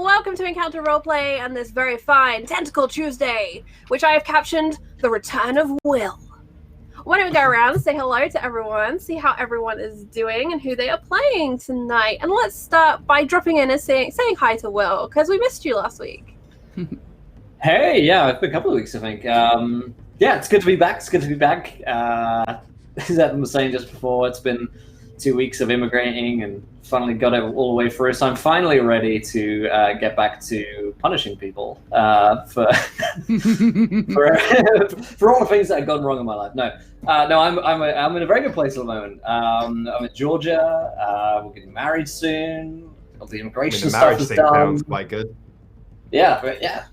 welcome to Encounter Roleplay and this very fine Tentacle Tuesday, which I have captioned The Return of Will. Why don't we go around and say hello to everyone, see how everyone is doing and who they are playing tonight. And let's start by dropping in and saying hi to Will, because we missed you last week. Hey, yeah, it's been a couple of weeks, I think. Yeah, it's good to be back. As Adam was saying just before, it's been 2 weeks of immigrating and finally got it all the way through. So I'm finally ready to get back to punishing people for for all the things that have gone wrong in my life. No, I'm in a very good place at the moment. I'm in Georgia. We're getting married soon. All the immigration stuff is done. Sounds quite good. Yeah, but yeah.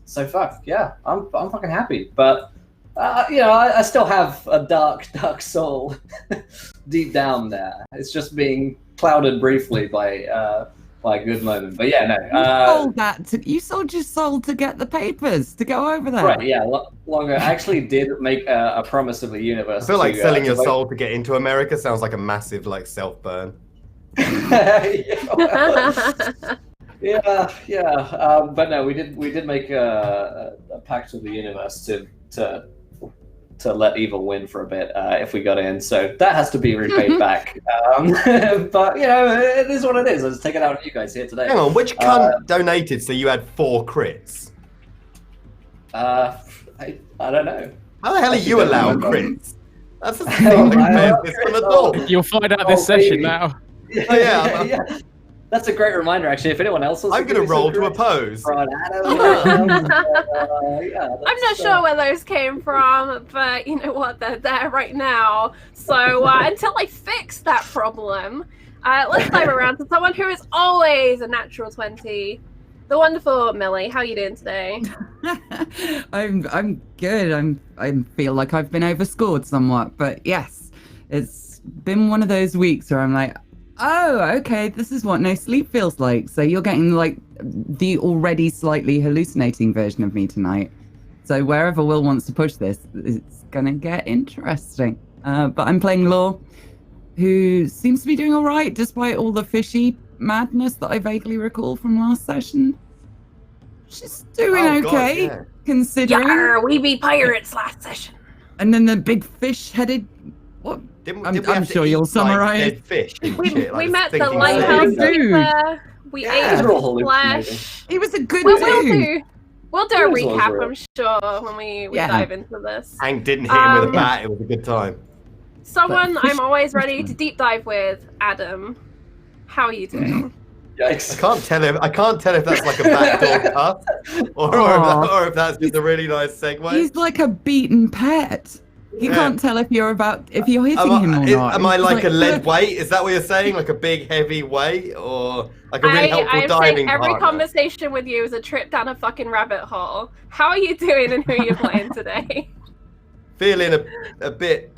So fuck yeah, I'm fucking happy, but. I still have a dark soul deep down there. It's just being clouded briefly by a good moment. But yeah, no. You sold your soul to get the papers to go over there. Right? Yeah, longer. I actually did make a promise of the universe. I feel like selling your soul to get into America sounds like a massive self burn. Yeah. But no, we did make a pact with the universe to let evil win for a bit if we got in, so that has to be repaid back. But it is what it is. Let's take it out on you guys here today. Hang on, which cunt donated so you had 4 crits? I don't know. How the hell are you allowed crits? That's the thing. You'll find out this session now. Yeah. That's a great reminder, actually. If anyone else wants I'm going to roll to oppose. I'm not sure where those came from, but you know what? They're there right now. So until I fix that problem, let's dive around to someone who is always a natural 20. The wonderful Millie. How are you doing today? I'm good. I feel like I've been overscored somewhat, but yes, it's been one of those weeks where I'm like, oh, okay, this is what no sleep feels like. So you're getting the already slightly hallucinating version of me tonight. So wherever Will wants to push this, it's gonna get interesting. But I'm playing Laure, who seems to be doing all right despite all the fishy madness that I vaguely recall from last session. She's doing okay, considering. Yarr, we be pirates last session. And then the big fish-headed. What? I'm sure you'll summarize. Dead fish, we met the lighthouse keeper. We ate his flesh. He was a good dude. We'll do a recap, I'm sure, when we dive into this. Hank didn't hit him with a bat. It was a good time. Someone I'm always ready to deep dive with, Adam. How are you doing? Yikes. I can't tell if that's like a backdoor cut or if that's just a really nice segue. He's like a beaten pet. You can't tell if you're hitting him or not. Am I like a lead weight? Is that what you're saying? Like a big heavy weight, or like a really helpful diving every partner? conversation with you is a trip down a fucking rabbit hole. How are you doing and who are you playing today? Feeling a bit,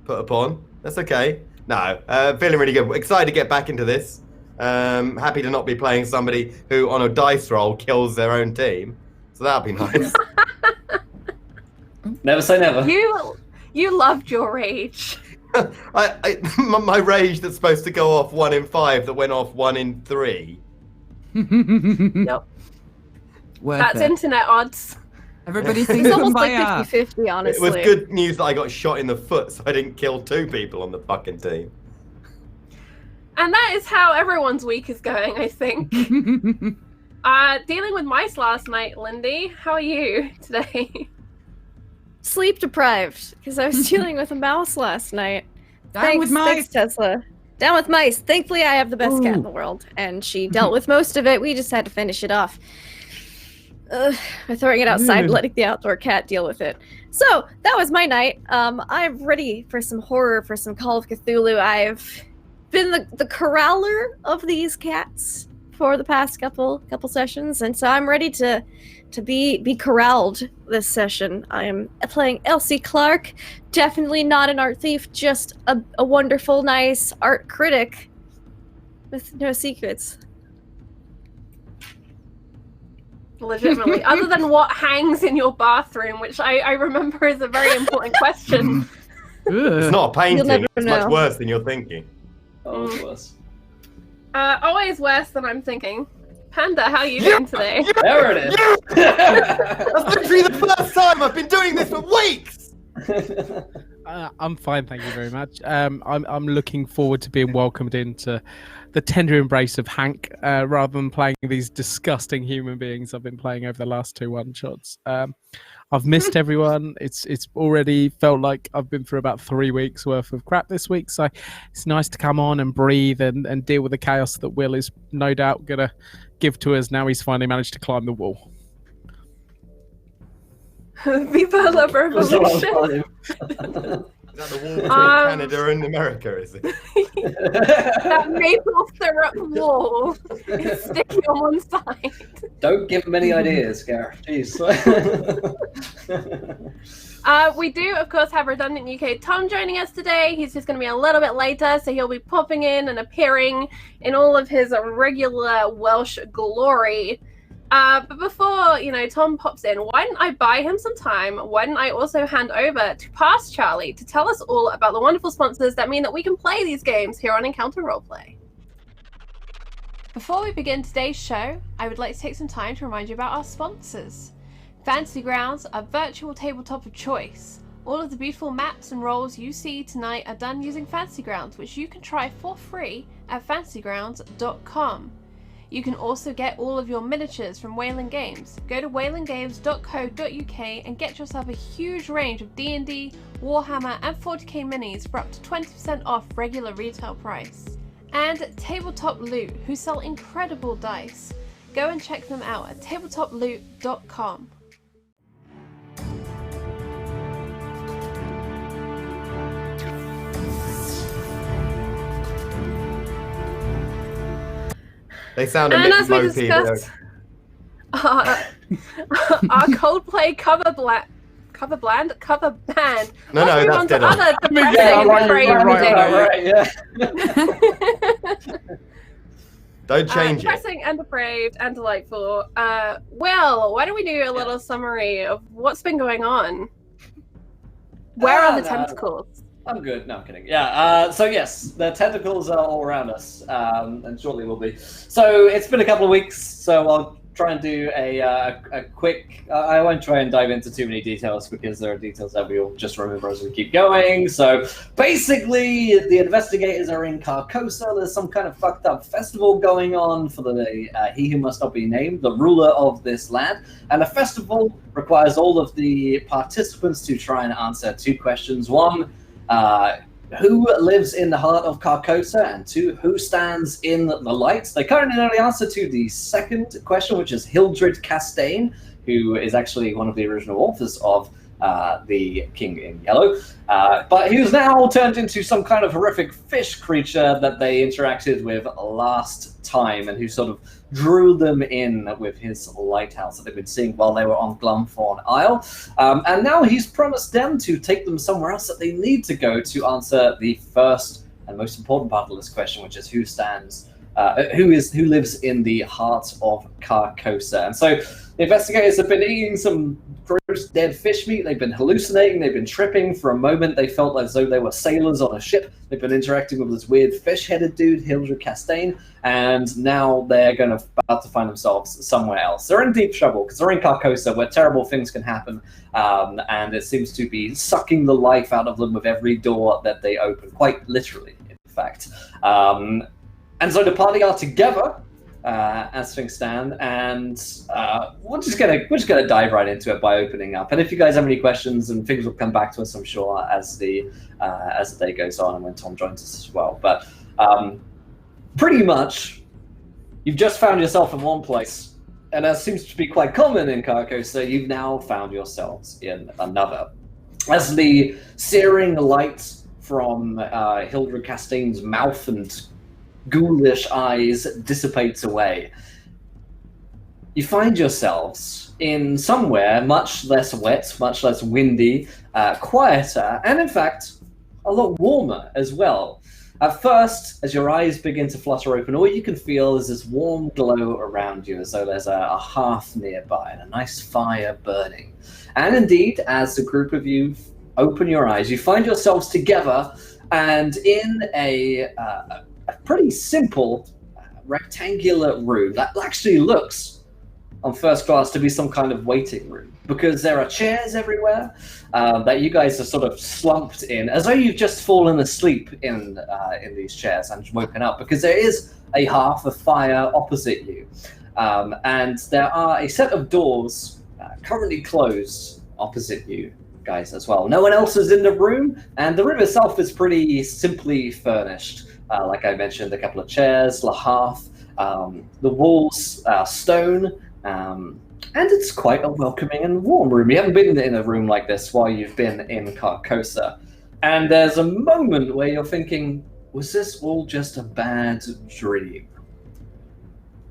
put upon. That's okay. No, feeling really good. Excited to get back into this. Happy to not be playing somebody who on a dice roll kills their own team. So that'll be nice. Never say never. You loved your rage. My rage that's supposed to go off 1 in 5 that went off 1 in 3. Nope. That's internet odds. Everybody thinks it's almost like 50-50, honestly. It was good news that I got shot in the foot, so I didn't kill 2 people on the fucking team. And that is how everyone's week is going, I think. Dealing with mice last night, Lindy. How are you today? Sleep deprived, because I was dealing with a mouse last night. With mice. Thanks, Tesla. Down with mice. Thankfully, I have the best cat in the world, and she dealt with most of it. We just had to finish it off. By throwing it outside, letting the outdoor cat deal with it. So, that was my night. I'm ready for some horror, for some Call of Cthulhu. I've been the corraller of these cats for the past couple sessions, and so I'm ready to be corralled this session. I am playing Elsie Clark, definitely not an art thief, just a wonderful, nice art critic with no secrets. Legitimately, other than what hangs in your bathroom, which I remember is a very important question. It's not a painting, never it's know. much worse than you're thinking. Oh, worse. Always worse than I'm thinking. Panda, how are you doing today? There it is. That's literally the first time I've been doing this for weeks. I'm fine, thank you very much. I'm looking forward to being welcomed into the tender embrace of Hank, rather than playing these disgusting human beings I've been playing over the last 2 one-shots. I've missed everyone. It's already felt like I've been through about 3 weeks worth of crap this week, so it's nice to come on and breathe and deal with the chaos that Will is no doubt gonna give to us now he's finally managed to climb the wall. Viva la revolution! Is that the wall between Canada and America, is it? That maple syrup wall is sticky on one side. Don't give them any ideas, Gareth. Jeez. We do, of course, have Redundant UK Tom joining us today. He's just going to be a little bit later, so he'll be popping in and appearing in all of his regular Welsh glory. But before, Tom pops in, why didn't I buy him some time? Why didn't I also hand over to Past Charlie to tell us all about the wonderful sponsors that mean that we can play these games here on Encounter Roleplay? Before we begin today's show, I would like to take some time to remind you about our sponsors. Fantasy Grounds, our virtual tabletop of choice. All of the beautiful maps and roles you see tonight are done using Fantasy Grounds, which you can try for free at fantasygrounds.com. You can also get all of your miniatures from Wayland Games. Go to waylandgames.co.uk and get yourself a huge range of D&D, Warhammer and 40k minis for up to 20% off regular retail price. And Tabletop Loot, who sell incredible dice. Go and check them out at tabletoploot.com. They sound a And bit as we mopey. discussed, our Coldplay cover band. No, Let's move that's on to dead on. other depressing Yeah, and right, depraved yeah. Don't change it. depressing and depraved and delightful. Will, why don't we do a little summary of what's been going on? Where are the tentacles? I'm good. No, I'm kidding. Yeah. So yes, the tentacles are all around us, and shortly will be. So it's been a couple of weeks. So I'll try and do a quick. I won't try and dive into too many details because there are details that we'll just remember as we keep going. So basically, the investigators are in Carcosa. There's some kind of fucked up festival going on for the he who must not be named, the ruler of this land. And the festival requires all of the participants to try and answer 2 questions. 1. Who lives in the heart of Carcosa, and 2, who stands in the light? They currently know the answer to the second question, which is Hildred Castaine, who is actually one of the original authors of the King in Yellow. But he was now turned into some kind of horrific fish creature that they interacted with last time, and who sort of drew them in with his lighthouse that they've been seeing while they were on Glumthorn Isle. And now he's promised them to take them somewhere else that they need to go to answer the first and most important part of this question, which is who lives in the heart of Carcosa. And so the investigators have been eating some gross dead fish meat. They've been hallucinating. They've been tripping. For a moment, they felt as though they were sailors on a ship. They've been interacting with this weird fish-headed dude, Hildred Castaine, and now they're about to find themselves somewhere else. They're in deep trouble because they're in Carcosa, where terrible things can happen, and it seems to be sucking the life out of them with every door that they open, quite literally, in fact. And so the party are together, as things stand, and we're just gonna dive right into it by opening up. And if you guys have any questions, and things will come back to us, I'm sure, as the day goes on and when Tom joins us as well. But pretty much, you've just found yourself in one place, and as seems to be quite common in Carcosa, you've now found yourselves in another. As the searing light from Hildred Castaine's mouth and ghoulish eyes dissipates away, you find yourselves in somewhere much less wet, much less windy, quieter, and in fact, a lot warmer as well. At first, as your eyes begin to flutter open, all you can feel is this warm glow around you, as though there's a hearth nearby and a nice fire burning. And indeed, as the group of you open your eyes, you find yourselves together and in a pretty simple rectangular room that actually looks, on first glance, to be some kind of waiting room, because there are chairs everywhere that you guys are sort of slumped in, as though you've just fallen asleep in these chairs and woken up, because there is a hearth of fire opposite you, and there are a set of doors currently closed opposite you guys as well. No one else is in the room, and the room itself is pretty simply furnished. Like I mentioned, a couple of chairs, a hearth, the walls are stone, and it's quite a welcoming and warm room. You haven't been in a room like this while you've been in Carcosa, and there's a moment where you're thinking, was this all just a bad dream?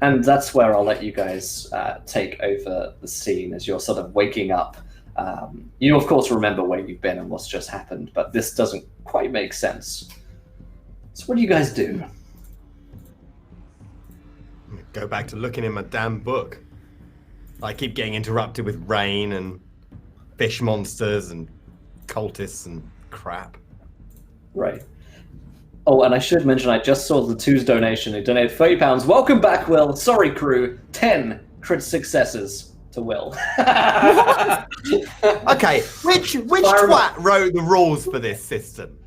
And that's where I'll let you guys take over the scene as you're sort of waking up. You, of course, remember where you've been and what's just happened, but this doesn't quite make sense. So what do you guys do? Go back to looking in my damn book. I keep getting interrupted with rain and fish monsters and cultists and crap. Right. Oh, and I should mention, I just saw the Two's donation. He donated £30. Welcome back, Will. Sorry, crew. 10 crit successes to Will. Okay, which twat wrote the rules for this system?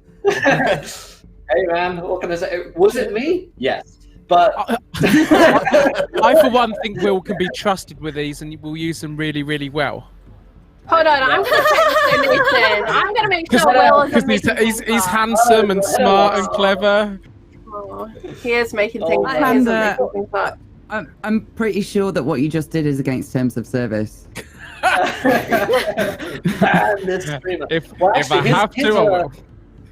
Hey, man, what can I say? Was it me? Yes. But I, for one, think Will can be trusted with these, and we'll use them really, really well. Hold on, I'm gonna take this donation. I'm gonna make sure Will is Because he's handsome and smart and clever. Oh, he is making things. I'm pretty sure that what you just did is against terms of service. If I have to, I will.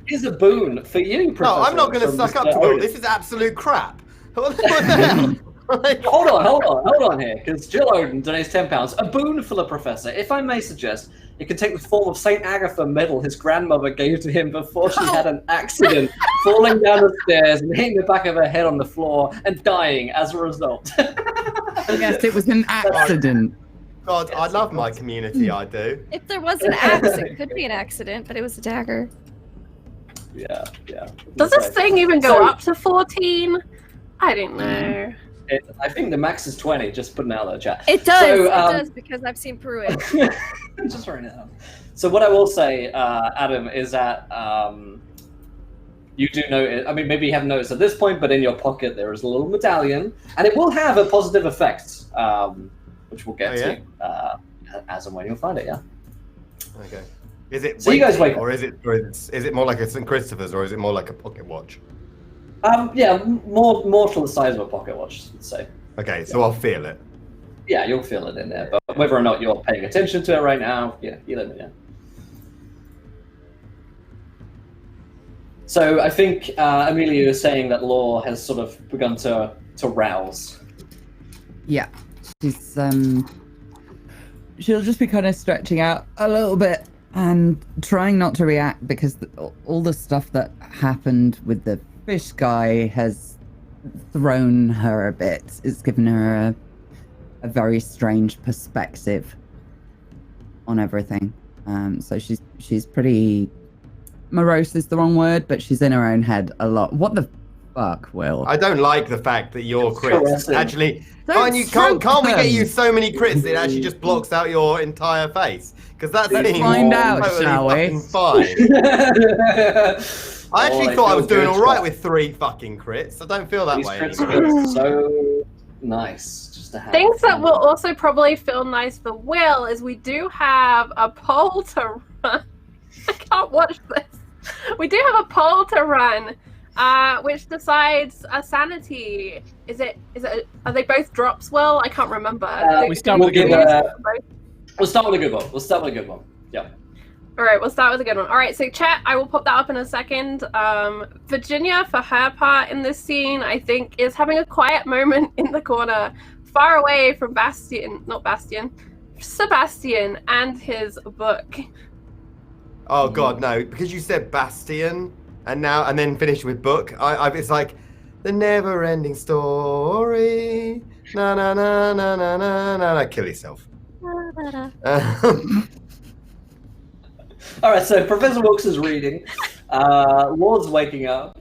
Here's a boon for you, Professor. No, I'm not going to suck up to Will. This is absolute crap. What the hell? Hold on here, because Jill Odin donates £10. A boon for the Professor. If I may suggest, it can take the form of St. Agatha medal his grandmother gave to him before she had an accident, falling down the stairs and hitting the back of her head on the floor and dying as a result. Yes, it was an accident. God, I love my community, I do. If there was an axe, it could be an accident, but it was a dagger. Yeah. Does this thing even go up to 14? I don't know. I think the max is 20, just putting out there, chat. It does, it does, because I've seen Pruitt. Just writing it down. So what I will say, Adam, is that you do notice, I mean, maybe you haven't noticed at this point, but in your pocket there is a little medallion, and it will have a positive effect, which we'll get to as and when you'll find it, yeah? Okay. Is it so you guys wake or is it more like a St. Christopher's, or is it more like a pocket watch? Yeah, more to the size of a pocket watch, let's say. Okay, so I'll feel it. Yeah, you'll feel it in there, but whether or not you're paying attention to it right now, yeah, you let me know. So I think Amelia is saying that Laure has sort of begun to rouse. Yeah, she'll just be kind of stretching out a little bit and trying not to react, because all the stuff that happened with the fish guy has thrown her a bit. It's given her a very strange perspective on everything. So she's pretty morose is the wrong word, but she's in her own head a lot. What the fuck, Will? I don't like the fact that your crits actually can't we get you so many crits it actually just blocks out your entire face? Because that seems find out, totally shall we? fine. I actually thought I was doing all right with 3 fucking crits. I don't feel that way anymore. So nice just to have. Things that will also probably feel nice for Will is we do have a poll to run. I can't watch this. We do have a poll to run, which decides a sanity. Are they both drops, Will? I can't remember. We start with a good one. We'll start with a good one. Yeah. All right, we'll start with a good one. All right, so chat, I will pop that up in a second. Virginia, for her part in this scene, I think is having a quiet moment in the corner, far away from Sebastian and his book. Oh God, no! Because you said Bastion, and then finished with book. It's like the never-ending story. Na na na na na na na. Kill yourself. All right, so Professor Wilkes is reading. Laure's waking up.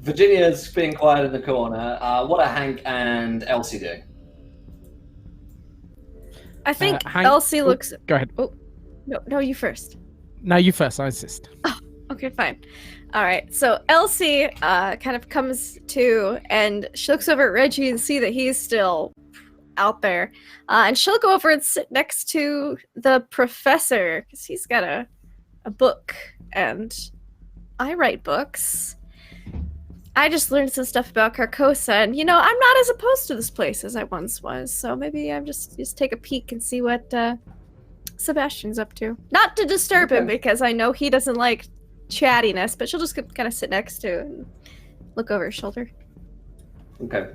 Virginia's being quiet in the corner. What are Hank and Elsie doing? I think Hank- Elsie looks. Go ahead. Oh, no, you first. No, you first. I insist. Okay, fine. All right. So Elsie kind of comes to, and she looks over at Reggie and see that he's still out there, and she'll go over and sit next to the professor because he's got a book, and I write books. I just learned some stuff about Carcosa, and I'm not as opposed to this place as I once was. So maybe I'm just take a peek and see what Sebastian's up to. Not to disturb him, because I know he doesn't like chattiness, but she'll just kind of sit next to and look over his shoulder. Okay.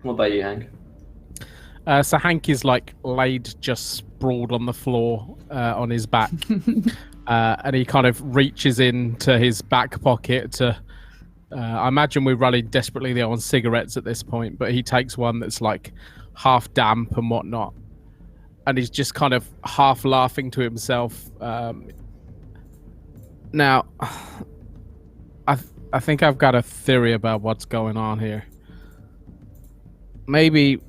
What about you, Hank? So Hank is laid just sprawled on the floor on his back, and he kind of reaches into his back pocket to. I imagine we're running desperately low on cigarettes at this point, but he takes one that's half damp and whatnot, and he's just kind of half laughing to himself. Now, I think I've got a theory about what's going on here. Maybe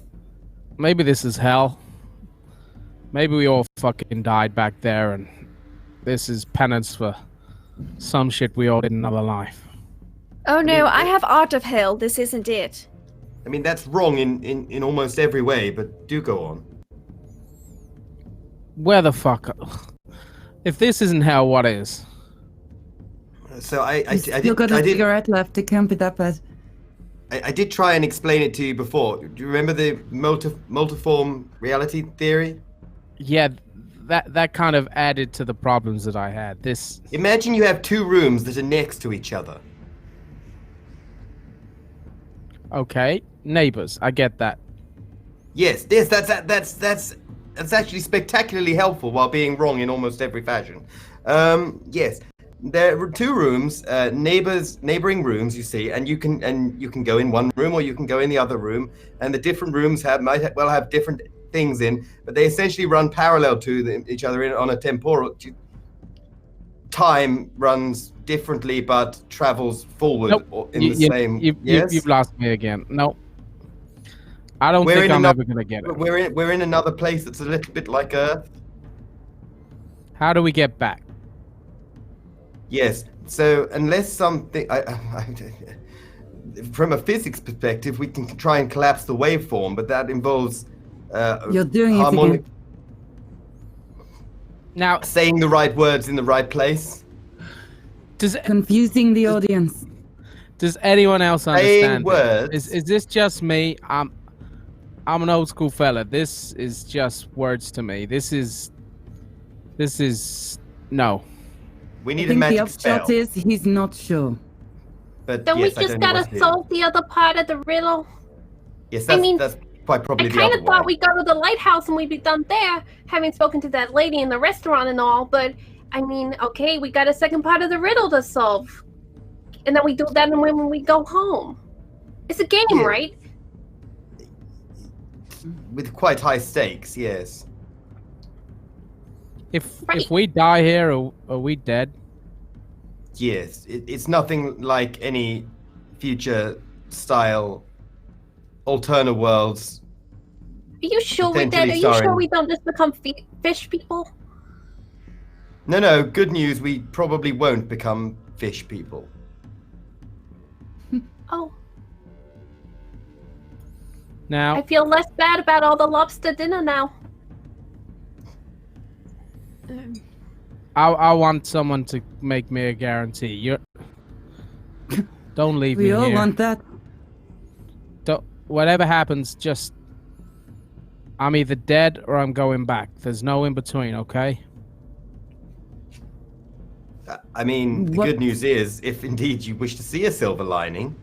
this is hell. Maybe we all fucking died back there, and this is penance for some shit we all did in another life. Oh no, I have art of hell. This isn't it. I mean, that's wrong in almost every way, but do go on. Where the fuck? If this isn't hell, what is? So I Still got a cigarette left to camp it up as. I did try and explain it to you before. Do you remember the multiform reality theory? Yeah, that kind of added to the problems that I had. Imagine you have two rooms that are next to each other. Okay, neighbors. I get that. Yes, that's actually spectacularly helpful while being wrong in almost every fashion. Yes, there are two rooms, neighboring rooms. You see, and you can go in one room or you can go in the other room, and the different rooms might well have different things in, but they essentially run parallel to each other on a temporal. Time runs differently, but travels forward in the same. You've lost me again. No, I don't think I'm ever gonna get it. We're in another place that's a little bit like Earth. How do we get back? Yes. So unless something, from a physics perspective, we can try and collapse the waveform, but that involves You're doing harmonic. it again. Now, Saying the right words in the right place. Confusing the audience. Does anyone else understand? Words. Is this just me? I'm an old school fella. This is just words to me. This is no. We need I a think the magic upshot spell. is he's not sure. But Then yes, we I just don't know what gotta to do. solve the other part of the riddle. Yes, that's quite I probably the kind other of thought way. we'd go to the lighthouse and we'd be done there, having spoken to that lady in the restaurant and all, but I mean, okay, we got a second part of the riddle to solve. And then we do that when we go home. It's a game, Yeah. right? With quite high stakes, yes. If Right. we die here, are we dead? Yes, it's nothing like any future style alternate worlds. Are you sure we're dead? Potentially Are you sure starring- we don't just become fish people? No, good news, we probably won't become fish people. Oh, Now, I feel less bad about all the lobster dinner now. I want someone to make me a guarantee. Don't leave me We all here. want that. Whatever happens, just I'm either dead or I'm going back. There's no in between, okay? I mean, the What- good news is, if indeed you wish to see a silver lining,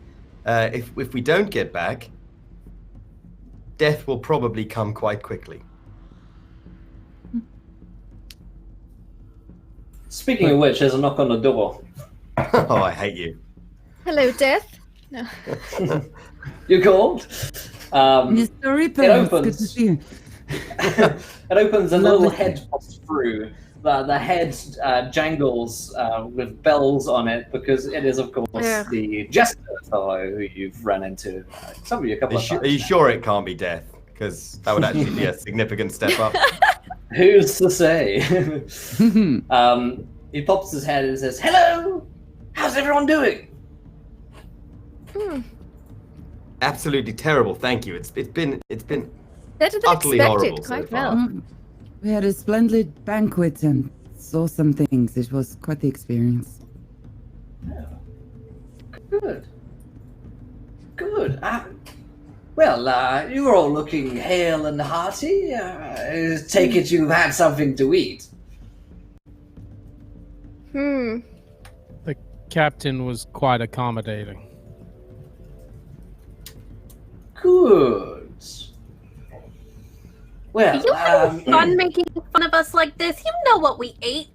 if we don't get back, death will probably come quite quickly. Speaking of which, there's a knock on the door. Oh, I hate you. Hello, Death. No. You called? Mr. Reaper, it's good to opens. see you. It opens and a Lovely. little head pops through the head jangles with bells on it because it is, of course, the jester fellow who you've run into. Some of you a couple of times. Are you sure it can't be death? Because that would actually be a significant step up. Who's to say? He pops his head and says, "Hello! How's everyone doing?" Absolutely terrible. Thank you. It's been Better than utterly expected. horrible Quite so far. well. We had a splendid banquet and saw some things. It was quite the experience. Good. Good. Well, you're all looking hale and hearty. Take it you've had something to eat. The captain was quite accommodating. Good. Well, You having fun making fun of us like this? You know what we ate.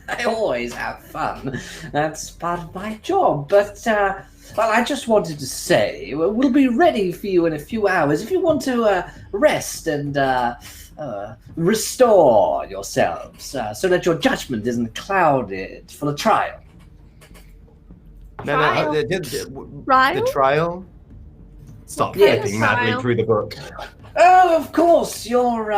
I always have fun. That's part of my job. But, well, I just wanted to say, we'll be ready for you in a few hours if you want to rest and restore yourselves so that your judgment isn't clouded for the trial. No, the trial? Stop flipping madly through the book. Oh, of course, you're,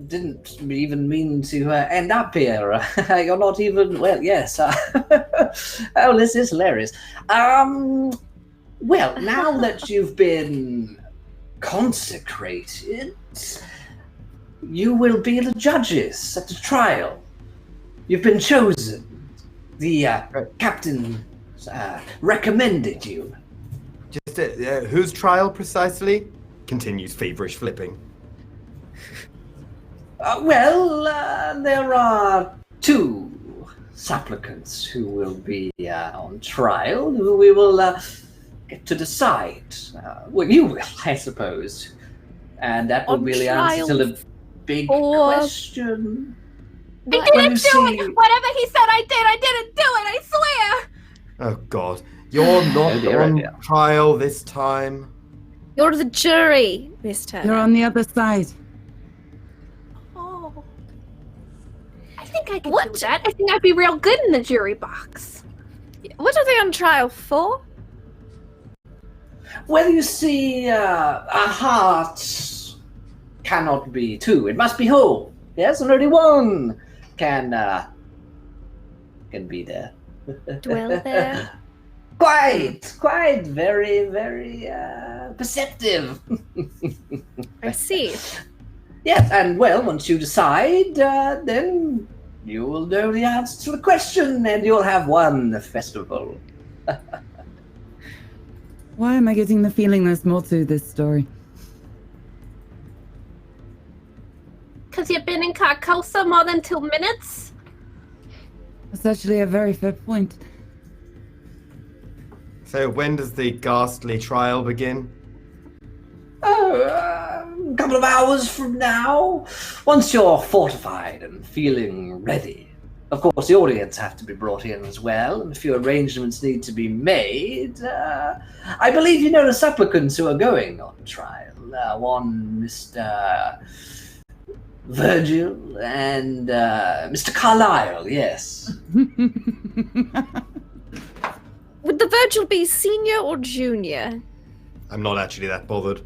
didn't even mean to end up here. You're not even, well, yes. Oh, this is hilarious. Well, now that you've been consecrated, you will be the judges at the trial. You've been chosen. The captain recommended you. Just whose trial precisely? Continues feverish flipping. There are two supplicants who will be on trial, who we will get to decide. Well, you will, I suppose. And that will be the answer to the big question. I didn't do it! Whatever he said I did, I didn't do it, I swear! Oh, God. You're not on trial this time. You're the jury this time. You're on the other side. Oh. I think I can do that. I think I'd be real good in the jury box. What are they on trial for? Well, you see, a heart cannot be two. It must be whole. Yes, and only one can be there. Dwell there. Quite very, very perceptive. I see. Yes, and well, once you decide, then you will know the answer to the question, and you'll have won the festival. Why am I getting the feeling there's more to this story? Because you've been in Carcosa more than 2 minutes? That's actually a very fair point. So when does the ghastly trial begin? Oh, a couple of hours from now, once you're fortified and feeling ready. Of course, the audience have to be brought in as well, and a few arrangements need to be made. I believe you know the supplicants who are going on trial. One, Mr. Virgil, and Mr. Carlisle, yes. Would the Virgil be senior or junior? I'm not actually that bothered.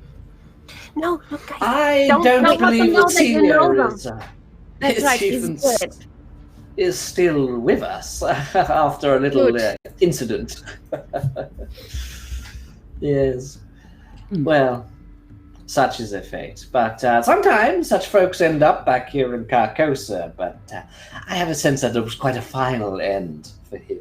No, guys. I Don't don't believe know that that you know senior them. That's right, he's even good. is still with us after a little incident. Yes. Well, such is their fate. But sometimes such folks end up back here in Carcosa, but I have a sense that it was quite a final end for him.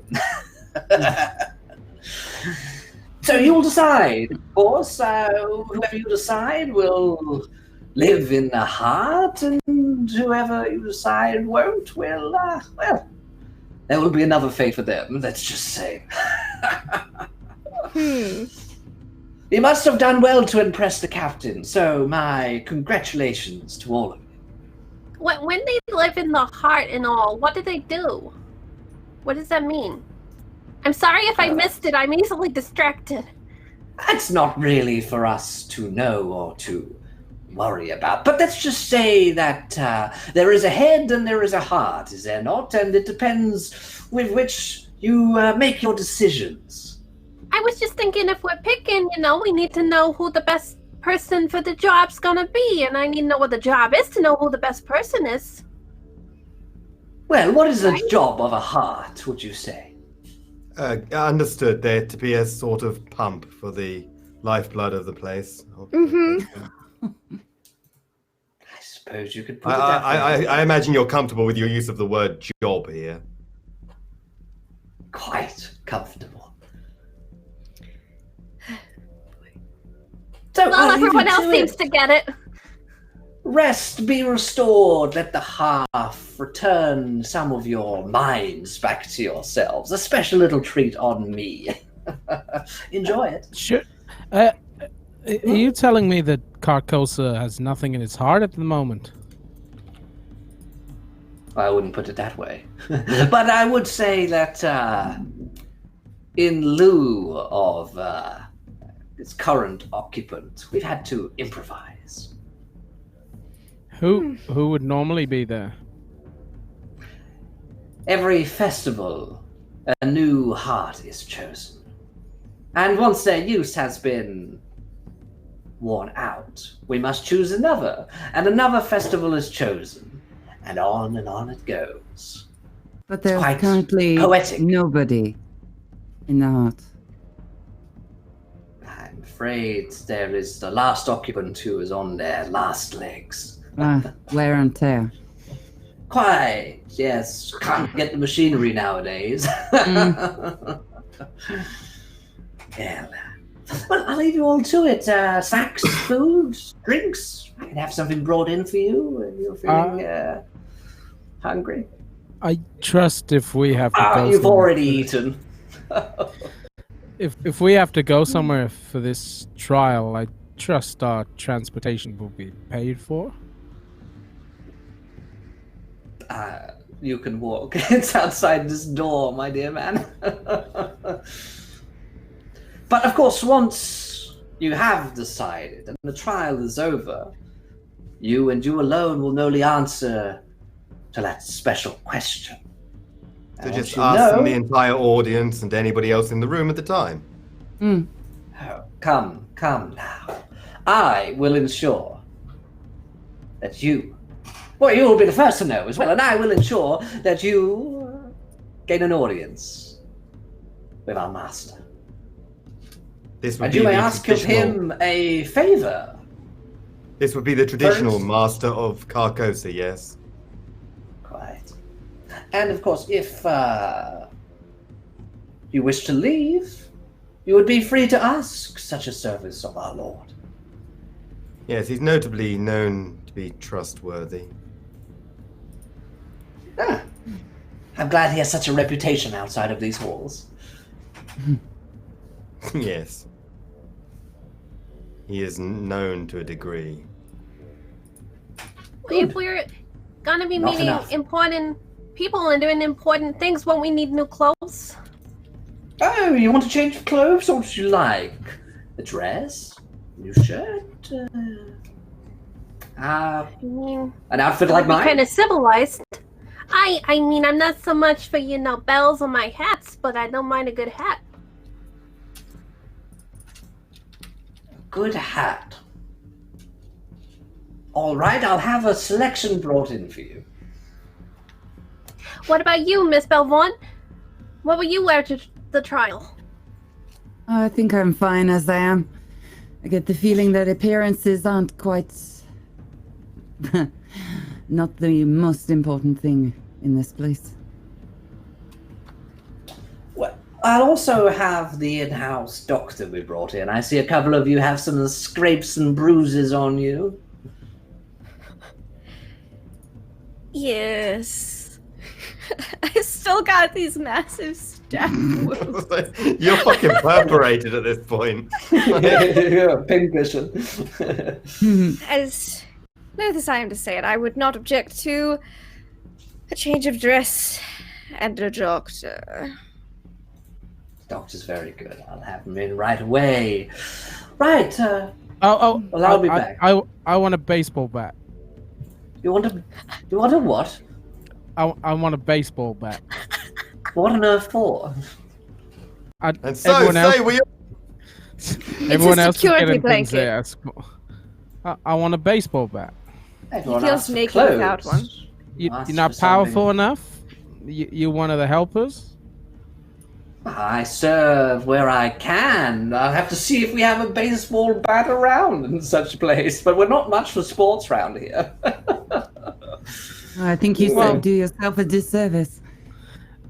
So you'll decide, of course. Whoever you decide will live in the heart, and whoever you decide won't, will, well, there will be another fate for them, let's just say. You must have done well to impress the captain, so my congratulations to all of you. When they live in the heart and all, what do they do? What does that mean? I'm sorry if I missed it. I'm easily distracted. That's not really for us to know or to worry about. But let's just say that there is a head and there is a heart, is there not? And it depends with which you make your decisions. I was just thinking if we're picking, we need to know who the best person for the job's gonna be, and I need to know what the job is to know who the best person is. Well, what is the job of a heart, would you say? Understood. There to be a sort of pump for the lifeblood of the place. Mm-hmm. I suppose you could put it that way. I imagine you're comfortable with your use of the word job here. Quite comfortable. So, Well, everyone else seems to get it. Rest be restored, let the half return some of your minds back to yourselves. A special little treat on me. Enjoy it. Sure. Are you telling me that Carcosa has nothing in its heart at the moment? I wouldn't put it that way. But I would say that in lieu of its current occupant, we've had to improvise. Who would normally be there? Every festival, a new heart is chosen. And once their use has been worn out, we must choose another, and another festival is chosen, and on it goes. But there's quite currently poetic. nobody in the heart. I'm afraid there is the last occupant who is on their last legs. Wear and tear. Quite, yes. Can't get the machinery nowadays. Yeah. Well, I'll leave you all to it. Snacks, food, drinks. I can have something brought in for you when you're feeling hungry. I trust if we have to go You've somewhere already for eaten. If we have to go somewhere for this trial, I trust our transportation will be paid for. You can walk. It's outside this door, my dear man. But of course, once you have decided and the trial is over, you and you alone will know the answer to that special question. So And just once you us know- and the entire audience and anybody else in the room at the time. Oh, come now. I will ensure that you will be the first to know as well, and I will ensure that you gain an audience with our master. This would And be you may the ask of traditional- him a favor. This would be the traditional First. master of Carcosa, yes. Quite. And of course, if you wish to leave, you would be free to ask such a service of our Lord. Yes, he's notably known to be trustworthy. I'm glad he has such a reputation outside of these walls. Yes. He is known to a degree. If we're gonna be Not meeting enough. important people and doing important things, won't we need new clothes? Oh, you want to change of clothes? What would you like? A dress? New shirt? I mean, An outfit like mine? kind of civilized. I mean, I'm not so much for, bells on my hats, but I don't mind a good hat. Good hat. All right, I'll have a selection brought in for you. What about you, Miss Belvaunt? What will you wear to the trial? I think I'm fine as I am. I get the feeling that appearances aren't quite... not the most important thing in this place. Well, I'll also have the in-house doctor we brought in. I see a couple of you have some scrapes and bruises on you. Yes. I still got these massive stab wounds. You're fucking perforated at this point. Pincushion. As loath as I am to say it, I would not object to a change of dress and a doctor. Doctor's very good. I'll have him in right away. Right, Well, I'll be back. I want a baseball bat. You want a what? I want a baseball bat. What on earth for? And so everyone else, say we. everyone else is security getting things blanket. there. I want a baseball bat. Everyone feels asks for naked clothes. without one. You're Asks not for something. powerful enough. You're one of the helpers. I serve where I can. I'll have to see if we have a baseball bat around in such a place, but we're not much for sports round here. I think you Well- do yourself a disservice.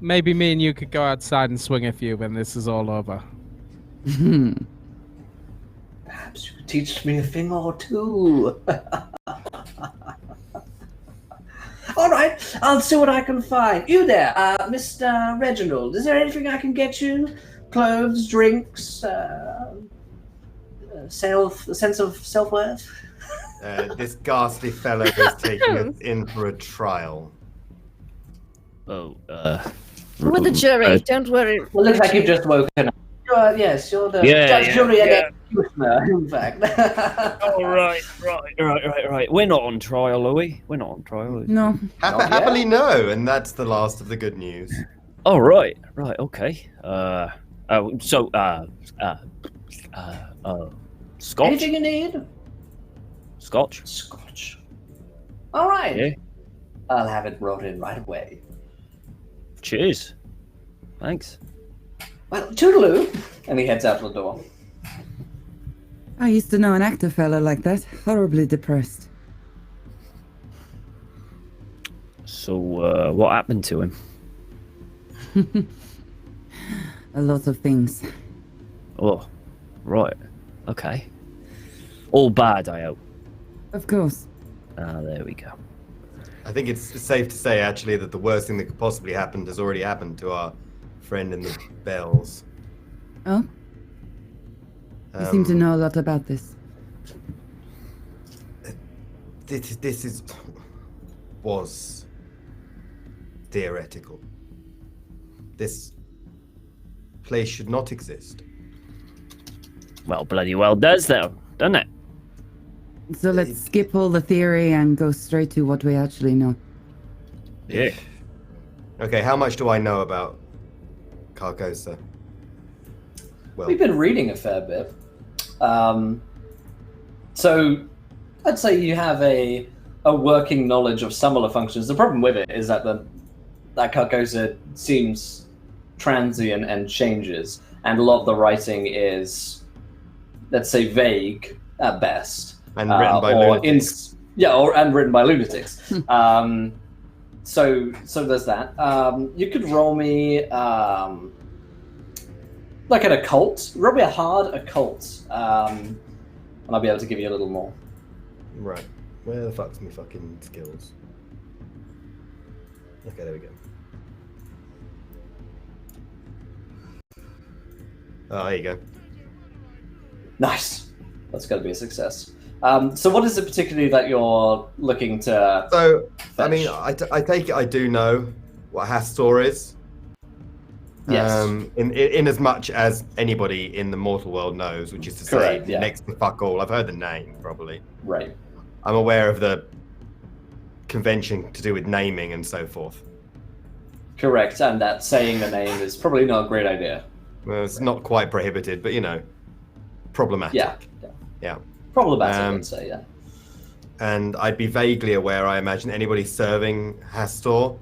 Maybe me and you could go outside and swing a few when this is all over. Perhaps you could teach me a thing or two. All right, I'll see what I can find. You there, Mr. Reginald. Is there anything I can get you? Clothes, drinks, a sense of self-worth? This ghastly fellow is taking us in for a trial. We're the jury. Don't worry. Well, looks like you've just woken up. Yes, you're the judge, jury, and executioner, in fact. Oh, right. We're not on trial, are we? We're not on trial. Are we? No. Happily no, and that's the last of the good news. Oh, right, okay. Scotch? Anything you need? Scotch? Scotch. All right. Yeah. I'll have it brought in right away. Cheers. Thanks. Well, toodaloo. And he heads out the door. I used to know an actor fellow like that. Horribly depressed. So, what happened to him? A lot of things. Oh, right. Okay. All bad, I hope. Of course. Ah, there we go. I think it's safe to say, actually, that the worst thing that could possibly happen has already happened to our friend in the bells. Oh? You seem to know a lot about this. This was theoretical. This place should not exist. Well, bloody well does, though, doesn't it? So let's skip all the theory and go straight to what we actually know. Yeah. Okay, how much do I know about Carcosa? Well, We've been reading a fair bit. So I'd say you have a working knowledge of some of the functions. The problem with it is that that Carcosa seems transient and changes, and a lot of the writing is, let's say, vague at best. and written by lunatics. And written by lunatics. So there's that. You could roll me like an occult. Roll me a hard occult, and I'll be able to give you a little more. Right. Where the fuck's my fucking skills? Okay, there we go. Oh, there you go. Nice. That's going to be a success. So what is it particularly that you're looking to So, I fetch? mean, I take it I do know what Hastor is. Yes. In as much as anybody in the mortal world knows, which is to Correct, say, yeah. next to fuck all. I've heard the name, probably. Right. I'm aware of the convention to do with naming and so forth. Correct. And that saying the name is probably not a great idea. Well, it's not quite prohibited, but, you know, problematic. Yeah. Yeah. Problematic, I'd say, yeah. And I'd be vaguely aware, I imagine, anybody serving Hastor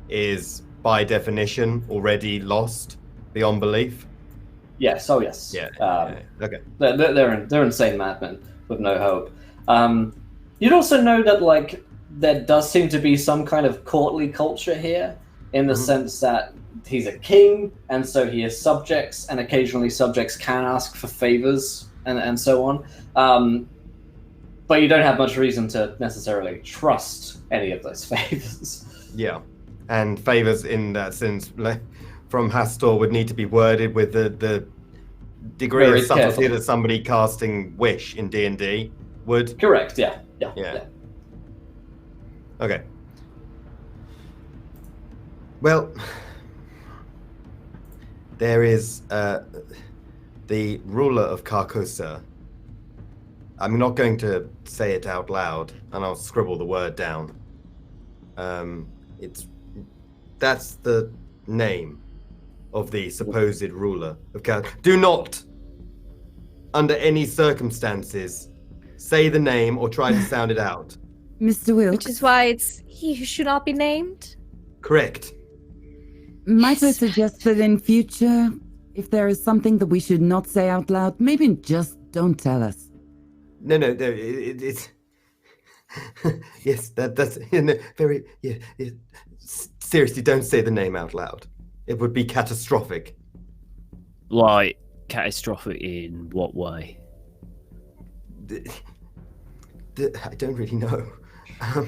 is, by definition, already lost beyond belief. Yes, oh yes. Yeah. Okay. They're insane madmen with no hope. You'd also know that, like, there does seem to be some kind of courtly culture here, in the sense that he's a king, and so he has subjects, and occasionally subjects can ask for favors, and so on. But you don't have much reason to necessarily trust any of those favors. Yeah. And favors in that sense from Hastor would need to be worded with the degree Very of subtlety carefully. that somebody casting Wish in D&D would. Correct, yeah. Okay. Well, there is the ruler of Carcosa I'm not going to say it out loud, and I'll scribble the word down. That's the name of the supposed ruler of Cal. Do not, under any circumstances, say the name or try to sound it out. Mr. Wilkes. Which is why it's he who should not be named. Correct. Might I suggest that in future, if there is something that we should not say out loud, maybe just don't tell us. No, it's yes, that's very seriously, don't say the name out loud. It would be catastrophic. Like, catastrophic in what way? I don't really know.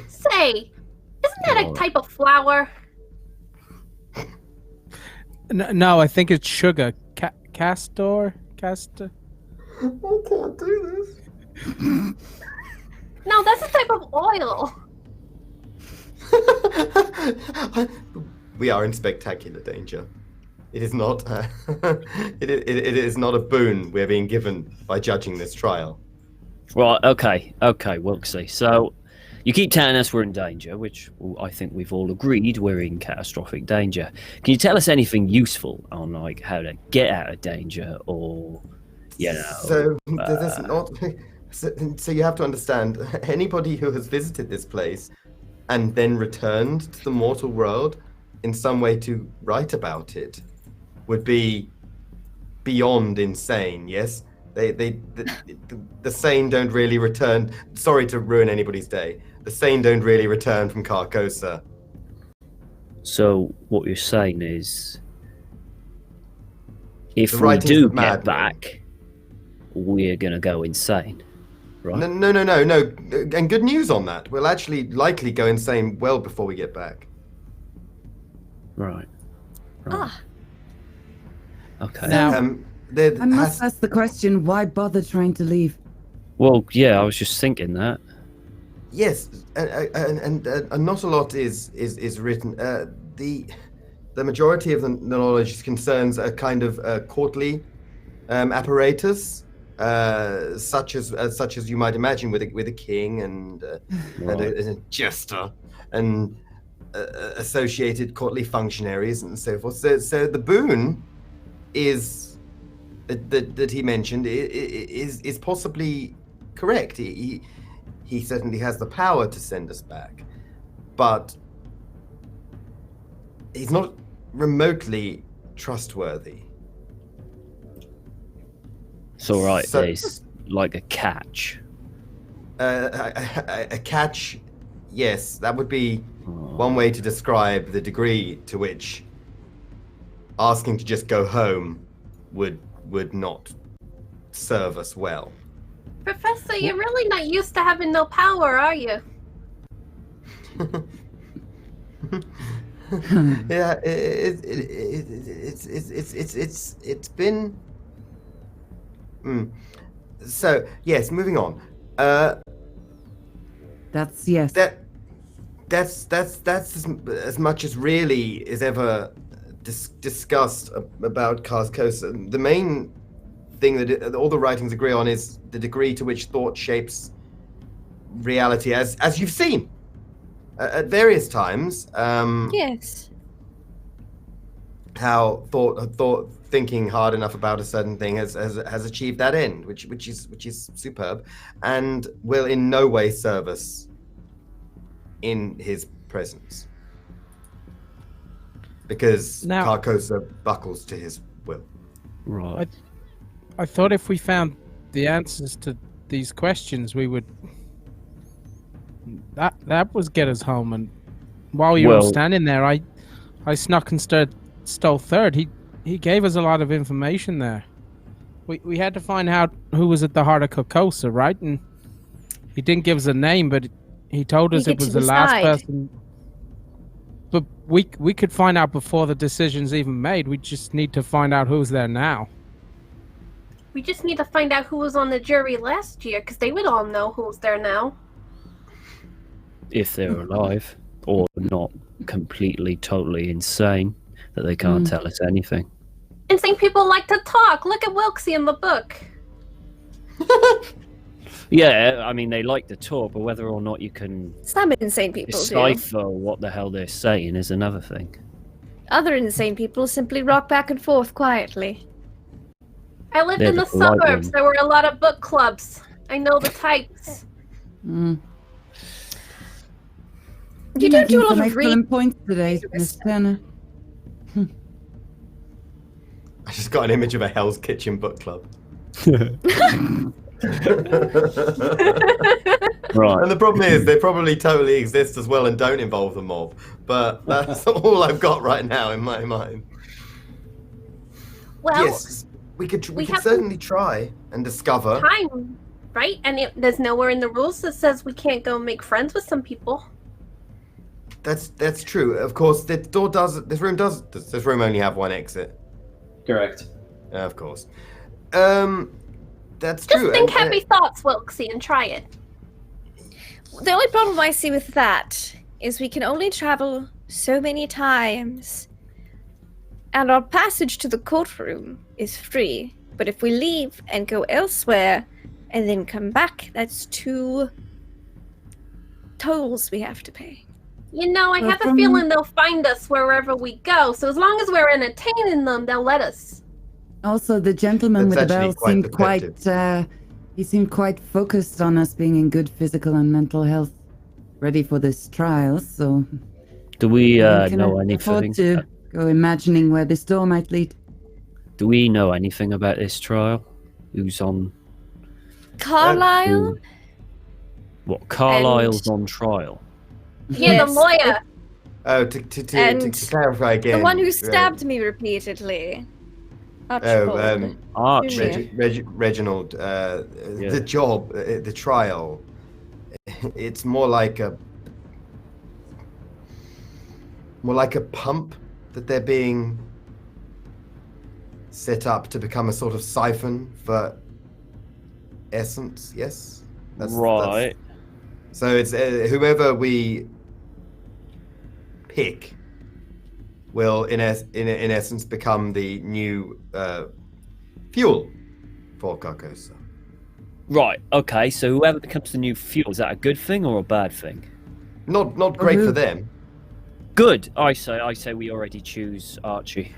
Say, isn't that a type of flower? No, I think it's sugar. Castor? I can't do this. No, that's a type of oil. We are in spectacular danger. It is not. It is not a boon we're being given by judging this trial. Right. Okay, Wilksy. So you keep telling us we're in danger, which I think we've all agreed we're in catastrophic danger. Can you tell us anything useful on like how to get out of danger, or So there's not. So you have to understand, anybody who has visited this place and then returned to the mortal world in some way to write about it would be beyond insane. Yes, the sane don't really return. Sorry to ruin anybody's day. The sane don't really return from Carcosa. So what you're saying is, if The we writings do of get madmen. back, we're gonna go insane, right? No. And good news on that. We'll actually likely go insane well before we get back. Right. Ah. Okay. Now- I must ask the question, why bother trying to leave? Well, yeah, I was just thinking that. Yes, and not a lot is written. The majority of the knowledge concerns a kind of courtly apparatus, such as you might imagine with a king and a jester and associated courtly functionaries and so forth. So the boon is that he mentioned is possibly correct. He certainly has the power to send us back, but he's not remotely trustworthy. It's all right. So- There's like a catch. A catch, yes, that would be one way to describe the degree to which asking to just go home would not serve us well. Professor, you're really not used to having no power, are you? Yeah, it's been. So yes, moving on. That's yes. That's as much as really is ever discussed about Carcosa. The main thing that all the writings agree on is the degree to which thought shapes reality, as you've seen at various times. Yes. How thinking hard enough about a certain thing has achieved that end, which is superb, and will in no way serve us in his presence, because Now- Carcosa buckles to his will. Right. I thought if we found the answers to these questions, we would. That was get us home. And while you were Well- standing there, I snuck and stole third. He gave us a lot of information there. We had to find out who was at the heart of Carcosa, right? And he didn't give us a name, but he told us We it get was to the last decide. person. But we could find out before the decision's even made. We just need to find out who's there now. We just need to find out who was on the jury last year, because they would all know who's there now. If they're alive or not completely, totally insane that they can't tell us anything. Insane people like to talk. Look at Wilksy in the book. Yeah, I mean, they like to talk, but whether or not you can Some insane people do. decipher what the hell they're saying is another thing. Other insane people simply rock back and forth quietly. I lived They're in the the polite suburbs. ones. There were a lot of book clubs. I know the types. Mm. You don't do a lot Some of reading. excellent points today, Miss Turner. I just got an image of a Hell's Kitchen book club. Right. And the problem is, they probably totally exist as well and don't involve the mob. But that's all I've got right now in my mind. Well, Yes, we could we have certainly try and discover. time, right? And there's nowhere in the rules that says we can't go make friends with some people. That's true. Of course, this room only have one exit? Correct. Of course. That's Just true. think and- happy thoughts, Wilksy, and try it. The only problem I see with that is we can only travel so many times. And our passage to the courtroom is free. But if we leave and go elsewhere and then come back, that's 2 tolls we have to pay. You know, I Well, have a from- feeling they'll find us wherever we go. So as long as we're entertaining them, they'll let us. Also, the gentleman That's with the actually bell quite seemed detective. he seemed quite focused on us being in good physical and mental health, ready for this trial. So Do we we can know afford anything? to go imagining where this door might lead. Do we know anything about this trial? Who's on? Carlisle? What? Carlisle's And- on trial. Yeah, the Yes, lawyer. Oh, to And clarify again. The one who stabbed me repeatedly. Archibald. Archie. Reginald, Yeah. the job, the trial, it's more like a pump that they're being set up to become a sort of siphon for essence. Yes, Right. So it's whoever we pick will, in essence, become the new fuel for Carcosa. Right. Okay. So whoever becomes the new fuel, is that a good thing or a bad thing? Not great who- for them. Good. I say we already choose Archie.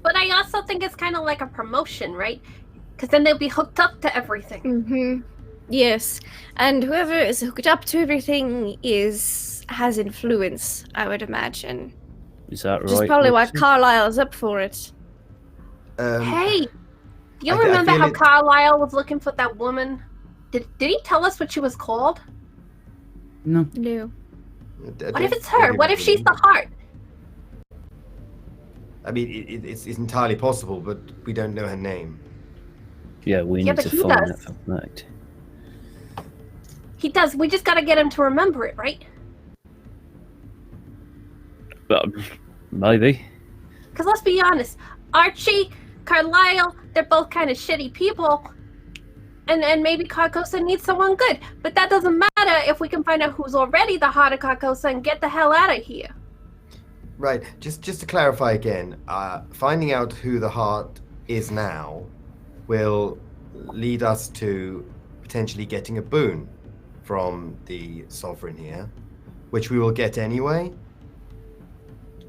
But I also think it's kind of like a promotion, right? Because then they'll be hooked up to everything. Mm-hmm. Yes. And whoever is hooked up to everything has influence, I would imagine. Is that Which is right? probably why Wilson? Carlisle's up for it. Hey, do you I remember feel how it- Carlisle was looking for that woman? Did he tell us what she was called? No. No. What if it's her? What if she's the heart? I mean, it's entirely possible, but we don't know her name. Yeah, we Yeah, need but to he find does. that fact. He does. We just gotta get him to remember it, right? But maybe. Because let's be honest, Archie, Carlisle, they're both kind of shitty people. And maybe Carcosa needs someone good. But that doesn't matter if we can find out who's already the heart of Carcosa and get the hell out of here. Right. Just to clarify again, finding out who the heart is now will lead us to potentially getting a boon from the sovereign here, which we will get anyway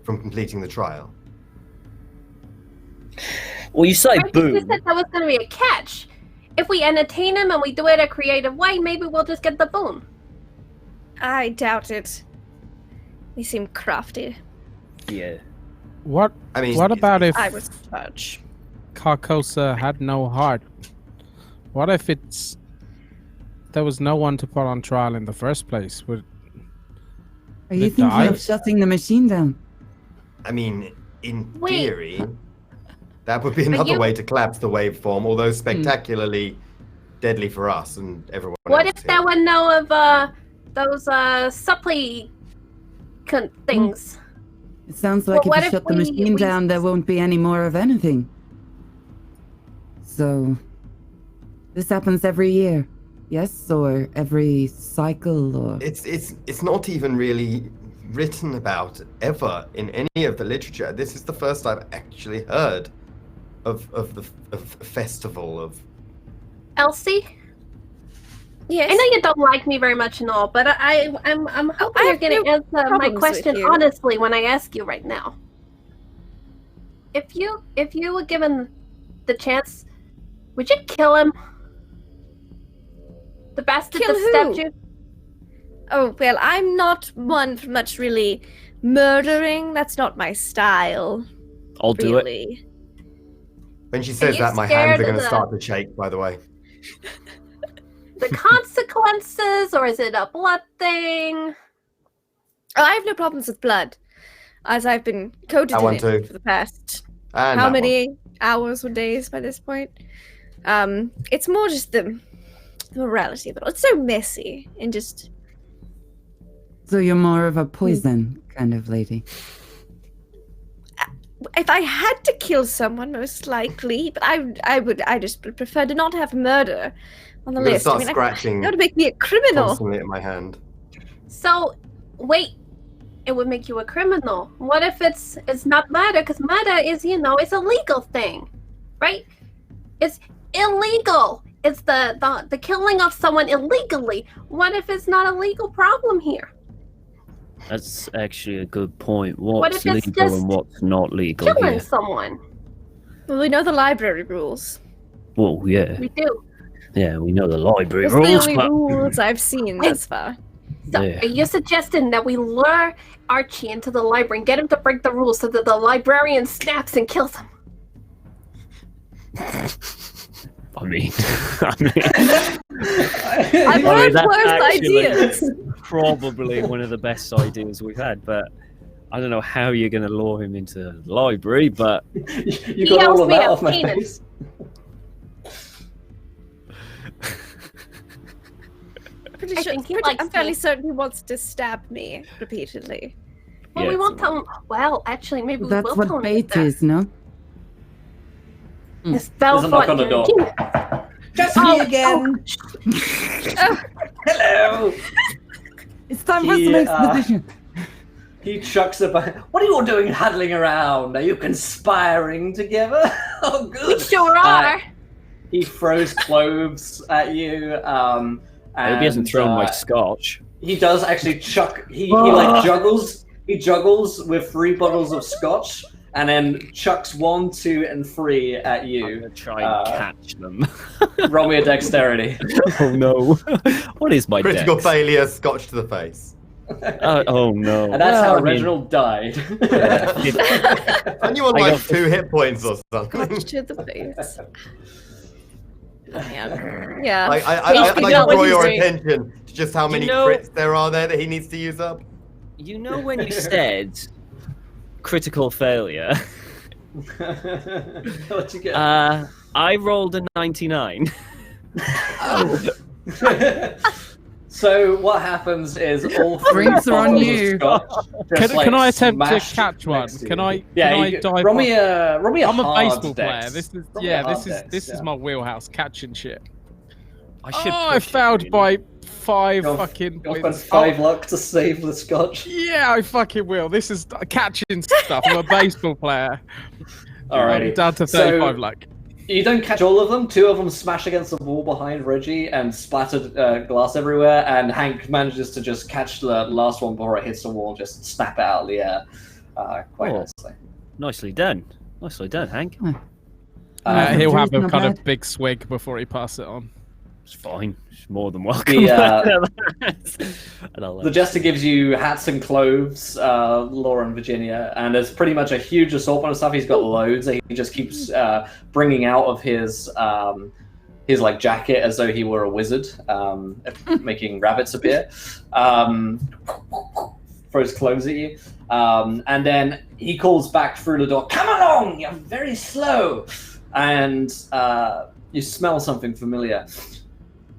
from completing the trial. Well, you say Right? Because you boom. said there was going to be a catch. If we entertain him and we do it a creative way, maybe we'll just get the boon. I doubt it. They seem crafty. Yeah. What I mean, What about if I was judge. Carcosa had no heart? What if there was no one to put on trial in the first place? Are you They thinking died? of shutting the machine down? I mean, in Wait. theory, that would be another you- way to collapse the waveform, although spectacularly deadly for us and everyone What else if here. there were no of those supplicant things? It sounds like Well, what if you if shut the we- machine we- down, there won't be any more of anything. So, this happens every year, yes, or every cycle, or It's not even really written about ever in any of the literature. This is the first I've actually heard of a festival of. Elsie? Yes. I know you don't like me very much and all, but I'm hoping you're going to answer my problems question with you. honestly when I ask you right now. If you were given the chance, would you kill him? The bastard Kill that who? stabbed you? Oh, well, I'm not one for much really murdering. That's not my style. I'll do it. Really. When she says you that, my scared hands are of going to the- start to shake, by the way. The consequences, or is it a blood thing? Oh, I have no problems with blood, as I've been coated That one in it too. for the past And how that many hours or days by this point. It's more just the morality of it all. It's so messy and just... So you're more of a poison kind of lady. If I had to kill someone, most likely, but I just would prefer to not have murder on the I'm going to list. start That scratching would make me a criminal. constantly at my hand. So, wait, it would make you a criminal. What if it's not murder? Because murder is, it's a legal thing, right? It's illegal. It's the killing of someone illegally. What if it's not a legal problem here? That's actually a good point. What What's if it's legal just and what's not legal Killing here? someone. Well, we know the library rules. Well, yeah. We do. Yeah, we know the library That's the rules, only but... rules I've seen thus far. So, Yeah. are you suggesting that we lure Archie into the library and get him to break the rules so that the librarian snaps and kills him? I mean... I've heard that's worse actually ideas. probably one of the best ideas we've had, but I don't know how you're going to lure him into the library, but... You got all of that off my face. I'm fairly certain he wants to stab me repeatedly. Well, we won't tell him. Well, actually, maybe That's we will what tell him. bait is, no? This There's a knock on the door. Just me again. Hello. It's time for He, some exposition. He chucks about. What are you all doing huddling around? Are you conspiring together? Oh, good. We sure are. He throws cloves at you. I hope he hasn't thrown my scotch. He does actually chuck. He like juggles. He juggles with 3 bottles of scotch, and then chucks 1, 2, and 3 at I'm you. going to try and catch them. Roll me a dexterity. Oh no. What is my Critical dex? failure, scotch to the face. Oh no. And that's how Well, I mean, Reginald died. And you were I like got 2 hit points or something. Scotch to the face. Man. Yeah. I'd like to draw your attention to just how many know- crits there are there that he needs to use up. You know when you said critical failure, What'd you get? I rolled a 99. So what happens is all 3 Drinks are on bottles of you. scotch just, Can I attempt to smashed catch one? next to Can you. I? Yeah, can I you dive? roll me a I'm a hard baseball player. dex. This is Roll me a hard this dex, is my wheelhouse, catching shit. I I failed by 5 You'll- fucking You'll spend points. 5 luck to save the scotch. Yeah, I fucking will. This is catching stuff. I'm a baseball player. Alrighty. I'm down to So- 35 luck. You don't catch all of them. 2 of them smash against the wall behind Reggie and splattered glass everywhere, and Hank manages to just catch the last one before it hits the wall and just snap it out of the air. Quite Oh. nicely. Nicely done. Nicely done, Hank. He'll have a not kind bad. of big swig before he passes it on. It's fine. It's more than welcome. And I'll, The jester gives you hats and clothes, Laure and Virginia, and there's pretty much a huge assortment of stuff. He's got loads that he just keeps bringing out of his like jacket as though he were a wizard, making rabbits appear. Throws clothes at you, and then he calls back through the door. Come along, you're very slow, and you smell something familiar.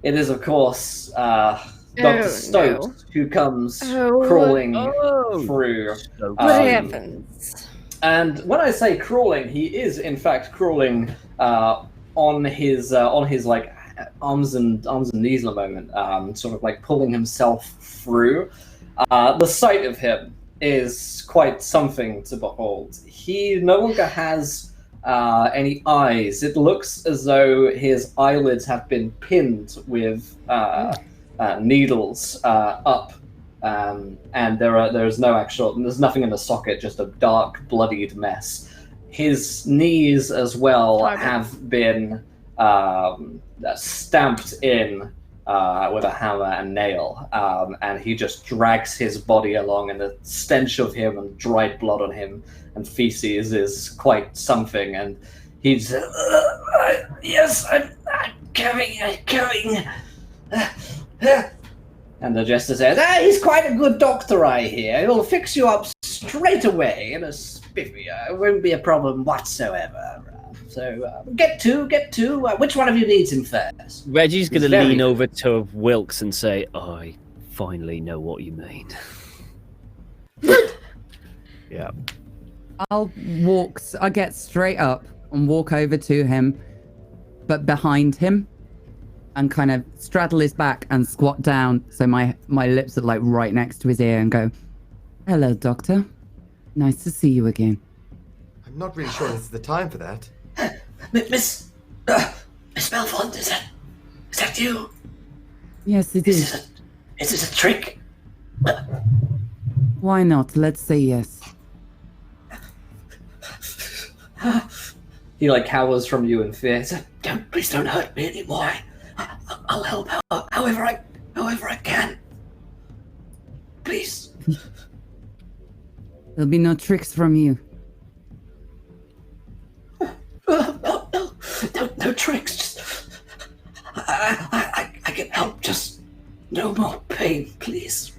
It is, of course, Dr. Stokes, who comes crawling through. What happens? And when I say crawling, he is in fact crawling on his like arms and knees at the moment, sort of like pulling himself through. The sight of him is quite something to behold. He no longer has any eyes. It looks as though his eyelids have been pinned with needles up, and there's nothing in the socket, just a dark, bloodied mess. His knees as well have been stamped in with a hammer and nail, and he just drags his body along, and the stench of him and dried blood on him and feces is quite something, and he's yes, I'm coming. And the jester says, he's quite a good doctor, I hear. He'll fix you up straight away in a spiffy. It won't be a problem whatsoever. So get to. Which one of you needs him first? Reggie's going to lean over to Wilkes and say, I finally know what you mean. Yeah. I'll get straight up and walk over to him, but behind him, and kind of straddle his back and squat down so my lips are like right next to his ear and go, hello, doctor. Nice to see you again. I'm not really sure this is the time for that. Miss Belfont, is that you? Yes, it is. Is this a trick? Why not? Let's say yes. He cowers from you in fear. Please don't hurt me anymore. I'll help however I can. Please. There'll be no tricks from you. No tricks. Just I can help. Just no more pain, please.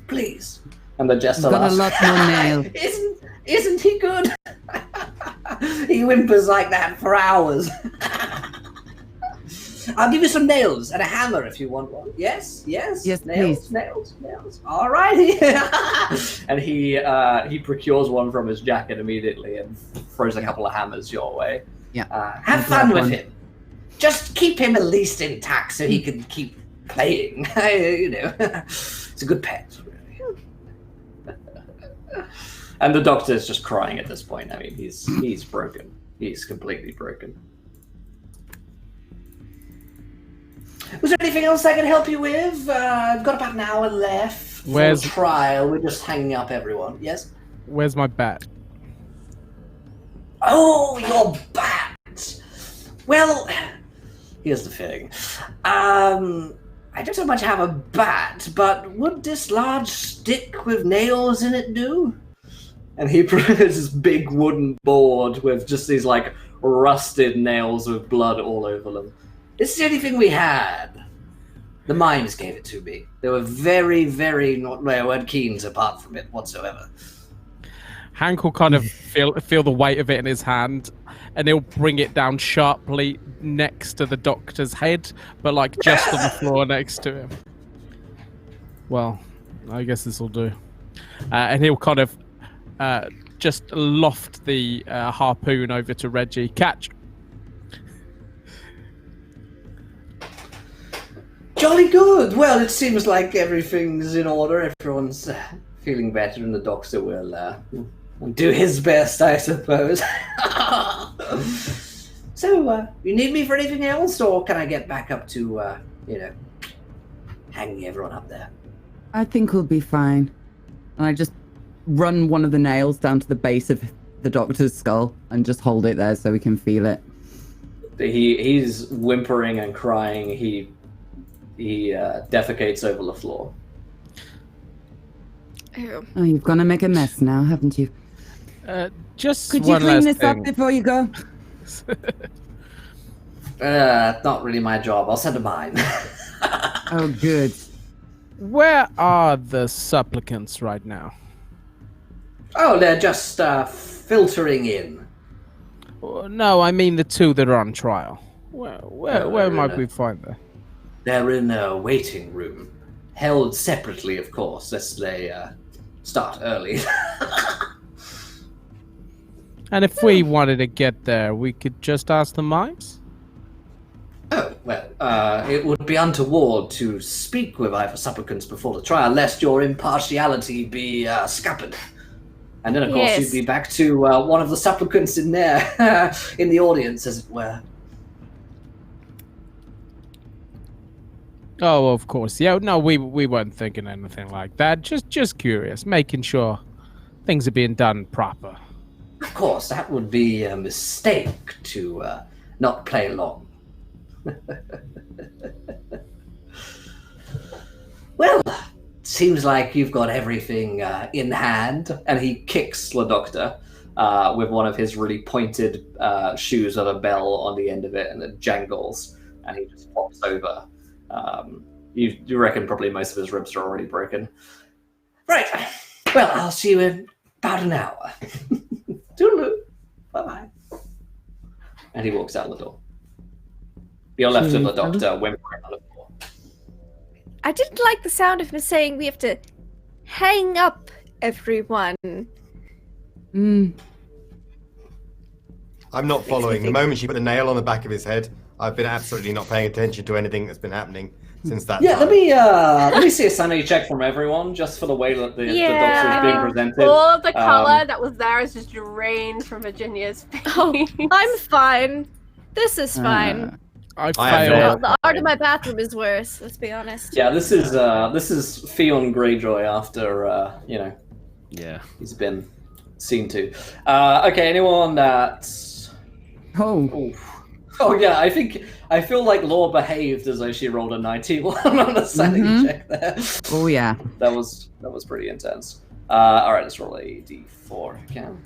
And the jester got a lot more nails. Isn't he good? He whimpers like that for hours. I'll give you some nails and a hammer if you want one. Yes, Yes, nails, please. Nails. All righty. And he procures one from his jacket immediately and throws a couple of hammers your way. Yeah. Have fun with him. Just keep him at least intact so he can keep playing. It's a good pet, really. And the doctor is just crying at this point. I mean, he's broken. He's completely broken. Was there anything else I can help you with? I've got about an hour left. Where's the trial? We're just hanging up everyone. Yes. Where's my bat? Oh, your bat. Well, here's the thing. I don't so much have a bat, but would this large stick with nails in it do? And he presents this big wooden board with just these rusted nails with blood all over them. It's the only thing we had. The mimes gave it to me. They were very, very they weren't keen to part from it whatsoever. Hank will kind of feel the weight of it in his hand, and he'll bring it down sharply next to the doctor's head, but just on the floor next to him. Well, I guess this will do. And he'll kind of just loft the harpoon over to Reggie. Catch. Jolly good. Well, it seems like everything's in order. Everyone's feeling better, and the doctor will do his best, I suppose. So, you need me for anything else, or can I get back up to, hanging everyone up there? I think we'll be fine. And I just run one of the nails down to the base of the doctor's skull and just hold it there so we can feel it. He's whimpering and crying. He defecates over the floor. Ew. Oh, you've gonna make a mess now, haven't you? Just Could you one clean last this thing. up before you go? Not really my job. I'll send a mine. Oh, good. Where are the supplicants right now? Oh, they're just filtering in. No, I mean the two that are on trial. Where might no. we find them? They're in a waiting room, held separately, of course, as they start early. And if we wanted to get there, we could just ask the mimes? Oh, well, it would be untoward to speak with either supplicants before the trial, lest your impartiality be scuppered. And then, of course, you'd be back to one of the supplicants in there, in the audience, as it were. Oh, of course. Yeah, no, we weren't thinking anything like that. Just curious, making sure things are being done proper. Of course, that would be a mistake to not play along. Well, seems like you've got everything in hand. And he kicks the doctor with one of his really pointed shoes with a bell on the end of it, and it jangles, and he just pops over. You reckon probably most of his ribs are already broken. Right. Well, I'll see you in about an hour. Toodaloo. Bye-bye. And he walks out the door. You're left with the doctor whimpering on the floor. I didn't like the sound of him saying we have to hang up everyone. I'm not following. The moment she put the nail on the back of his head, I've been absolutely not paying attention to anything that's been happening since that time. Let me see a sanity check from everyone, just for the way that the doctor is being presented. All the color that was there is just drained from Virginia's face. Oh, I'm fine. This is fine. I Well, the art of my bathroom is worse. Let's be honest. Yeah, this is Theon Greyjoy after he's been seen to. Okay, anyone that's Oh yeah, I feel like Laure behaved as though she rolled a 91 on a sanity check there. Oh yeah. That was pretty intense. Alright, let's roll a d4 again.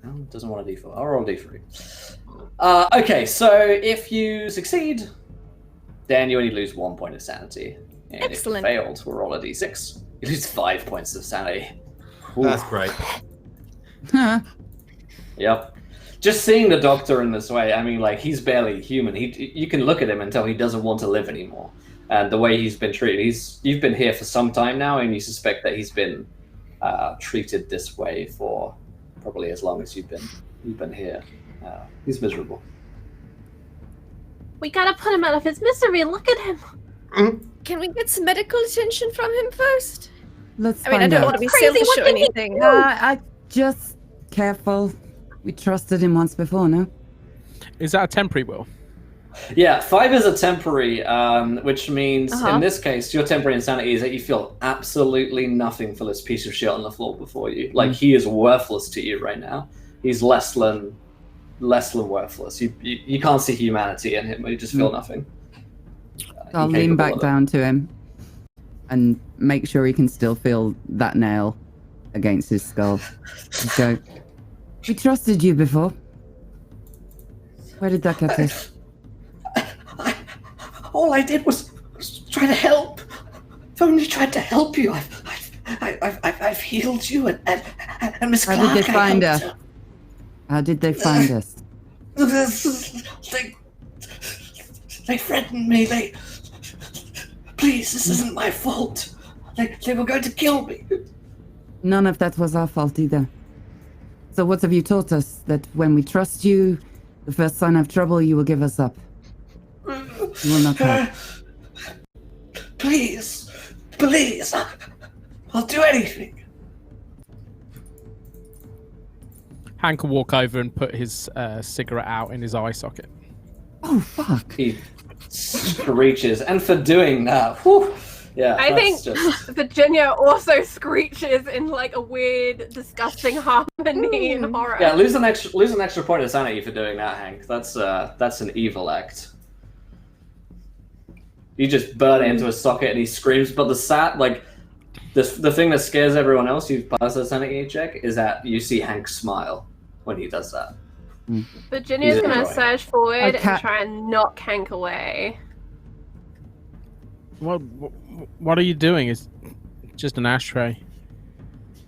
No, it doesn't want a d4. I'll roll a d3. Okay, so if you succeed, then you only lose 1 point of sanity. And Excellent. if you failed, we'll roll a d6. You lose 5 points of sanity. That's great. Yep. Just seeing the doctor in this way, I mean, like, he's barely human. You can look at him and tell he doesn't want to live anymore. And the way he's been treated, you've been here for some time now, and you suspect that he's been treated this way for probably as long as you've been here. He's miserable. We gotta put him out of his misery. Look at him. Can we get some medical attention from him first? Let's I mean, I find don't out. want to be Crazy, selfish what or did he anything. do? I just careful. We trusted him once before, no? Is that a temporary will? Yeah, 5 is a temporary, which means in this case, your temporary insanity is that you feel absolutely nothing for this piece of shit on the floor before you. Like, he is worthless to you right now. He's less than worthless. You can't see humanity in him. You just feel nothing. I'll lean back down to him and make sure he can still feel that nail against his skull. Just go, we trusted you before. Where did that get us? All I did was try to help. I've only tried to help you. I've healed you and Miss Clark. How did they find us? How did they find us? They threatened me. Please, this isn't my fault. They were going to kill me. None of that was our fault either. So what have you taught us? That when we trust you, the first sign of trouble, you will give us up. You will not help. Please, I'll do anything. Hank will walk over and put his cigarette out in his eye socket. Oh, fuck. He screeches, and for doing that, whew, yeah. I think Virginia also screeches in like a weird, disgusting harmony and horror. Yeah, lose an extra point of sanity for doing that, Hank. That's an evil act. You just burn it into a socket and he screams, but the thing that scares everyone else who passes the sanity check is that you see Hank smile when he does that. Virginia's gonna surge forward Okay. and try and knock Hank away. What are you doing? It's just an ashtray.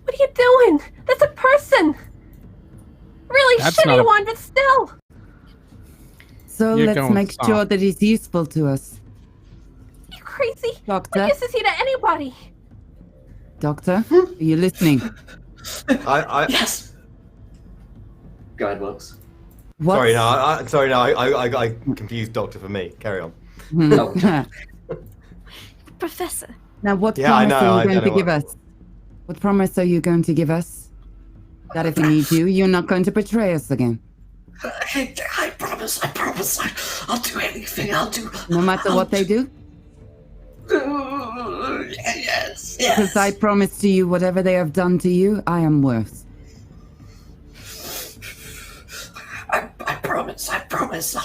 What are you doing? That's a person! Really That's shitty not a- one, but still! So You're let's going make soft. sure that he's useful to us. You crazy? Doctor? What use is he to anybody? Doctor? Are you listening? Yes. Go ahead, Wilkes. What? Sorry, no, I confused Doctor for me. Carry on. Professor. Now what Yeah, I promise know, are I you going don't to know give what- us? What promise are you going to give us? That if we need you, you're not going to betray us again. I promise. I'll do anything. No matter what they do? Yes. Because I promise to you, whatever they have done to you, I am worse. I promise.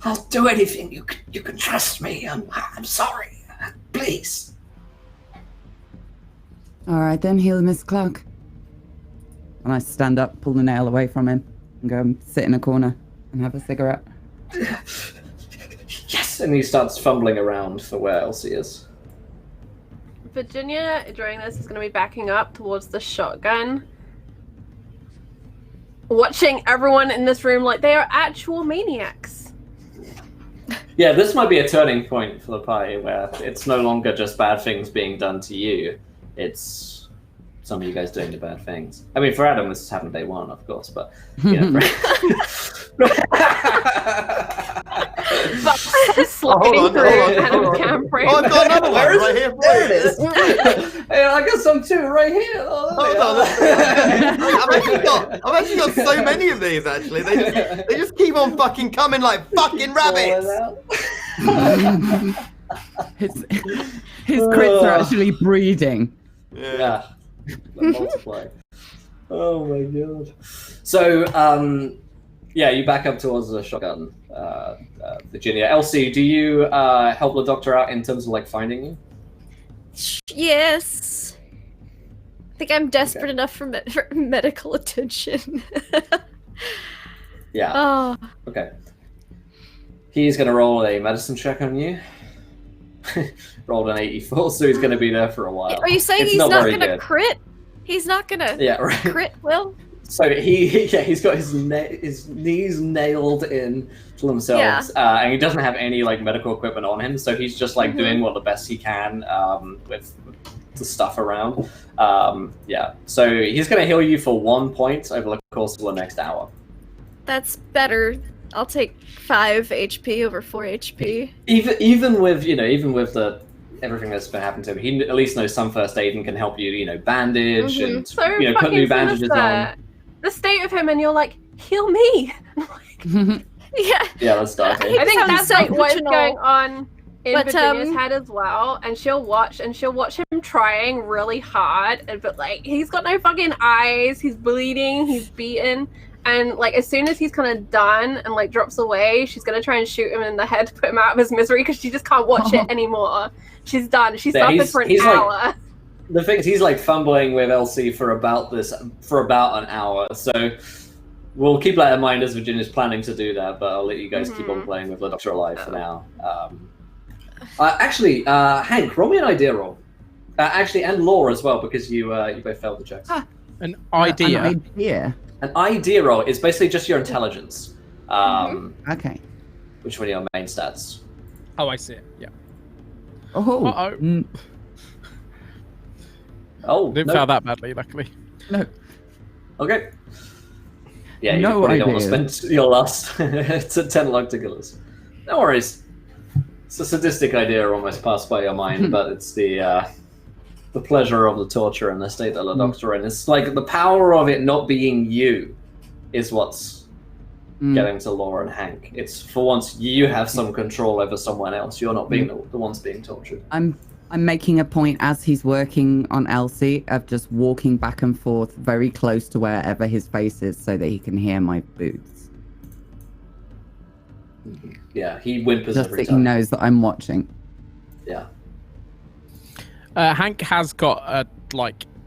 I'll do anything. You can trust me. I'm sorry. Please. All right, then, heal Miss Clark. And I stand up, pull the nail away from him, and go and sit in a corner and have a cigarette. Yes, and he starts fumbling around for where Elsie is. Virginia, during this, is going to be backing up towards the shotgun, watching everyone in this room like they are actual maniacs. Yeah, this might be a turning point for the party where it's no longer just bad things being done to you. It's some of you guys doing the bad things. I mean, for Adam, this is happening day one, of course, but you know. Sliding through Adam's cam frame. Oh, I've got another one right here. There it is. Hey, I got some too right here. Hold on. I've actually got so many of these. Actually, they just keep on fucking coming like fucking rabbits. His crits are actually breeding. Yeah. Multiply. Oh my god. So, yeah, you back up towards the shotgun, Virginia. Elsie, do you help the doctor out in terms of like finding you? Yes. I think I'm desperate enough for medical attention. Yeah. Oh. Okay. He's gonna roll a medicine check on you. Rolled an 84, so he's gonna be there for a while. Are you saying It's he's not very gonna good. crit? He's not gonna crit, Will? So he's got his knees nailed in to themselves, and he doesn't have any like medical equipment on him, so he's just like doing what the best he can with the stuff around. Yeah, so he's gonna heal you for 1 point over the course of the next hour. That's better. I'll take 5 HP over 4 HP. Even with the everything that's been happening to him, he at least knows some first aid and can help you, bandage and So put new bandages on. The state of him, and you're like, heal me. Yeah. Yeah, let's start. I think that's like what's emotional. going on in But, Virginia's head as well, and she'll watch him trying really hard, but like he's got no fucking eyes, he's bleeding, he's beaten, and like as soon as he's kind of done and like drops away, she's gonna try and shoot him in the head to put him out of his misery because she just can't watch it anymore. She's done. She suffered for an hour. The thing is, he's like fumbling with Elsie for about an hour. So we'll keep that in mind as Virginia's planning to do that. But I'll let you guys keep on playing with the Doctor alive for now. Actually, Hank, roll me an idea roll. Actually, and Laure as well, because you both failed the checks. An idea. An idea. An idea roll is basically just your intelligence. Okay. Which one are your main stats? Oh, I see it. Yeah. Oh. Uh-oh. Oh, Didn't no. fail that badly, luckily. No. Okay. Yeah, you No probably don't idea. want to spend your last 10 luck to kill us. No worries. It's a sadistic idea almost passed by your mind, but it's the pleasure of the torture and the state that the Doctor in. It's like the power of it not being you is what's getting to Laure and Hank. It's for once you have some control over someone else. You're not being the ones being tortured. I'm making a point as he's working on Elsie of just walking back and forth very close to wherever his face is so that he can hear my boots. Yeah, he whimpers Just every that he time. knows that I'm watching. Yeah. Hank has got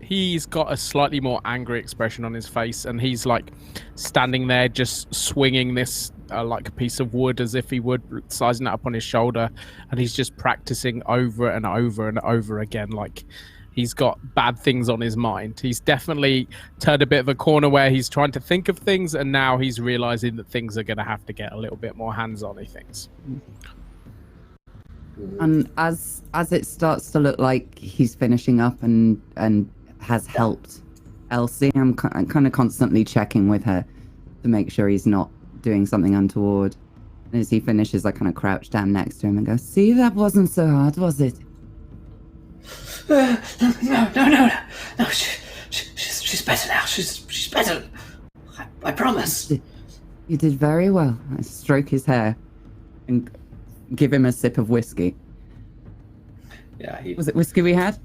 he's got a slightly more angry expression on his face, and he's like standing there just swinging this like a piece of wood as if he would, sizing it up on his shoulder, and he's just practicing over and over and over again. Like he's got bad things on his mind. He's definitely turned a bit of a corner where he's trying to think of things, and now he's realizing that things are going to have to get a little bit more hands-on. He thinks. And as it starts to look like he's finishing up and has helped Elsie, I'm kind of constantly checking with her to make sure he's not doing something untoward. And as he finishes, I kind of crouch down next to him and go, "See, that wasn't so hard, was it?" No. She's better now. She's better. I promise. You did very well. I stroke his hair and give him a sip of whiskey. Yeah, Was it whiskey we had?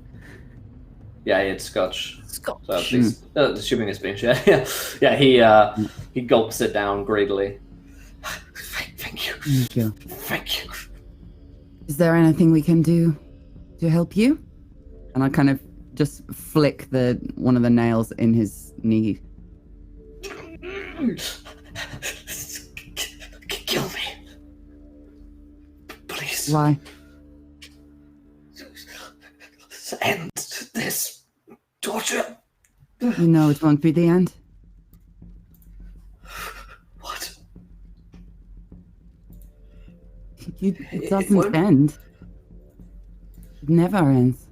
Yeah, he had scotch. Scotch. So at least, assuming it's being shared. Yeah, he gulps it down greedily. Thank you. Thank you. Thank you. Is there anything we can do to help you? And I kind of just flick one of the nails in his knee. Kill me. Please. Why? End this torture. You know it won't be the end. What? It doesn't end. It never ends.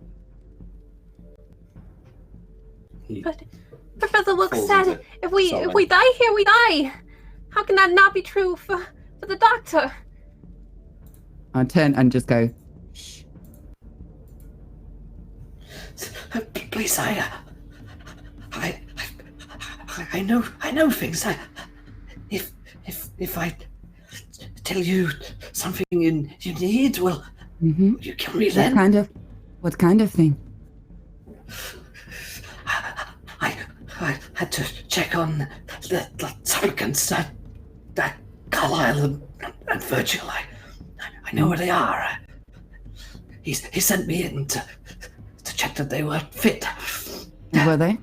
But Professor Wilkes falls said, into if we sobbing. die here, we die. How can that not be true for the doctor? I turn and just go, shh. Please, I know things. If I tell you something you need, will you kill me then? What kind of thing? I had to check on the supplicants that Carlisle and Virgil. I know where they are. He sent me in to check that they were fit. Were they?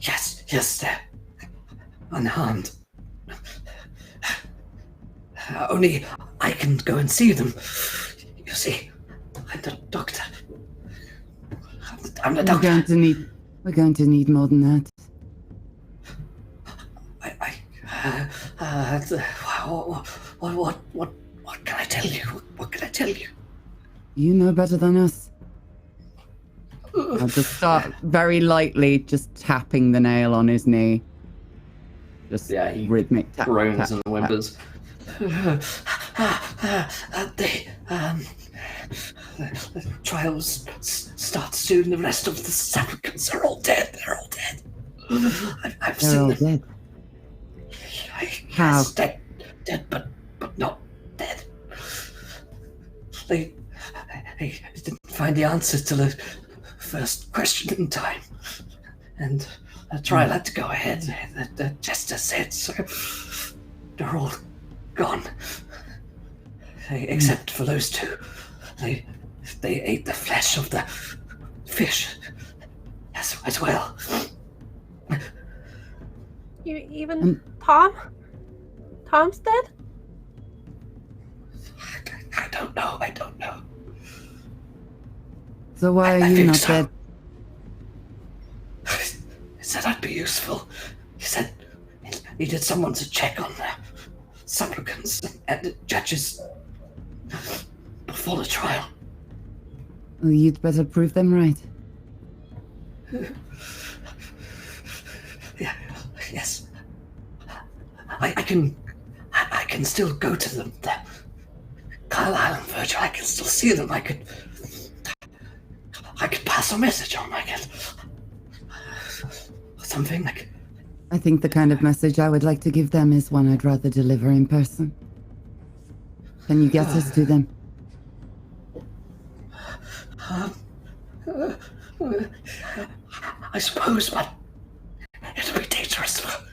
Yes, they're unharmed. Only I can go and see them. You see, I'm the doctor. I'm the doctor. We're going to need more than that. What can I tell you? What can I tell you? You know better than us. I'll just start very lightly, just tapping the nail on his knee. Just he rhythmic tap. groans tap, and tap. whimpers. The trials start soon. The rest of the supplicants are all dead. They're all dead. I've They're seen all them. dead. How? Yes, dead, but not dead. They didn't find the answer to the first question in time, and the trial had to go ahead. The jester said so. They're all gone, except for those two. They ate the flesh of the fish as well. Even Tom? Tom's dead? I don't know. So why I are you think not so. dead? He said I'd be useful. He said he needed someone to check on the supplicants and the judges before the trial. Well, you'd better prove them right. Yeah, yes. I can still go to them. The Carlisle and Virgil, I can still see them. I could pass a message on. I could something like. I think the kind of message I would like to give them is one I'd rather deliver in person. Can you get us to them? I suppose, but it'll be dangerous for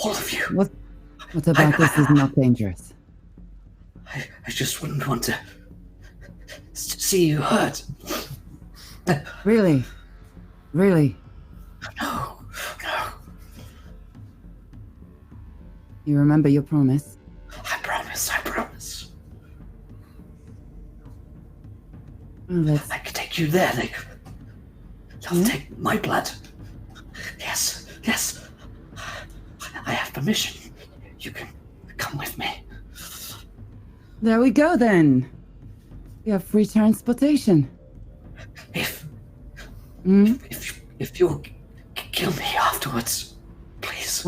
all of you. What about this is not dangerous? I just wouldn't want to see you hurt. Really? Really? No. You remember your promise? I promise. Well, I can take you there. They'll take my blood. Yes. I have permission. You can come with me. there we go then. We have free transportation. If Hmm? if you'll kill me afterwards, please.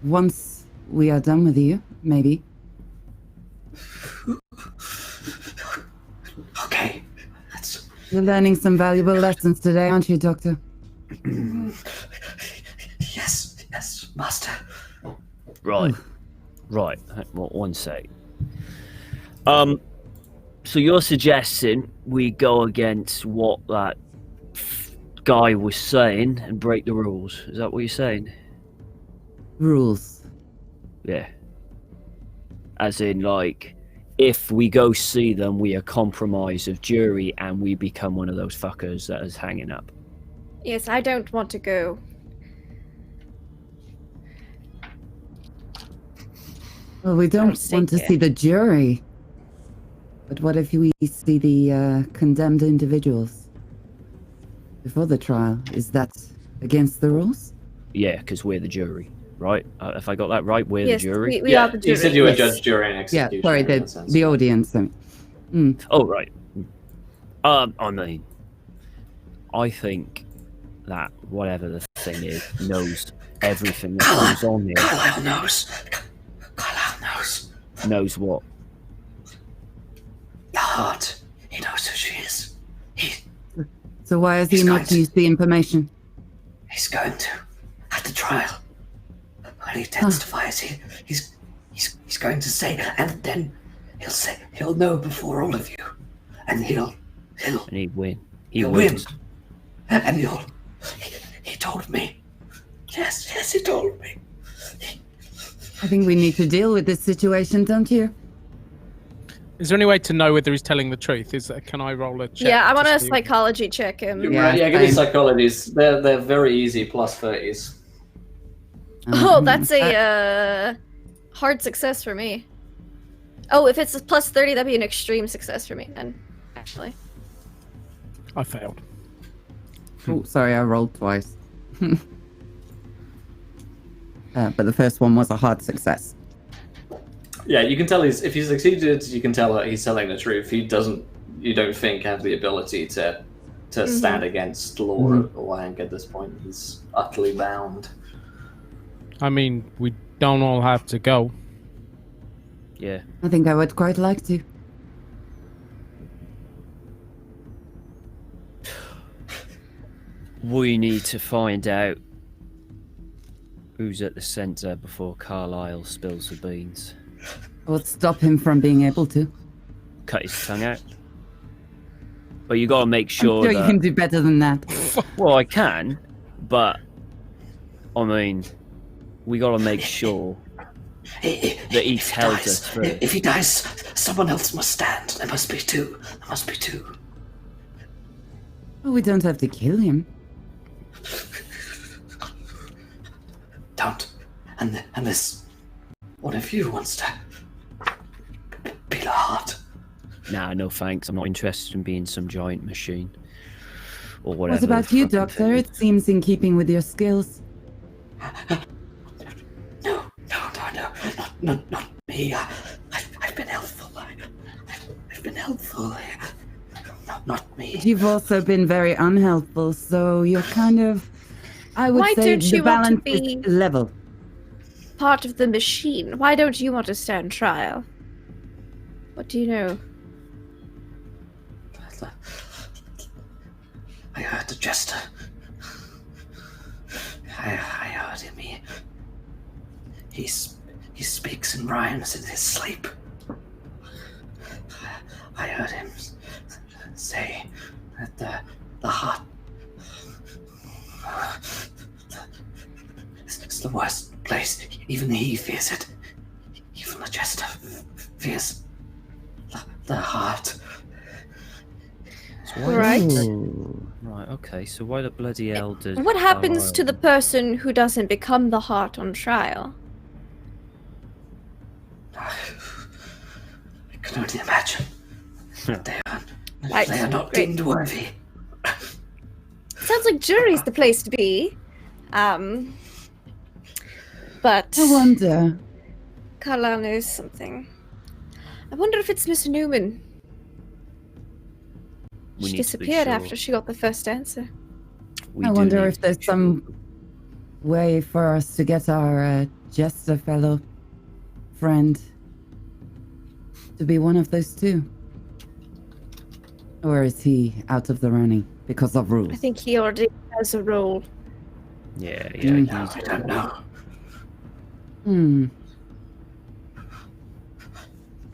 Once we are done with you, maybe. You're learning some valuable lessons today, aren't you, Doctor? Yes, Master. Right. Right. One sec. So you're suggesting we go against what that guy was saying and break the rules? Is that what you're saying? Rules. Yeah. As in, like, if we go see them, we are compromised of jury and we become one of those fuckers that is hanging up. Yes, I don't want to go. Well, we don't stay want to here. see the jury. But what if we see the condemned individuals before the trial? Is that against the rules? Yeah, because we're the jury, right? If I got that right, we're Yes, the jury. we are the jury. You said you were yes. judge, jury, and Yeah, executioner. sorry, in that sense. the audience. Oh, right. I mean, I think that whatever the thing is knows everything that goes on here. Carlisle knows. Carlisle knows. Knows what? The heart. He knows who she is. So why has he He's not going to- used the information? He's going to at the trial. When he testifies, he's going to say, and then he'll know before all of you, and he'll And he'd win. He he'll wins. win, and he told me. Yes, he told me. I think we need to deal with this situation, don't you? Is there any way to know whether he's telling the truth? Can I roll a check? Yeah, I want to to see- psychology check him. Yeah, Give me same. psychologies. They're very easy, plus 30s. Oh, that's a hard success for me. Oh, if it's a plus 30, that'd be an extreme success for me then, actually. I failed. Oh, sorry, I rolled twice. But the first one was a hard success. Yeah, you can tell if he succeeded, you can tell that he's telling the truth. He doesn't, you don't think, have the ability to stand against Laure or Hank at this point. He's utterly bound. I mean, we don't all have to go. Yeah. I think I would quite like to. We need to find out who's at the centre before Carlisle spills the beans. Or stop him from being able to. Cut his tongue out. But you got to make I'm sure sure you that... can do better than that. Well, I can, but I mean, we got to make sure that he tells us through. If he dies, someone else must stand. There must be two. There must be two. Well, we don't have to kill him. Don't. And this one of you wants to be the heart. Nah, no thanks. I'm not interested in being some giant machine. Or whatever. What about the you, fucking Doctor? thing is. It seems in keeping with your skills. No, not me. I've been helpful. I've been helpful. Not me. But you've also been very unhelpful, so you're kind of... I would Why say don't the you want to balance is be- level. Part of the machine. Why don't you want to stand trial? What do you know? I heard the jester. I heard him. He speaks in rhymes in his sleep. I heard him say that the heart. It's the worst place. Even he fears it. Even the jester fears the heart. So why Right. Right, okay, so why the bloody hell does... What happens to the Carlisle- person who doesn't become the heart on trial? I can only imagine. They Right, are not great. deemed worthy. Sounds like jury's the place to be. But I wonder. Carlisle knows something. I wonder if it's Miss Newman. We She need to be disappeared sure. after she got the first answer. We I do wonder need if to there's be sure. some way for us to get our jester fellow friend to be one of those two. Or is he out of the running because of rules? I think he already has a role. Yeah, No, I don't know.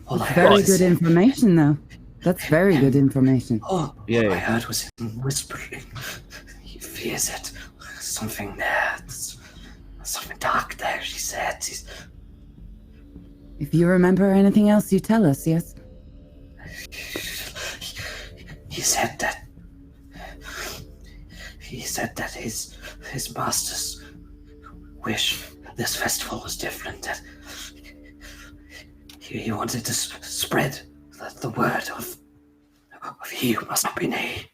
All I It's heard very was- good information, though. That's very good information. All Yeah. I heard was him whispering. He fears it. Something there. Something dark there, she said. If you remember anything else, you tell us, yes? He said that. He said that his master's wish this festival was different. That he wanted to spread the word of he who must not be named.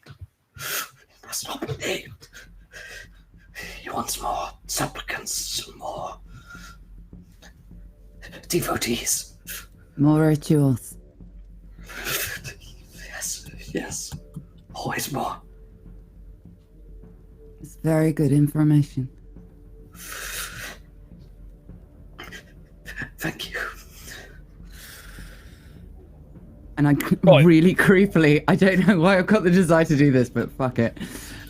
He must not be named. He wants more supplicants, more devotees. More rituals. Yes. Always more. It's very good information. Thank you. And I really creepily, I don't know why I've got the desire to do this, but fuck it.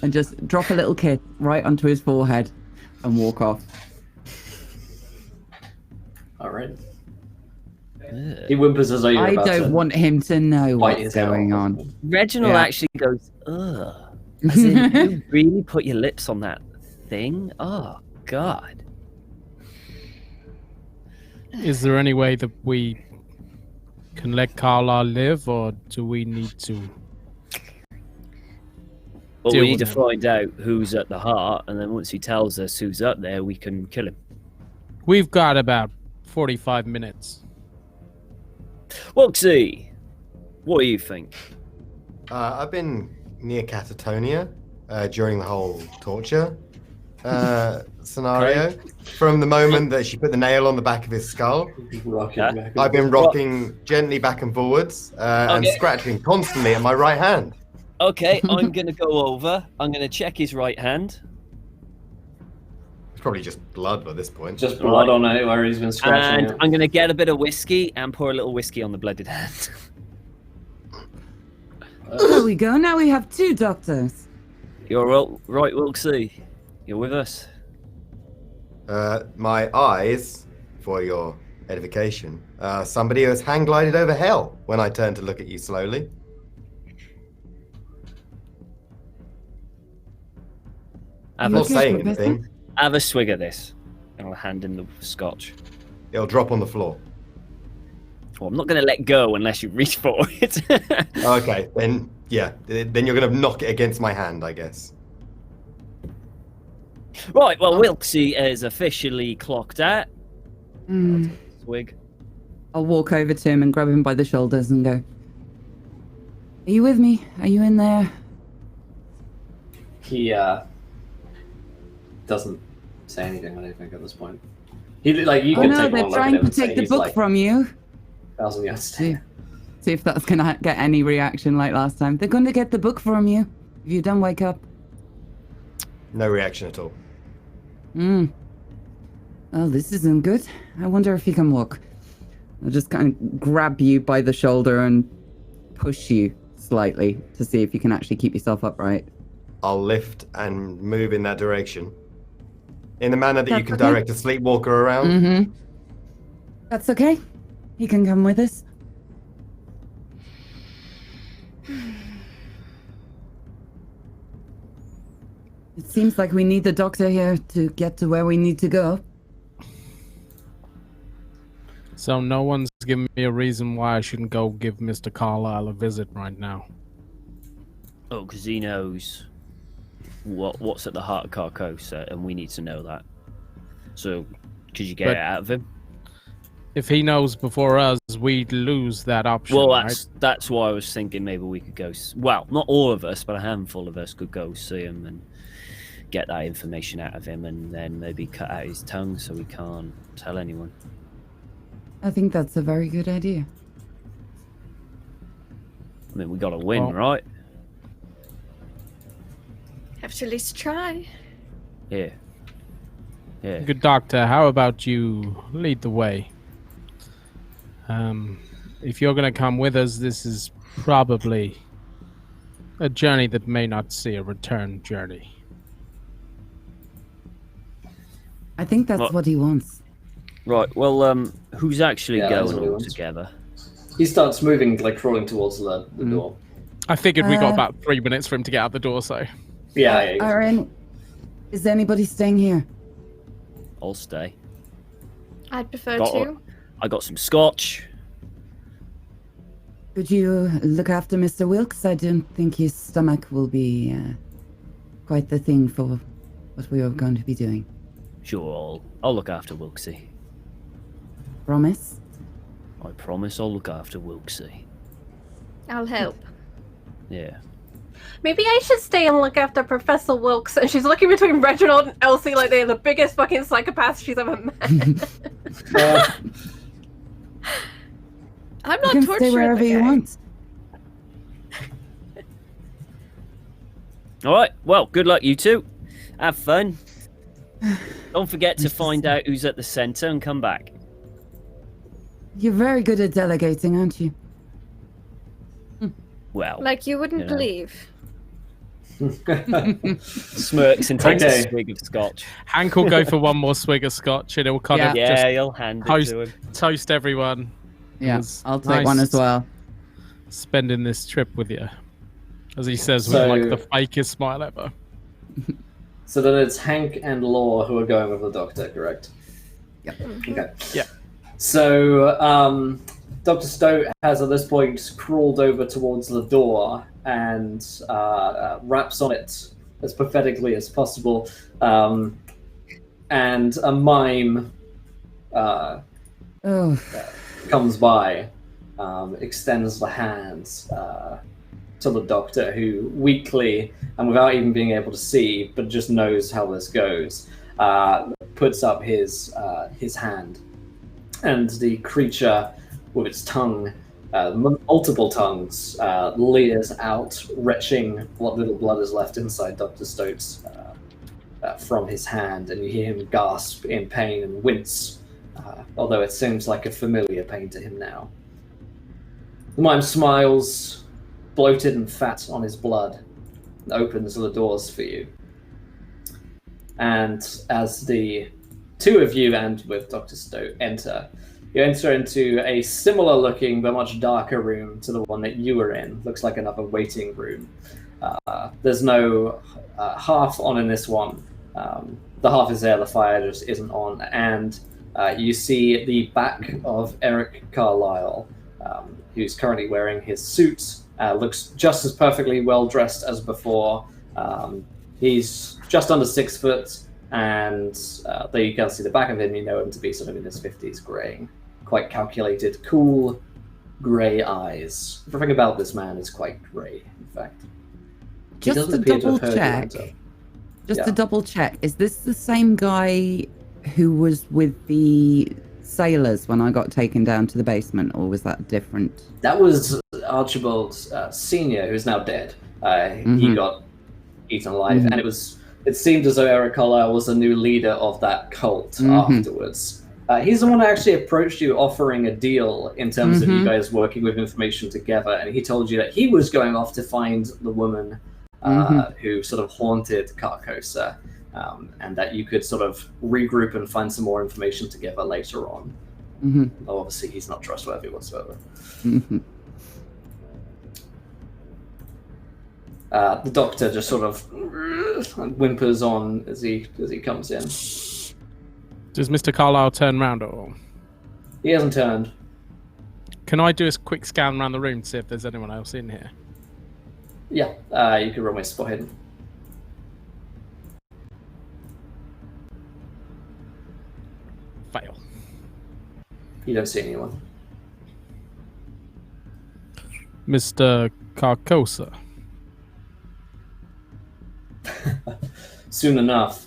And just drop a little kiss right onto his forehead and walk off. All right. He whimpers as though you're I about don't to want him to know bite what's his hair going off. on. Reginald Yeah. actually goes, ugh. As in, you really put your lips on that thing? Oh, God. Is there any way that we can let Carlisle live, or do we need to? Well, Deal we need to with him. find out who's at the heart, and then once he tells us who's up there, we can kill him. We've got about 45 minutes. Woxie, what do you think? I've been near Catatonia during the whole torture scenario. From the moment that she put the nail on the back of his skull, I've been rocking gently back and forwards and Okay. scratching constantly at my right hand. Okay, I'm going to go over. I'm going to check his right hand. It's probably just blood by this point. Just blood on it where he's been scratching And it. I'm going to get a bit of whiskey and pour a little whiskey on the blooded hand. There we go. Now we have 2 doctors. You're right, Wilksy. You're with us. My eyes, for your edification, somebody who has hang glided over hell when I turn to look at you slowly. Have I'm a, not saying Professor? anything. have a swig of this. And I'll hand him the scotch. It'll drop on the floor. Well, I'm not going to let go unless you reach for it. Okay, then yeah, then you're gonna knock it against my hand, I guess. Right, well, Wilksy is officially clocked out. Mm. Swig. I'll walk over to him and grab him by the shoulders and go, "Are you with me? Are you in there?" He doesn't say anything, I don't think, at this point. He like you Oh can no, take they're one look at trying him to and say take the he's book like from you. 1,000 yards See, stay. see if that's gonna get any reaction like last time. They're going to get the book from you. If you don't wake up. No reaction at all. Oh, this isn't good. I wonder if he can walk. I'll just kind of grab you by the shoulder and push you slightly to see if you can actually keep yourself upright. I'll lift and move in that direction. In the manner that you That's can okay. direct a sleepwalker around. Mm-hmm. That's okay. He can come with us. It seems like we need the doctor here to get to where we need to go. So no one's giving me a reason why I shouldn't go give Mr. Carlisle a visit right now. Oh, because he knows what's at the heart of Carcosa, and we need to know that. So, could you get But- it out of him? If he knows before us, we'd lose that option, Well, right? that's why I was thinking maybe we could go. Well, not all of us, but a handful of us could go see him and get that information out of him, and then maybe cut out his tongue so he can't tell anyone. I think that's a very good idea. I mean, we got to win, Well- right? Have to at least try. Yeah. Yeah. Good doctor, how about you lead the way? If you're gonna come with us, this is probably A journey that may not see a return journey. I think that's What? what he wants. Right. Well, who's actually Yeah, that's going what he all wants. together? He starts moving, like crawling towards the door. I figured we got Uh, about 3 minutes for him to get out the door, so. Yeah. Is anybody staying here? I'll stay. I'd prefer Got- to. I got some scotch. Could you look after Mr. Wilkes? I don't think his stomach will be quite the thing for what we are going to be doing. Sure, I'll look after Wilksy. Promise? I promise I'll look after Wilksy. I'll help. Yeah. Maybe I should stay and look after Professor Wilkes. And she's looking between Reginald and Elsie like they're the biggest fucking psychopaths she's ever met. I'm You not can torturing stay wherever the you guy. want. All right. Well, good luck, you two. Have fun. Don't forget to find out who's at the centre and come back. You're very good at delegating, aren't you? Well, Like you wouldn't You know. believe. smirks and takes Okay. a swig of scotch. Hank will go for one more swig of scotch and he'll kind of Yeah, just he'll hand it toast- to him. toast everyone. Yeah, It's I'll take one as well. Spending this trip with you. As he says So- with like the fakest smile ever. So then it's Hank and Laure who are going with the doctor, correct? Yep. Okay. Yeah. So Dr. Stoat has at this point crawled over towards the door and raps on it as pathetically as possible. And a mime Oh, comes by, extends the hands to the doctor, who weakly, and without even being able to see, but just knows how this goes, puts up his hand. And the creature, with its tongue, multiple tongues, leers out, retching what little blood is left inside Dr. Stoat's from his hand, and you hear him gasp in pain and wince, although it seems like a familiar pain to him now. The mime smiles, bloated and fat on his blood, and opens the doors for you. And as the two of you and with Dr. Stoat enter, you enter into a similar looking but much darker room to the one that you were in. Looks like another waiting room. There's no hearth on in this one. The hearth is there, the fire just isn't on. And you see the back of Eric Carlisle, who's currently wearing his suit. Looks just as perfectly well dressed as before. He's just under 6 foot, and though you can't see the back of him, you know him to be sort of in his 50s, greying. Quite calculated, cool, grey eyes. Everything about this man is quite grey, in fact. He just doesn't to appear to double have heard you check. enter. Just Yeah. to double check, is this the same guy who was with the sailors when I got taken down to the basement, or was that different? That was Archibald Senior, who's now dead. He Mhm. got eaten alive, Mhm. and it seemed as though Eric Carlisle was the new leader of that cult Mhm. afterwards. He's the one that actually approached you, offering a deal in terms of you Mhm. guys working with information together, and he told you that he was going off to find the woman Mhm. who sort of haunted Carcosa, and that you could sort of regroup and find some more information together later on. Mm-hmm. Though obviously he's not trustworthy whatsoever. Mm-hmm. The doctor just sort of whimpers on as he comes in. Does Mr. Carlisle turn round at all? He hasn't turned. Can I do a quick scan around the room to see if there's anyone else in here? Yeah, you can roll my spot hidden. Fail. You don't see anyone. Mr. Carcosa. Soon enough,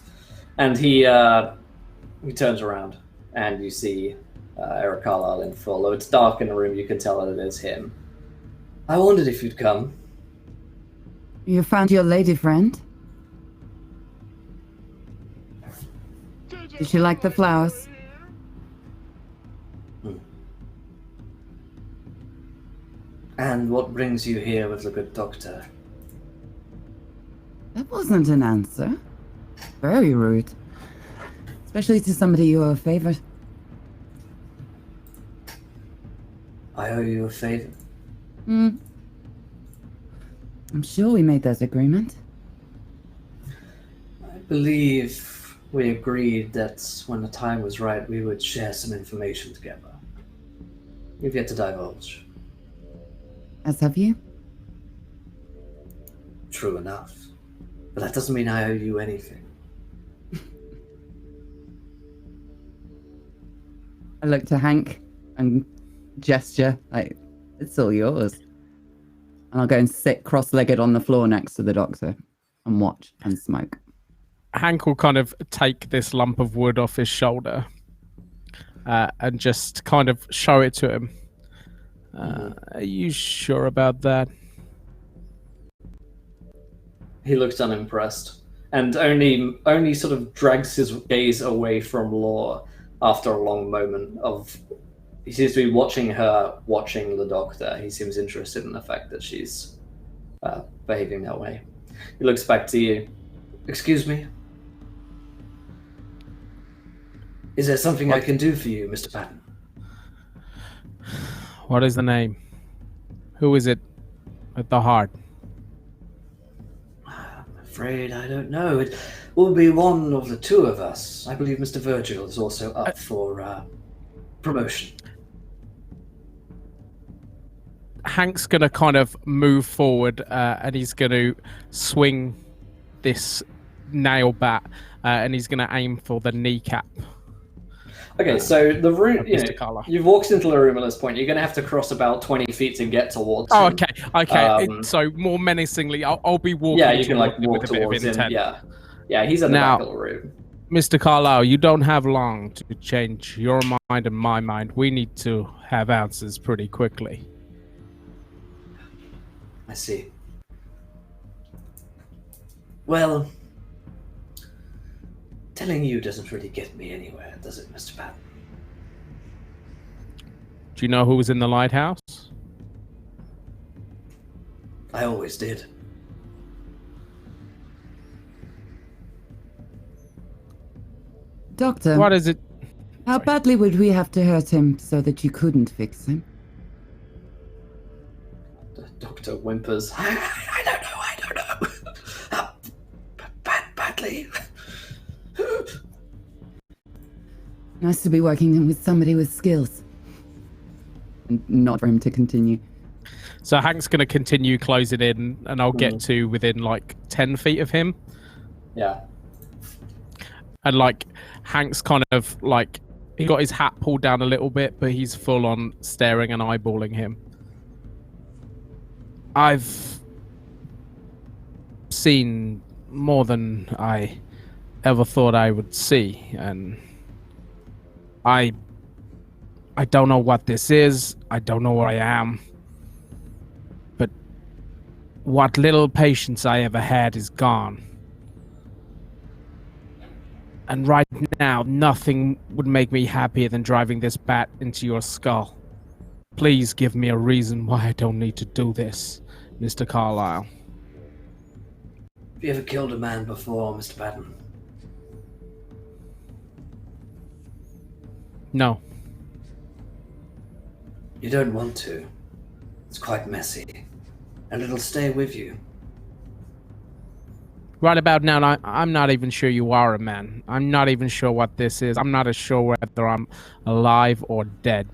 and he turns around, and you see Eric Carlisle in full. Though it's dark in the room, you can tell that it is him. I wondered if you'd come. You found your lady friend? Did she like the flowers? And what brings you here with the good doctor? That wasn't an answer. Very rude. Especially to somebody you owe a favor. I owe you a favor. I'm sure we made that agreement. I believe we agreed that when the time was right, we would share some information together. We've yet to divulge. As have you? True enough. But that doesn't mean I owe you anything. I look to Hank and gesture, like, it's all yours. And I'll go and sit cross-legged on the floor next to the doctor and watch and smoke. Hank will kind of take this lump of wood off his shoulder and just kind of show it to him. Are you sure about that? He looks unimpressed and only sort of drags his gaze away from Laure after a long moment of... He seems to be watching her, watching the doctor. He seems interested in the fact that she's behaving that way. He looks back to you. Excuse me? Is there something I can do for you, Mr. Patton? What is the name? Who is it at the heart? I'm afraid I don't know. It will be one of the two of us. I believe Mr. Virgil is also up for promotion. Hank's going to kind of move forward and he's going to swing this nail bat and he's going to aim for the kneecap. Okay, so the room, Mr. you've walked into the room at this point. You're going to have to cross about 20 feet to get towards him. Okay. So more menacingly, I'll be walking. Yeah, you can like him walk with a bit of towards him. intent. Yeah, he's in the back of the room. Mr. Carlisle, you don't have long to change your mind and my mind. We need to have answers pretty quickly. I see. Well, telling you doesn't really get me anywhere, does it, Mr. Patton? Do you know who was in the lighthouse? I always did. Doctor, What is it? how badly would we have to hurt him so that you couldn't fix him? The doctor whimpers. I don't know. Badly. Nice to be working with somebody with skills. And not for him to continue. So Hank's going to continue closing in, and I'll get to within like 10 feet of him. Yeah. And like Hank's kind of like, he got his hat pulled down a little bit, but he's full on staring and eyeballing him. I've seen more than I ever thought I would see, and I don't know what this is. I don't know where I am. But what little patience I ever had is gone. And right now, nothing would make me happier than driving this bat into your skull. Please give me a reason why I don't need to do this, Mr. Carlisle. Have you ever killed a man before, Mr. Patton? No. You don't want to. It's quite messy. And it'll stay with you. Right about now, I'm not even sure you are a man. I'm not even sure what this is. I'm not as sure whether I'm alive or dead.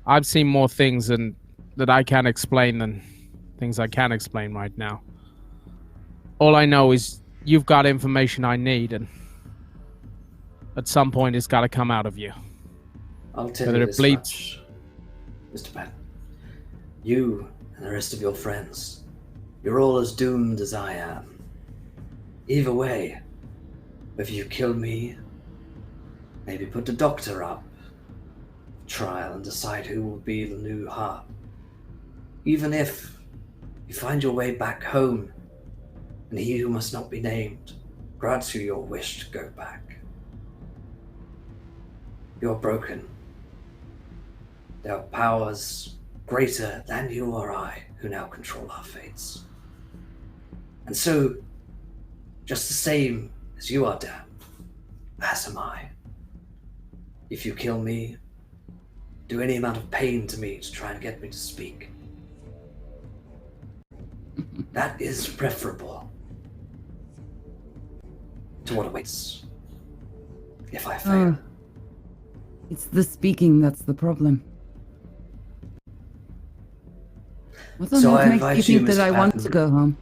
I've seen more things that I can't explain than things I can explain right now. All I know is you've got information I need, and at some point it's got to come out of you. I'll tell Whether you it this bleeds. much, Mr. Patton. You and the rest of your friends, you're all as doomed as I am. Either way, whether you kill me, maybe put the doctor up, trial and decide who will be the new heart. Even if you find your way back home, and he who must not be named grants you your wish to go back. You're broken. There are powers greater than you or I who now control our fates. And so, just the same as you are damned, as am I. If you kill me, do any amount of pain to me to try and get me to speak. That is preferable to what awaits if I fail. It's the speaking that's the problem. What on So I earth invite makes you you, think that Mr. I want Patton. to go home?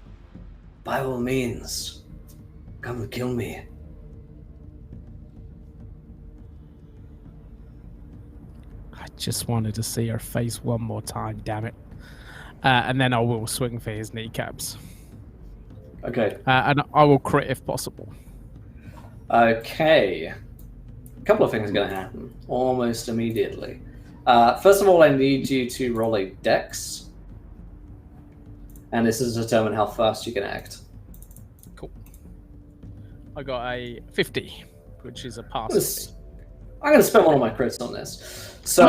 By all means, come and kill me. I just wanted to see her face one more time, damn it. And then I will swing for his kneecaps. Okay. And I will crit if possible. Okay. A couple of things are going to happen almost immediately. First of all, I need you to roll a dex. And this is to determine how fast you can act. Cool. I got a 50, which is a pass. I'm going to spend one of my crits on this. So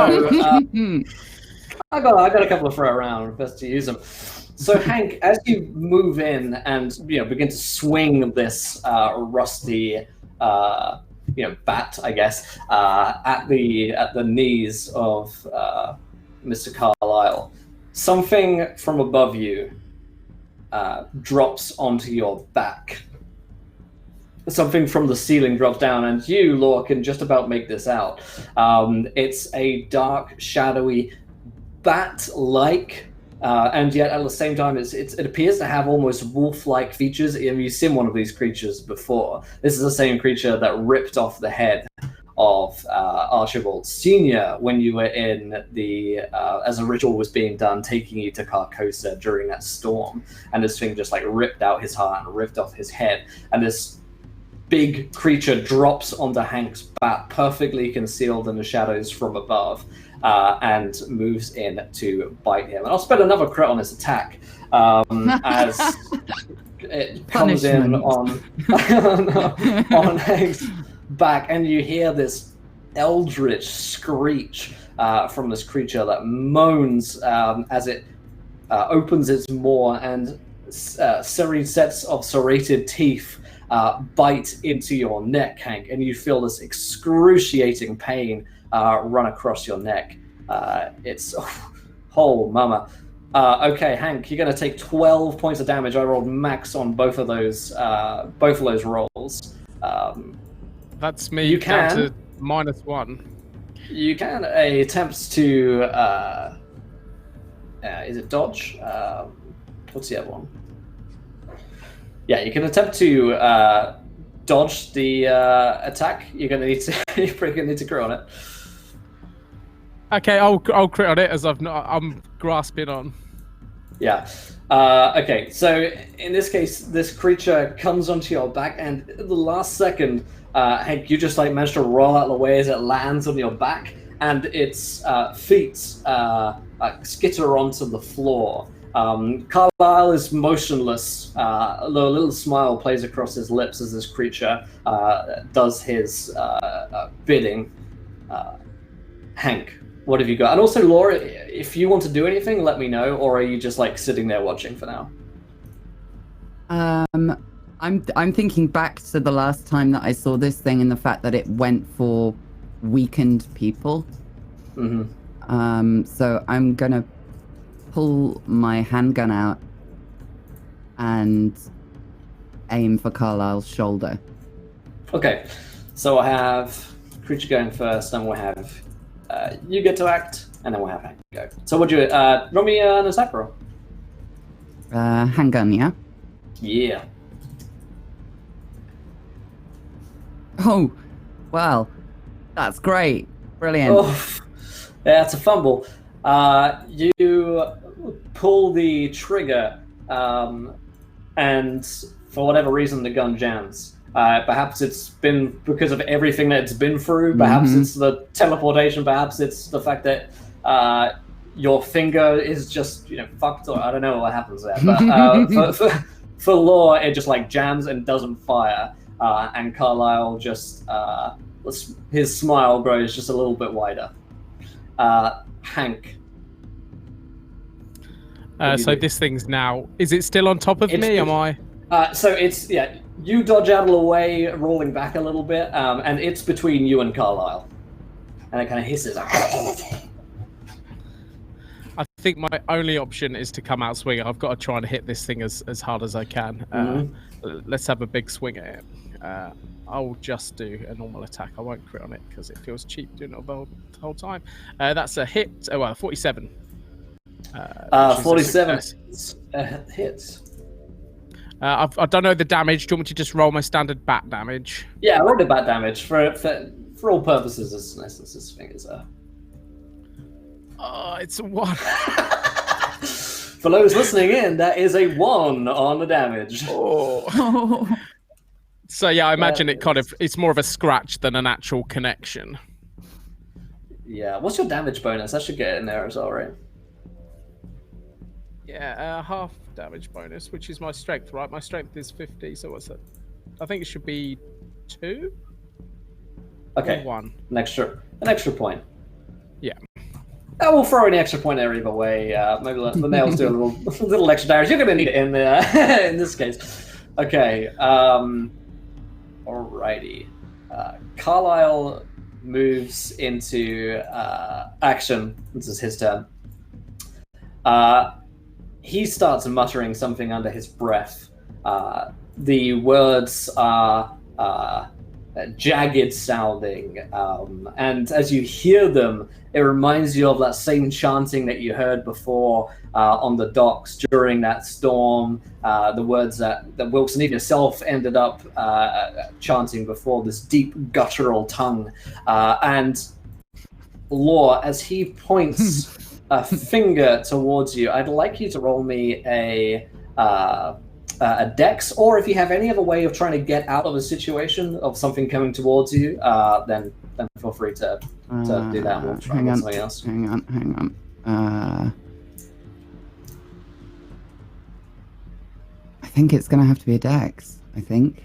I got a couple of throw around best to use them. So Hank, as you move in and begin to swing this rusty bat, I guess, at the knees of Mr. Carlisle, something from above you drops onto your back. Something from the ceiling drops down, and you, Laure, can just about make this out. It's a dark, shadowy, bat-like, and yet at the same time, it appears to have almost wolf-like features. You've seen one of these creatures before. This is the same creature that ripped off the head of Archibald Sr. when you were in the, as a ritual was being done, taking you to Carcosa during that storm. And this thing just ripped out his heart and ripped off his head. And this big creature drops onto Hank's bat, perfectly concealed in the shadows from above, and moves in to bite him. And I'll spend another crit on his attack as it comes in on Hank's back, and you hear this eldritch screech from this creature that moans as it opens its maw, and series sets of serrated teeth bite into your neck, Hank, and you feel this excruciating pain run across your neck. It's mama. Okay, Hank, you're going to take 12 points of damage. I rolled max on both of those rolls. That's me down to -1. You can attempt to is it dodge? What's the other one? Yeah, you can attempt to dodge the attack. You're probably gonna need to crit on it. Okay, I'll crit on it as I'm grasping on. Yeah. Okay, so in this case, this creature comes onto your back, and at the last second, Hank, you just manage to roll out of the way as it lands on your back, and its feet skitter onto the floor. Carlisle is motionless, though a little smile plays across his lips as this creature does his bidding. Hank, what have you got? And also, Laura, if you want to do anything, let me know, or are you just sitting there watching for now? I'm thinking back to the last time that I saw this thing and the fact that it went for weakened people. Mm-hmm. So I'm gonna pull my handgun out and aim for Carlisle's shoulder. Okay, so I have creature going first, and we'll have you get to act, and then we'll have Hank go. So what do you roll me an attack roll? Handgun, yeah? Yeah. Oh, well, that's great. Brilliant. Oh, yeah, it's a fumble. You pull the trigger, and for whatever reason, the gun jams. Perhaps it's been because of everything that it's been through. Perhaps it's the teleportation. Perhaps it's the fact that your finger is just fucked. Or I don't know what happens there. But for Laure, it just jams and doesn't fire. And Carlisle just his smile grows just a little bit wider. Hank. So this thing's now. Is it still on top of me? Am I? So it's, you dodge out of the way, rolling back a little bit, and it's between you and Carlisle. And it kind of hisses. I think my only option is to come out swinging. I've got to try and hit this thing as hard as I can. Let's have a big swing at it. I'll just do a normal attack. I won't crit on it because it feels cheap doing it the whole time. That's a hit. 47. 47 hits. I don't know the damage. Do you want me to just roll my standard bat damage? Yeah, roll the bat damage. For all purposes, as nice as his fingers are. Oh, it's a 1. For those listening in, that is a 1 on the damage. Oh. So yeah, I imagine it's more of a scratch than an actual connection. Yeah. What's your damage bonus? I should get it in there as well, right? Yeah, half damage bonus, which is my strength, right? My strength is 50, so what's that? I think it should be 2? Okay. Or 1. An extra point. Yeah. We'll throw in the extra point there either way. Maybe the nails do a little extra damage. You're gonna need it in there in this case. Okay. Alrighty. Carlisle moves into action. This is his turn. He starts muttering something under his breath. The words are jagged sounding, and as you hear them, it reminds you of that same chanting that you heard before on the docks during that storm, the words that Wilson, even yourself, ended up chanting before, this deep guttural tongue. And Laure, as he points a finger towards you, I'd like you to roll me a dex, or if you have any other way of trying to get out of a situation of something coming towards you, then feel free to do that. We'll try something else. Hang on. I think it's gonna have to be a dex. I think.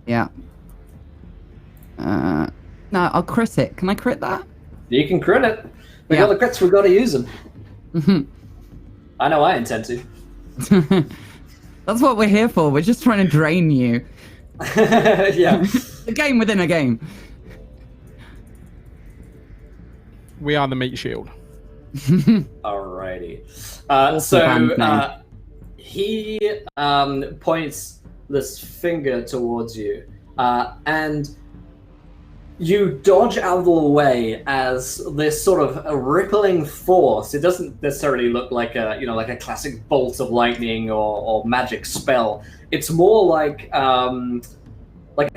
Yeah. No, I'll crit it. Can I crit that? You can crit it. We got the crits. We've got to use them. I know I intend to. That's what we're here for. We're just trying to drain you. Yeah. A game within a game. We are the meat shield. Alrighty. He points this finger towards you, and you dodge out of the way as this sort of a rippling force. It doesn't necessarily look like a classic bolt of lightning or magic spell. It's more like a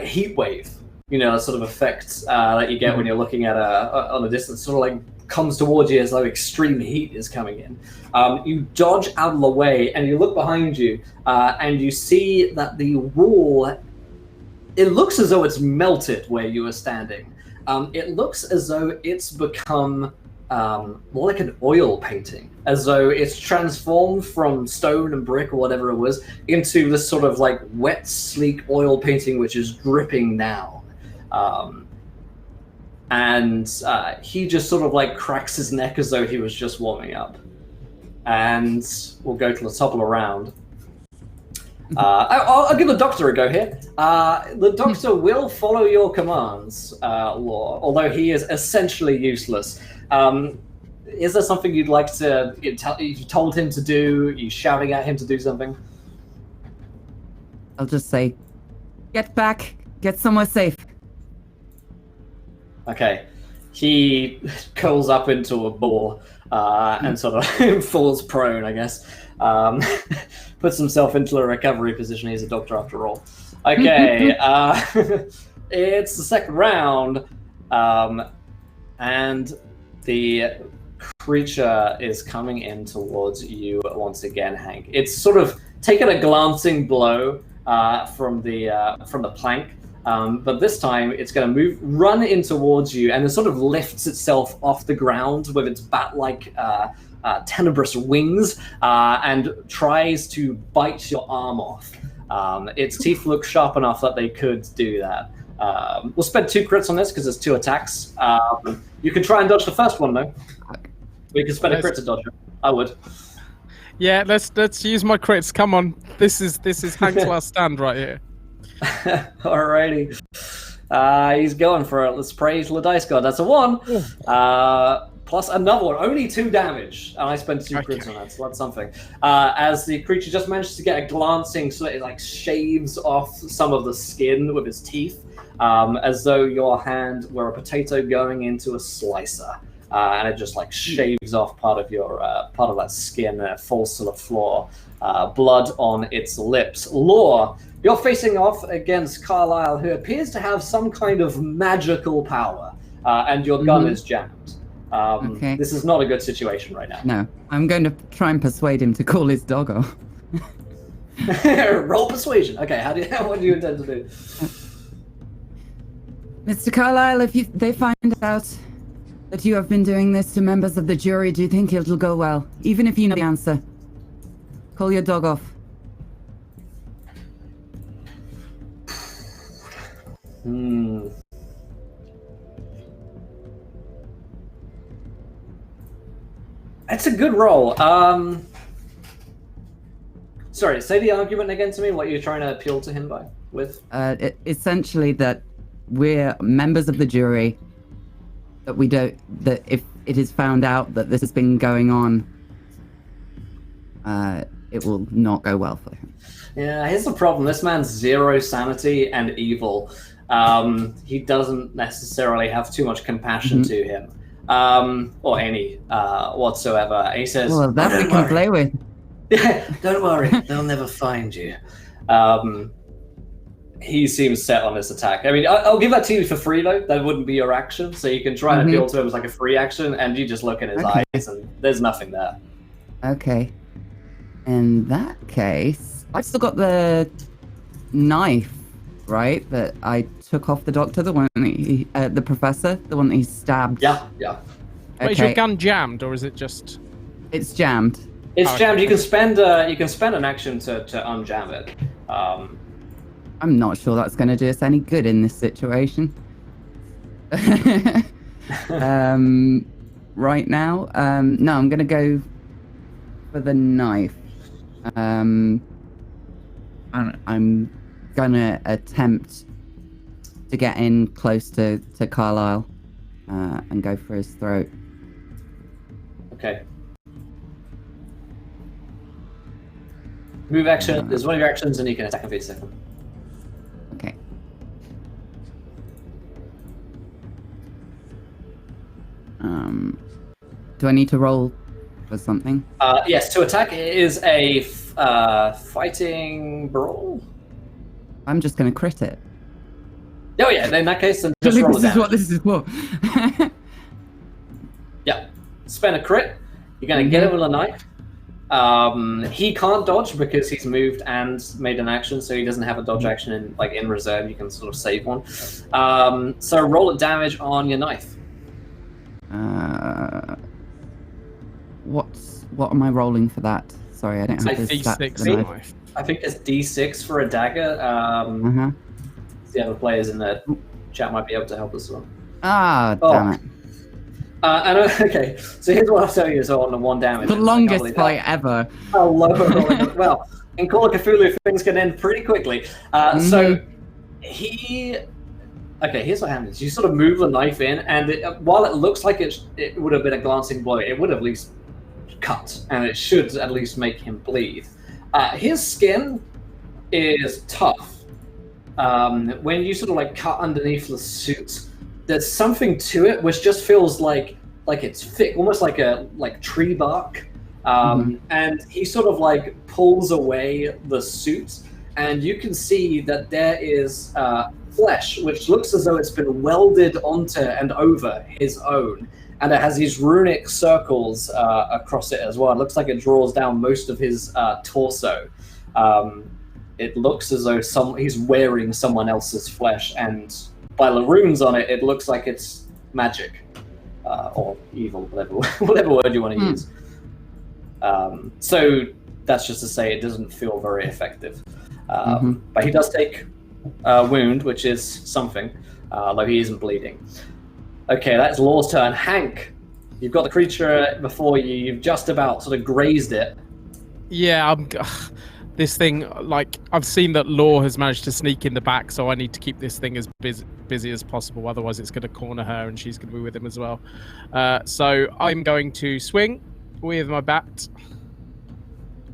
heat wave, sort of effect that you get when you're looking at on a distance. Sort of like comes towards you as though extreme heat is coming in. You dodge out of the way and you look behind you, and you see that the wall, it looks as though it's melted where you are standing. It looks as though it's become more like an oil painting, as though it's transformed from stone and brick or whatever it was into this sort of like wet, sleek oil painting which is dripping down. And he just sort of like cracks his neck as though he was just warming up. And we'll go to the top of the round. I'll give the doctor a go here. The doctor will follow your commands, Laure, although he is essentially useless. Is there something you'd like to... You told him to do? You shouting at him to do something? I'll just say, get back, get somewhere safe. Okay. He curls up into a ball and sort of falls prone, I guess. Puts himself into a recovery position. He's a doctor after all. Okay, it's the second round, and the creature is coming in towards you once again, Hank. It's sort of taken a glancing blow from the plank, but this time it's going to run in towards you, and it sort of lifts itself off the ground with its bat-like tenebrous wings, and tries to bite your arm off. Its teeth look sharp enough that they could do that. We'll spend 2 crits on this because it's 2 attacks. You can try and dodge the first one, though. We can spend a crit to dodge it. I would. Yeah, let's use my crits. Come on, this is Hank's last stand right here. Alrighty. He's going for it. Let's praise the dice god. That's a 1. Plus another one. Only 2 damage. And I spent 2 crits on that, so that's something. As the creature just managed to get a glancing, so it like shaves off some of the skin with his teeth, as though your hand were a potato going into a slicer. And it just like shaves off part of your part of that skin, and it falls to the floor. Blood on its lips. Laure, you're facing off against Carlisle, who appears to have some kind of magical power, and your gun is jammed. Okay. This is not a good situation right now. No, I'm going to try and persuade him to call his dog off. Roll persuasion. Okay, what do you intend to do? Mr. Carlisle, if they find out that you have been doing this to members of the jury, do you think it'll go well? Even if you know the answer. Call your dog off. That's a good roll. Sorry, say the argument again to me, what you're trying to appeal to him with? Essentially that we're members of the jury, that if it is found out that this has been going on, it will not go well for him. Yeah, here's the problem. This man's 0 sanity and evil. He doesn't necessarily have too much compassion to him, or any whatsoever. And he says, "Well, that we can play with." Yeah, don't worry, they'll never find you. He seems set on this attack. I mean, I'll give that to you for free, though. That wouldn't be your action, so you can try and appeal to him as like a free action, and you just look in his eyes, and there's nothing there. Okay. In that case, I've still got the knife, right? That I took off the doctor, the one that the professor, the one that he stabbed. Yeah. Okay. Wait, is your gun jammed, or is it just? It's jammed. It's jammed. You can spend an action to unjam it. I'm not sure that's going to do us any good in this situation. Right now, no, I'm going to go for the knife. I'm going to attempt to get in close to Carlisle and go for his throat. Okay. Move action. There's one of your actions, and you can attack him for a second. Okay. Do I need to roll for something? Yes, to attack is a fighting brawl. I'm just going to crit it. Oh yeah, in that case, then just roll it down. This is what. Yeah, spend a crit. You're going to get him with a knife. He can't dodge because he's moved and made an action, so he doesn't have a dodge action in reserve. You can sort of save one. So roll a damage on your knife. What am I rolling for that? Sorry, I don't have this stats for the knife. I think it's D6 for a dagger. The other players in the chat might be able to help us as well. Damn it. Okay, so here's what I'll tell you is on the 1 damage. The longest fight ever. Well, in Call of Cthulhu, things can end pretty quickly. So he... Okay, here's what happens. You sort of move the knife in, and while it looks like it would have been a glancing blow, it would have at least cut, and it should at least make him bleed. His skin is tough. When you sort of like cut underneath the suit, there's something to it which just feels like it's thick, almost like tree bark. And he sort of like pulls away the suit, and you can see that there is flesh which looks as though it's been welded onto and over his own, and it has these runic circles across it as well. It looks like it draws down most of his torso. It looks as though he's wearing someone else's flesh, and by the runes on it, it looks like it's magic or evil, whatever word you want to use. So that's just to say it doesn't feel very effective. But he does take a wound, which is something, though he isn't bleeding. Okay, that's Laure's turn. Hank, you've got the creature before you. You've just about sort of grazed it. Yeah, this thing, like, I've seen that Laure has managed to sneak in the back, so I need to keep this thing as busy as possible. Otherwise, it's going to corner her, and she's going to be with him as well. So I'm going to swing with my bat.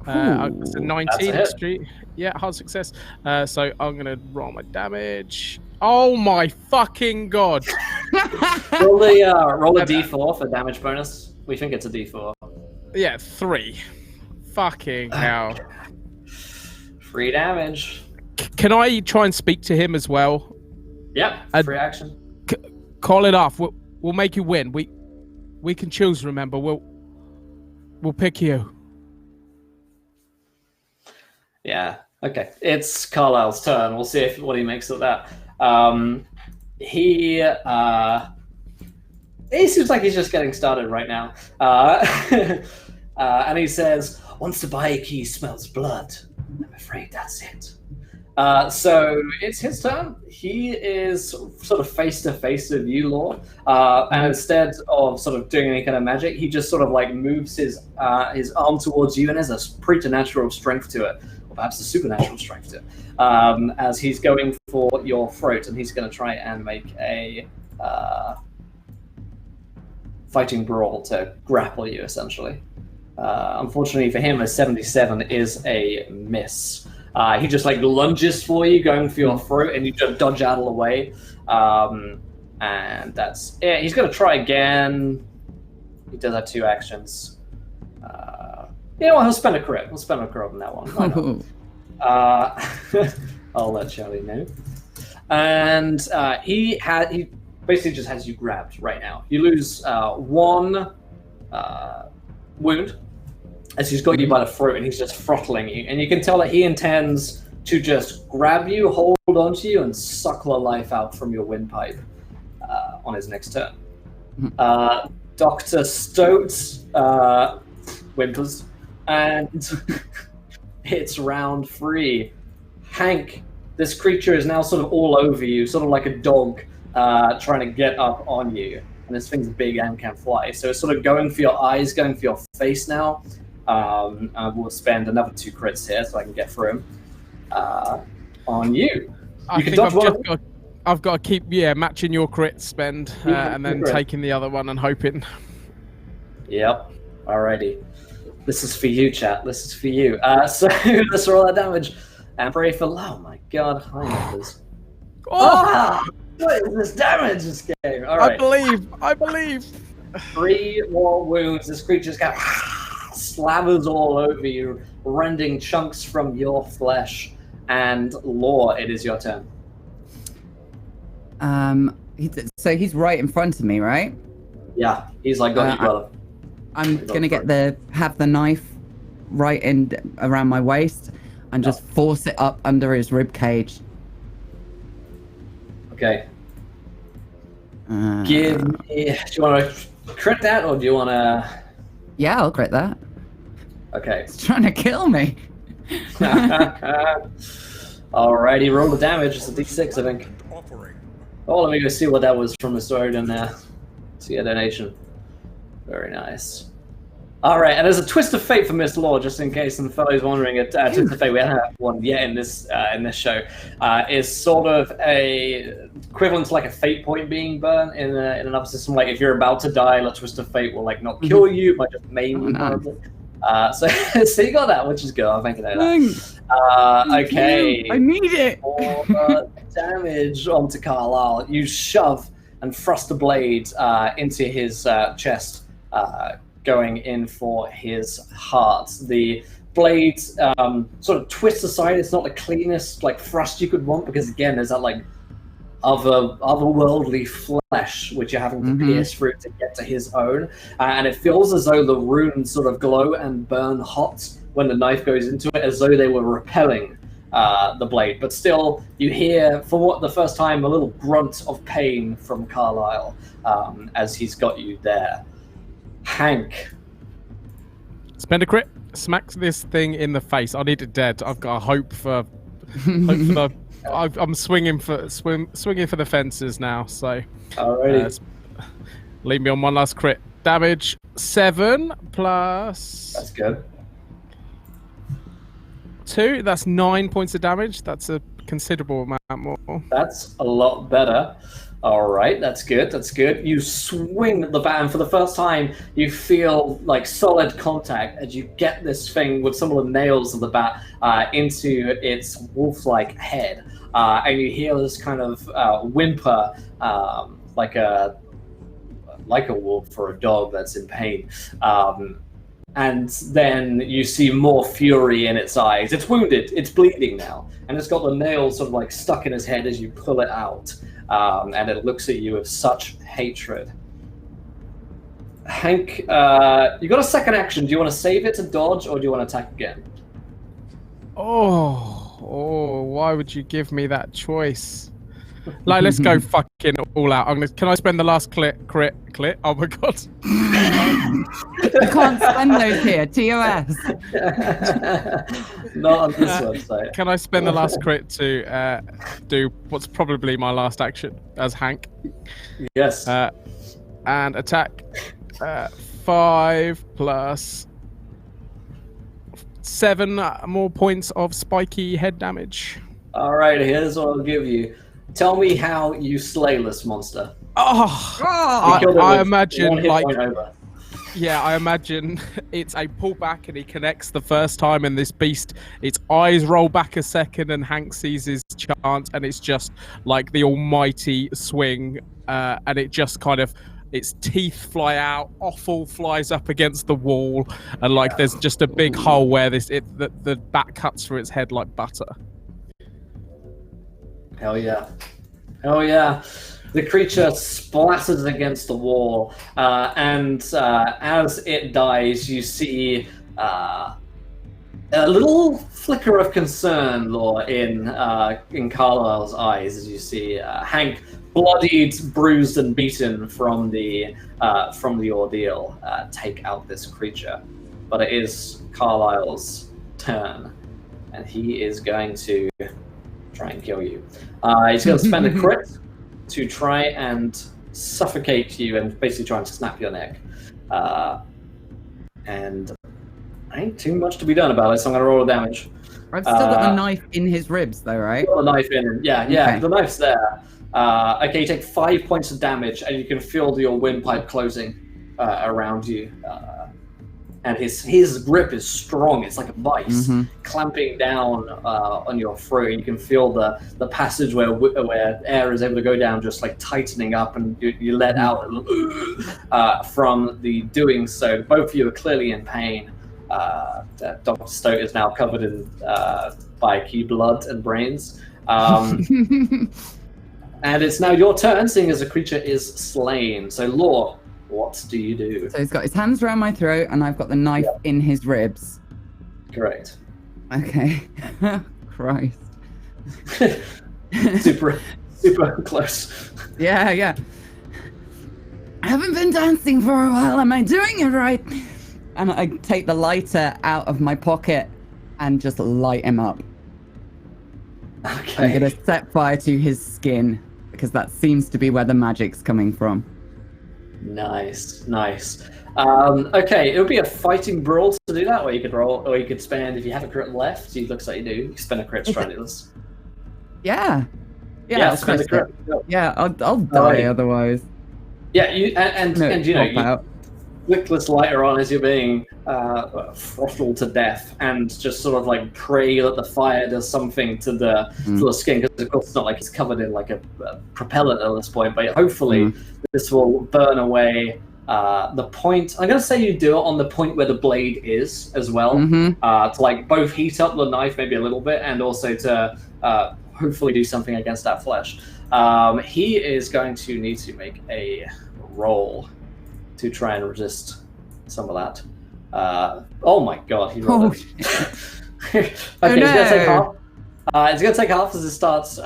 It's a 19 extreme. Yeah, hard success. So I'm going to roll my damage. Oh my fucking god! roll a d4 for damage bonus. We think it's a d4. Yeah, 3. Fucking hell. 3 damage. Can I try and speak to him as well? Yep, free action. Call it off. We'll make you win. We can choose. Remember, we'll pick you. Yeah. Okay. It's Carlisle's turn. We'll see what he makes of that. He seems like he's just getting started right now. And he says, "Once the key smells blood, I'm afraid that's it." So it's his turn. He is sort of face to face with you, Laure. And instead of sort of doing any kind of magic, he just sort of like moves his arm towards you, and there's a preternatural strength to it, or perhaps a supernatural strength to it. As he's going for your throat, and he's going to try and make a fighting brawl to grapple you, essentially. Unfortunately for him, a 77 is a miss. He just like lunges for you, going for your throat, and you just dodge out of the way. And that's it. He's going to try again. He does have 2 actions. You know what? He'll spend a crit. We'll spend a crit on that one. Why not? I'll let Charlie know. And he basically just has you grabbed right now. You lose 1 wound as he's got you by the throat, and he's just throttling you. And you can tell that he intends to just grab you, hold onto you, and suck the life out from your windpipe on his next turn. Dr. Stoat whimpers, and it's round 3. Hank, this creature is now sort of all over you, sort of like a dog trying to get up on you. And this thing's big and can fly. So it's sort of going for your eyes, going for your face now. I will spend another 2 crits here so I can get through him. On you. I've got to keep matching your crit spend and then taking the other one and hoping. Yep. Alrighty. This is for you, chat. This is for you. So let's roll that damage. And pray for... Oh my god, high numbers. What is this damage this game? All right. I believe. 3 more wounds. This creature's got slathers all over you, rending chunks from your flesh. And Laure, it is your turn. So he's right in front of me, right? Yeah, he's like got you, brother. I'm gonna have the knife right in around my waist and just force it up under his rib cage. Okay. Give me. Do you want to crit that, or do you want to? Yeah, I'll crit that. Okay. It's trying to kill me. Alrighty, roll the damage. It's a d6, I think. Oh, let me go see what that was from the sword in there. See a donation. Very nice. All right, and there's a twist of fate for Miss Laure, just in case some fellows wondering. Twist of fate, we haven't had one yet in this show. Is sort of a equivalent to like a fate point being burnt in another system. Like if you're about to die, a twist of fate will like not kill you, it might just maim you. So you got that, which is good. I'll make it out. Okay. I need it. For damage onto Carlisle, you shove and thrust the blade into his chest. Going in for his heart. The blade sort of twists aside. It's not the cleanest like thrust you could want, because again, there's that like otherworldly flesh which you're having to pierce through to get to his own, and it feels as though the runes sort of glow and burn hot when the knife goes into it, as though they were repelling the blade. But still, you hear for the first time a little grunt of pain from Carlisle as he's got you there. Hank. Spend a crit. Smacks this thing in the face. I need it dead. I've got a hope for the. I'm swinging for the fences now. So. Alrighty. Leave me on one last crit. Damage 7 plus. That's good. 2. That's 9 points of damage. That's a considerable amount more. That's a lot better. All right, that's good. That's good. You swing the bat, and for the first time, you feel like solid contact as you get this thing with some of the nails of the bat into its wolf-like head, and you hear this kind of whimper, like a wolf or a dog that's in pain. And then you see more fury in its eyes. It's wounded. It's bleeding now, and it's got the nails sort of like stuck in its head as you pull it out. And it looks at you with such hatred. Hank, you got a second action. Do you want to save it to dodge, or do you want to attack again? Oh, why would you give me that choice? Like, let's go fucking all out. Can I spend the last crit? Oh my god. You can't spend those here, TOS. Not on this website. Can I spend the last crit to do what's probably my last action as Hank? Yes. And attack 5 plus 7 more points of spiky head damage. All right, here's what I'll give you. Tell me how you slay this monster. I imagine like over. Yeah, I imagine it's a pullback and he connects the first time, and this beast, its eyes roll back a second, and Hank sees his chance, and it's just like the almighty swing, and it just kind of, its teeth fly out, offal flies up against the wall, and like there's just a big hole where the bat cuts through its head like butter. Hell yeah. Hell yeah. The creature splatters against the wall, and as it dies, you see a little flicker of concern, Laure, in Carlisle's eyes, as you see Hank, bloodied, bruised, and beaten from the ordeal, take out this creature. But it is Carlisle's turn, and he is going to try and kill you. He's going to spend a crit to try and suffocate you and basically try and snap your neck. And ain't too much to be done about it, so I'm going to roll the damage. I've still got the knife in his ribs, though, right? Got the knife in, yeah, Okay. The knife's there. Okay, you take 5 points of damage, and you can feel your windpipe closing around you. And his grip is strong. It's like a vice, clamping down on your throat. You can feel the passage where air is able to go down, just like tightening up, and you let out from the doing so. Both of you are clearly in pain. Dr. Stoat is now covered in by key blood and brains. And it's now your turn, seeing as the creature is slain. So, Laure, what do you do? So he's got his hands around my throat, and I've got the knife in his ribs. Correct. Okay. Christ. super close. Yeah. I haven't been dancing for a while. Am I doing it right? And I take the lighter out of my pocket and just light him up. Okay. I'm going to set fire to his skin, because that seems to be where the magic's coming from. Nice. Okay, it would be a fighting brawl to do that, or you could roll, or you could spend, if you have a crit left, it looks like you do, you can spend a crit to try and do this. Yeah, I'll spend a crit. Yeah, I'll die otherwise. Yeah, you flick this lighter on as you're being throttled to death, and just sort of like pray that the fire does something to the skin, because of course it's not like it's covered in like a propellant at this point, but hopefully this will burn away the point. I'm going to say you do it on the point where the blade is as well, to like both heat up the knife maybe a little bit, and also to hopefully do something against that flesh. He is going to need to make a roll to try and resist some of that. Oh my god, he rolled it. Okay, he's going to take half. It's going to take half as it starts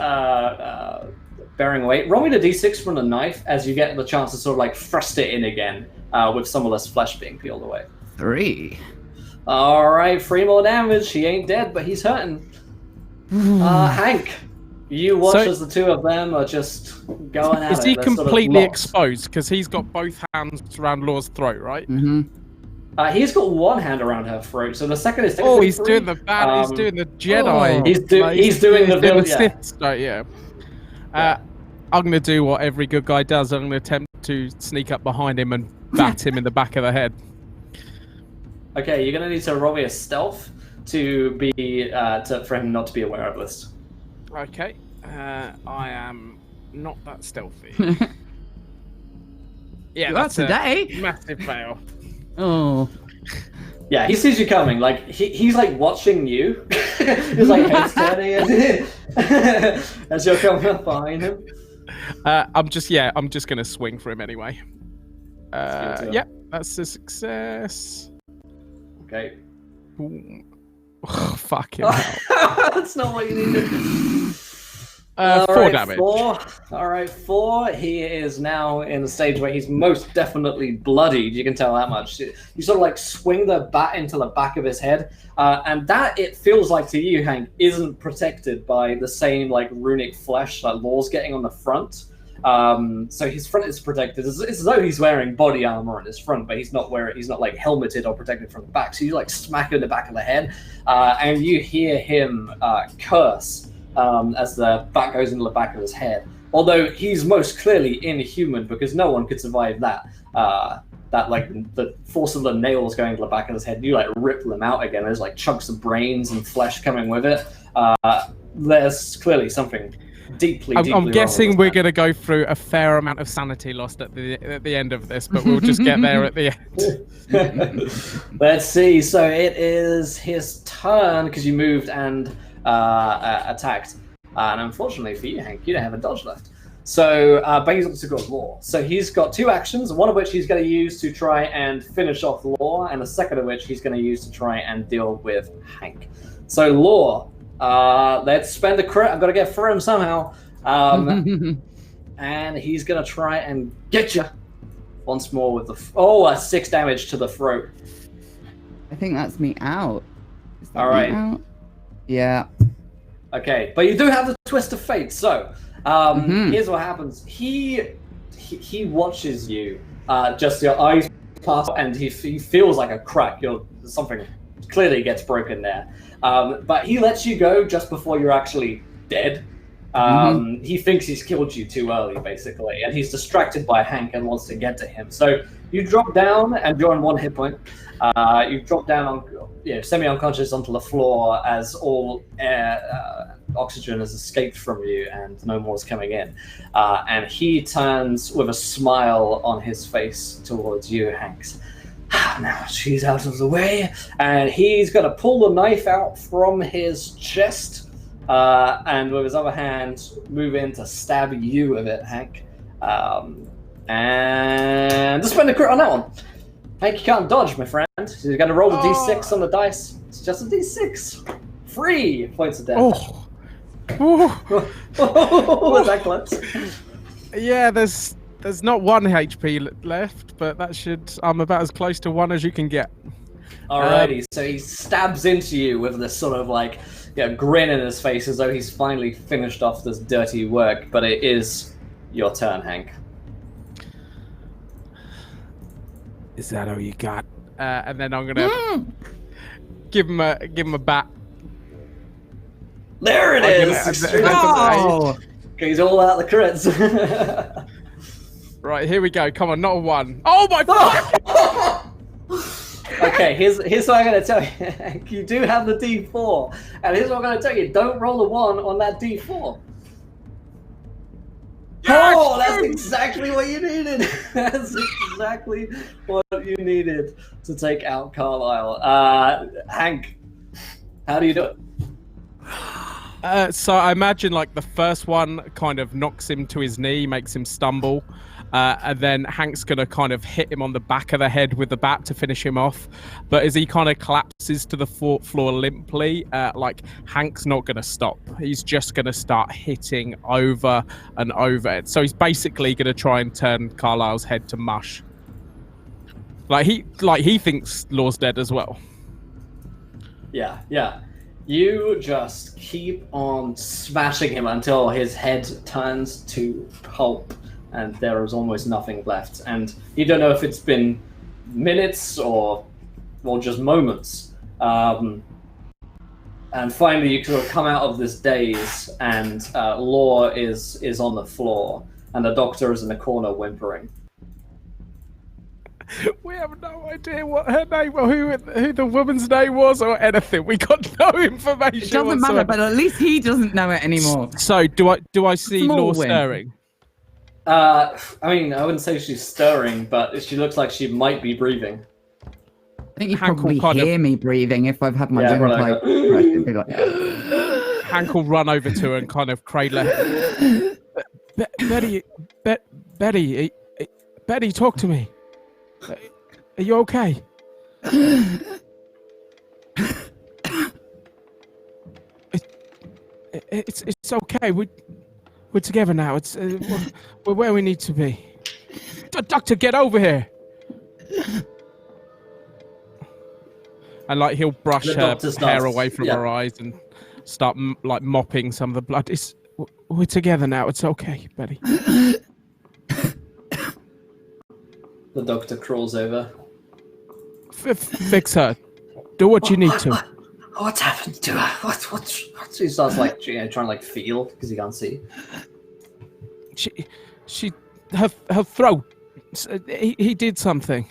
bearing weight. Roll me the d6 from the knife as you get the chance to sort of like thrust it in again, with some of this flesh being peeled away. 3. Alright, 3 more damage. He ain't dead, but he's hurting. Hank, you watch as the two of them are just going at it. Is he They're completely sort of locked. exposed? Because he's got both hands around Laure's throat, right? He's got one hand around her throat, so the second is Oh, technically he's free. doing the bad. He's doing the Jedi. He's doing the villain. Yeah. Sith stuff, yeah. I'm gonna do what every good guy does. I'm gonna attempt to sneak up behind him and bat him in the back of the head. Okay, you're gonna need to roll me a stealth to be for him not to be aware of this. Okay. I am not that stealthy. Yeah, That's today. Massive fail. Oh. Yeah, he sees you coming. Like he's like watching you. He's like head turning as you're coming up behind him. I'm just gonna swing for him anyway. Yep, that's a success. Okay. Boom. Oh, fucking hell. That's not what you needed. 4 damage. 4. All right, 4. He is now in the stage where he's most definitely bloodied. You can tell that much. You sort of like swing the bat into the back of his head, and that, it feels like to you, Hank, isn't protected by the same like runic flesh that Laure's getting on the front. So his front is protected. It's as though he's wearing body armor on his front, but he's not like helmeted or protected from the back. So you like smack him in the back of the head, and you hear him curse as the bat goes into the back of his head. Although he's most clearly inhuman, because no one could survive that. That like the force of the nails going to the back of his head. You like rip them out again. There's like chunks of brains and flesh coming with it. There's clearly something deeply I'm guessing we're going to go through a fair amount of sanity lost at the end of this, but we'll just get there at the end. Let's see. So it is his turn because you moved and attacked. And unfortunately for you, Hank, you don't have a dodge left. So, but he's also got Laure. So he's got 2 actions, one of which he's going to use to try and finish off Laure, and the second of which he's going to use to try and deal with Hank. So Laure, let's spend a crit. I've got to get through him somehow. And he's going to try and get you once more with the 6 damage to the throat. I think that's me out. Is that all right. me out? Yeah. Okay, but you do have the twist of fate. So here's what happens. He watches you. Just your eyes pass, and he feels like a crack. Something clearly gets broken there. But he lets you go just before you're actually dead. He thinks he's killed you too early, basically, and he's distracted by Hank and wants to get to him. So you drop down, and you're on 1 hit point. You drop down semi-unconscious onto the floor as all oxygen has escaped from you and no more is coming in. And he turns with a smile on his face towards you, Hanks. Now she's out of the way, and he's going to pull the knife out from his chest, and with his other hand move in to stab you with it, Hank. And just spend a crit on that one. Hank, you can't dodge, my friend. You're going to roll the d6 on the dice. It's just a d6. 3 points of damage. Was that close? Yeah, there's not 1 HP left, but I'm about as close to 1 as you can get. Alrighty, so he stabs into you with this sort of like grin in his face as though he's finally finished off this dirty work, but it is your turn, Hank. Is that all you got? And then I'm gonna give him a bat. There it is! He's all out the crits. Right, here we go. Come on, not a 1. Oh my god! Okay, here's what I'm going to tell you. You do have the D4, and here's what I'm going to tell you. Don't roll a 1 on that D4. Oh, that's exactly what you needed. That's exactly what you needed to take out Carlisle. Hank, how do you do it? So I imagine like the first one kind of knocks him to his knee, makes him stumble, and then Hank's gonna kind of hit him on the back of the head with the bat to finish him off. But as he kind of collapses to the floor limply, like Hank's not gonna stop. He's just gonna start hitting over and over it. So he's basically gonna try and turn Carlisle's head to mush. Like he thinks Laure's dead as well. Yeah. You just keep on smashing him until his head turns to pulp and there is almost nothing left. And you don't know if it's been minutes or well, just moments. And finally, you sort of come out of this daze, and Laure is on the floor, and the doctor is in the corner whimpering. We have no idea what her name or who the woman's name was or anything. We got no information. It doesn't matter, but at least he doesn't know it anymore. So do I see Laure stirring? I mean, I wouldn't say she's stirring, but she looks like she might be breathing. I think you Hank will probably hear me breathing if I've had my windpipe. Hank will run over to her and kind of cradle her. Betty, talk to me. Are you okay? It's okay. We're together now. It's we're where we need to be. Doctor, get over here. And like he'll brush her hair away from her eyes and start like mopping some of the blood. We're together now. It's okay, Betty. The doctor crawls over. Fix her. Do what you need to. What's happened to her? What? He starts like trying to like feel because he can't see. Her throat. He did something.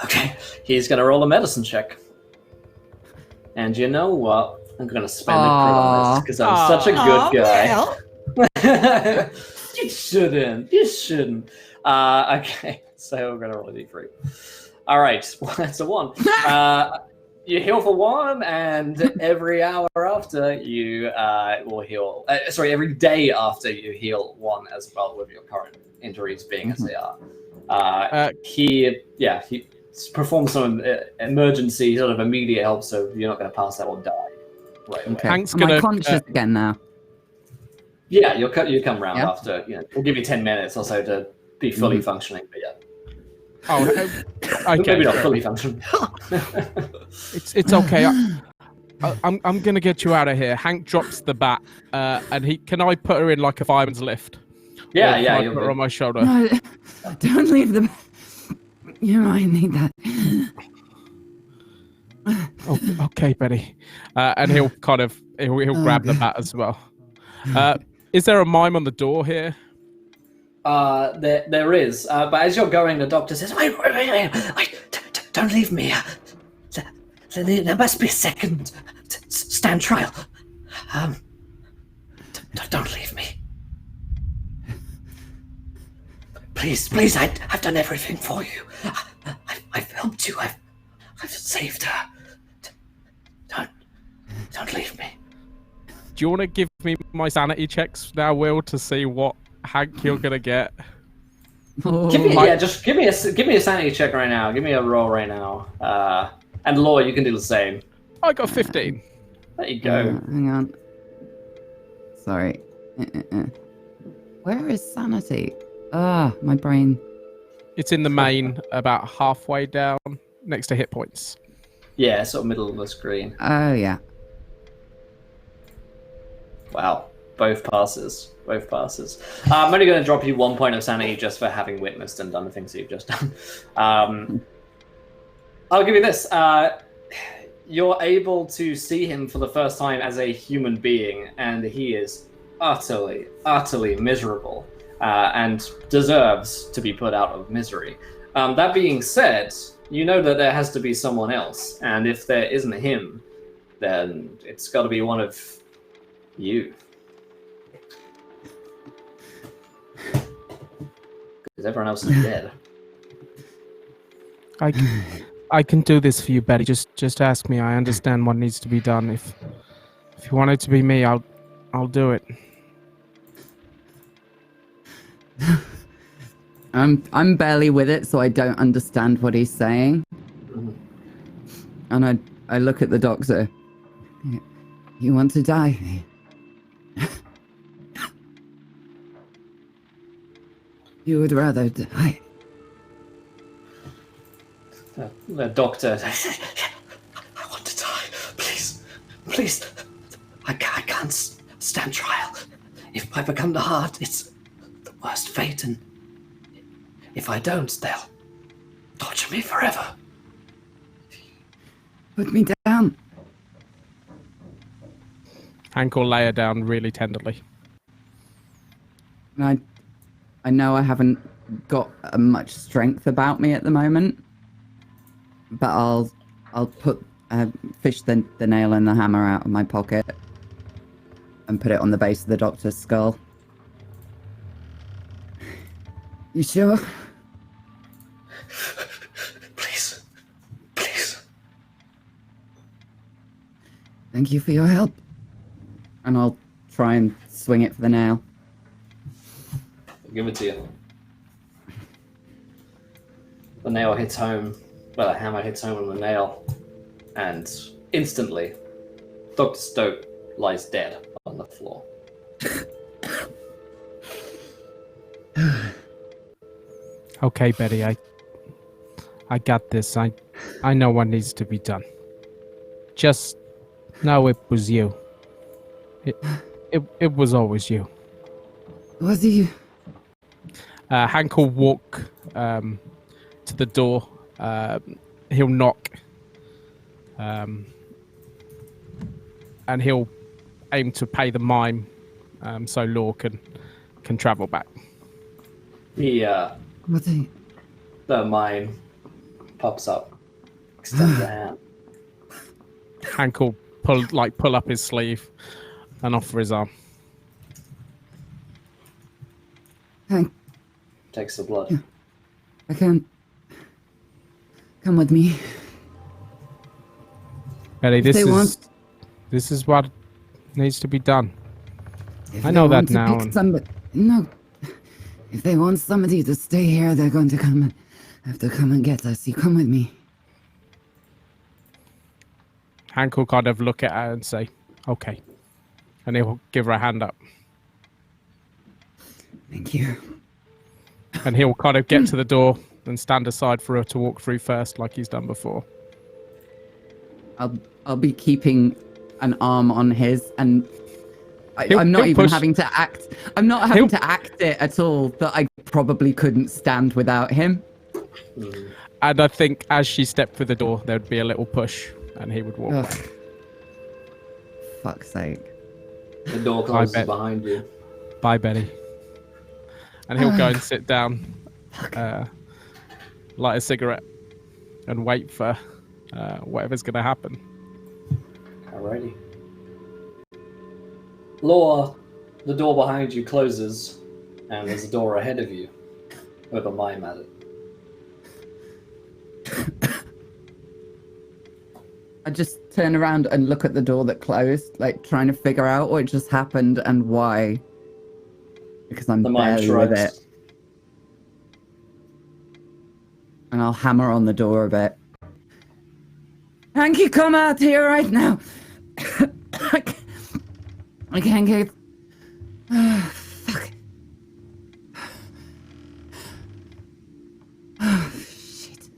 Okay, he's gonna roll a medicine check. And you know what? I'm gonna spend a crit on this because I'm such a good guy. Well. You shouldn't. Okay, so we're gonna roll a d3. All right, well, that's a 1. You heal for 1, and every hour after you will heal. Every day after you heal 1 as well, with your current injuries being as they are. He performs some emergency sort of immediate help, so you're not going to pass out or die right away. Okay. Am I conscious again now? Yeah, you come round after. We'll give you 10 minutes or so to be fully functioning. But yeah. Oh, okay. Maybe not fully functioning. It's okay. I'm gonna get you out of here. Hank drops the bat, and can I put her in like a fireman's lift? Yeah. I put her on my shoulder. No, don't leave them. You might need that. Oh, okay, Betty. And he'll grab the bat as well. Is there a mime on the door here? There is. But as you're going, the doctor says, "Wait, don't leave me. There must be a second stand trial. Don't leave me. Please, I've done everything for you. I've helped you. I've saved her. Don't leave me." Do you want to give me my sanity checks now, Will, to see what Hank you're gonna get? Just give me a sanity check right now. Give me a roll right now. And Laure, you can do the same. I got 15. There you go. Hang on. Sorry. Where is sanity? My brain. It's in the main, about halfway down, next to hit points. Yeah, sort of middle of the screen. Oh yeah. Wow. Both passes. I'm only going to drop you 1 point of sanity just for having witnessed and done the things that you've just done. I'll give you this. You're able to see him for the first time as a human being, and he is utterly, utterly miserable and deserves to be put out of misery. That being said, you know that there has to be someone else, and if there isn't him, then it's got to be one of you. Because everyone else is dead. I can do this for you, Betty. Just ask me. I understand what needs to be done. If you want it to be me, I'll do it. I'm barely with it, so I don't understand what he's saying. And I look at the doctor. You want to die? You would rather die. The doctor, I want to die. Please. I can't stand trial. If I become the heart, it's the worst fate, and if I don't, Torture me forever. Put me down. Hank will lay her down really tenderly. I know I haven't got much strength about me at the moment, but I'll fish the nail and the hammer out of my pocket and put it on the base of the doctor's skull. You sure? Please. Thank you for your help. And I'll try and swing it for the nail. I'll give it to you. The nail hits home. Well, the hammer hits home on the nail. And instantly, Dr. Stoke lies dead on the floor. Okay, Betty, I got this. I know what needs to be done. Just know it was you. It was always you. Was he? Hank will walk to the door. He'll knock. And he'll aim to pay the mime so Laure can travel back. What's he? The mime pops up, extends a hand. Hank will pull up his sleeve and offer his arm. Hank, Takes the blood. I can't. Come with me. Betty, If they want- this is what needs to be done. If I know they that want to now, pick and- somebody, no. If they want somebody to stay here, they're going to have to come and get us. You come with me. Hank will kind of look at her and say, okay. And he'll give her a hand up. Thank you. And he'll kind of get to the door and stand aside for her to walk through first, like he's done before. I'll be keeping an arm on his, and He'll- I'm not he'll even push- having to act. I'm not having to act it at all. That I probably couldn't stand without him. And I think as she stepped through the door, there'd be a little push, and he would walk Ugh. back. Fuck's sake. The door closes bet. behind you. Bye, Betty. And he'll go and sit down, light a cigarette, and wait for whatever's going to happen. Alrighty. Laure, the door behind you closes, and there's a door ahead of you with a mime at it. I just turn around and look at the door that closed, like trying to figure out what just happened and why. Because I'm The mime barely with shrugs. it. And I'll hammer on the door a bit. Hanky, come out here right now. I can't keep. Fuck. Oh, shit.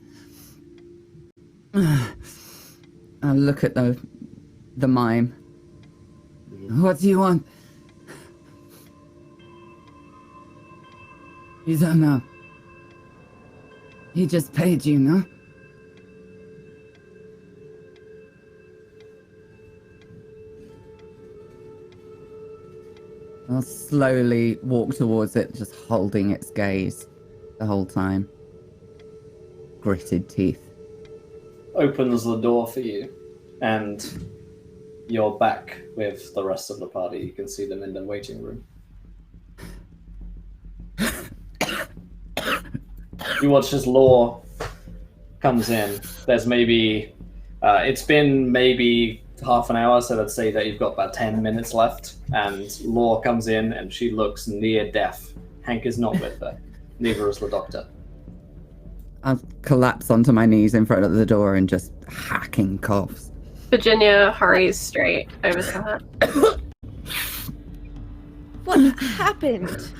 I'll look at the mime. What do you want? You don't know. He just paid you, no? I'll slowly walk towards it, just holding its gaze the whole time. Gritted teeth. Opens the door for you, and you're back with the rest of the party. You can see them in the waiting room. You watch as Laure comes in. There's maybe it's been maybe half an hour, so let's say that you've got about 10 minutes left. And Laure comes in, and she looks near death. Hank is not with her. Neither is the doctor. I'll collapse onto my knees in front of the door and just hacking coughs. Virginia hurries straight over to her. What happened?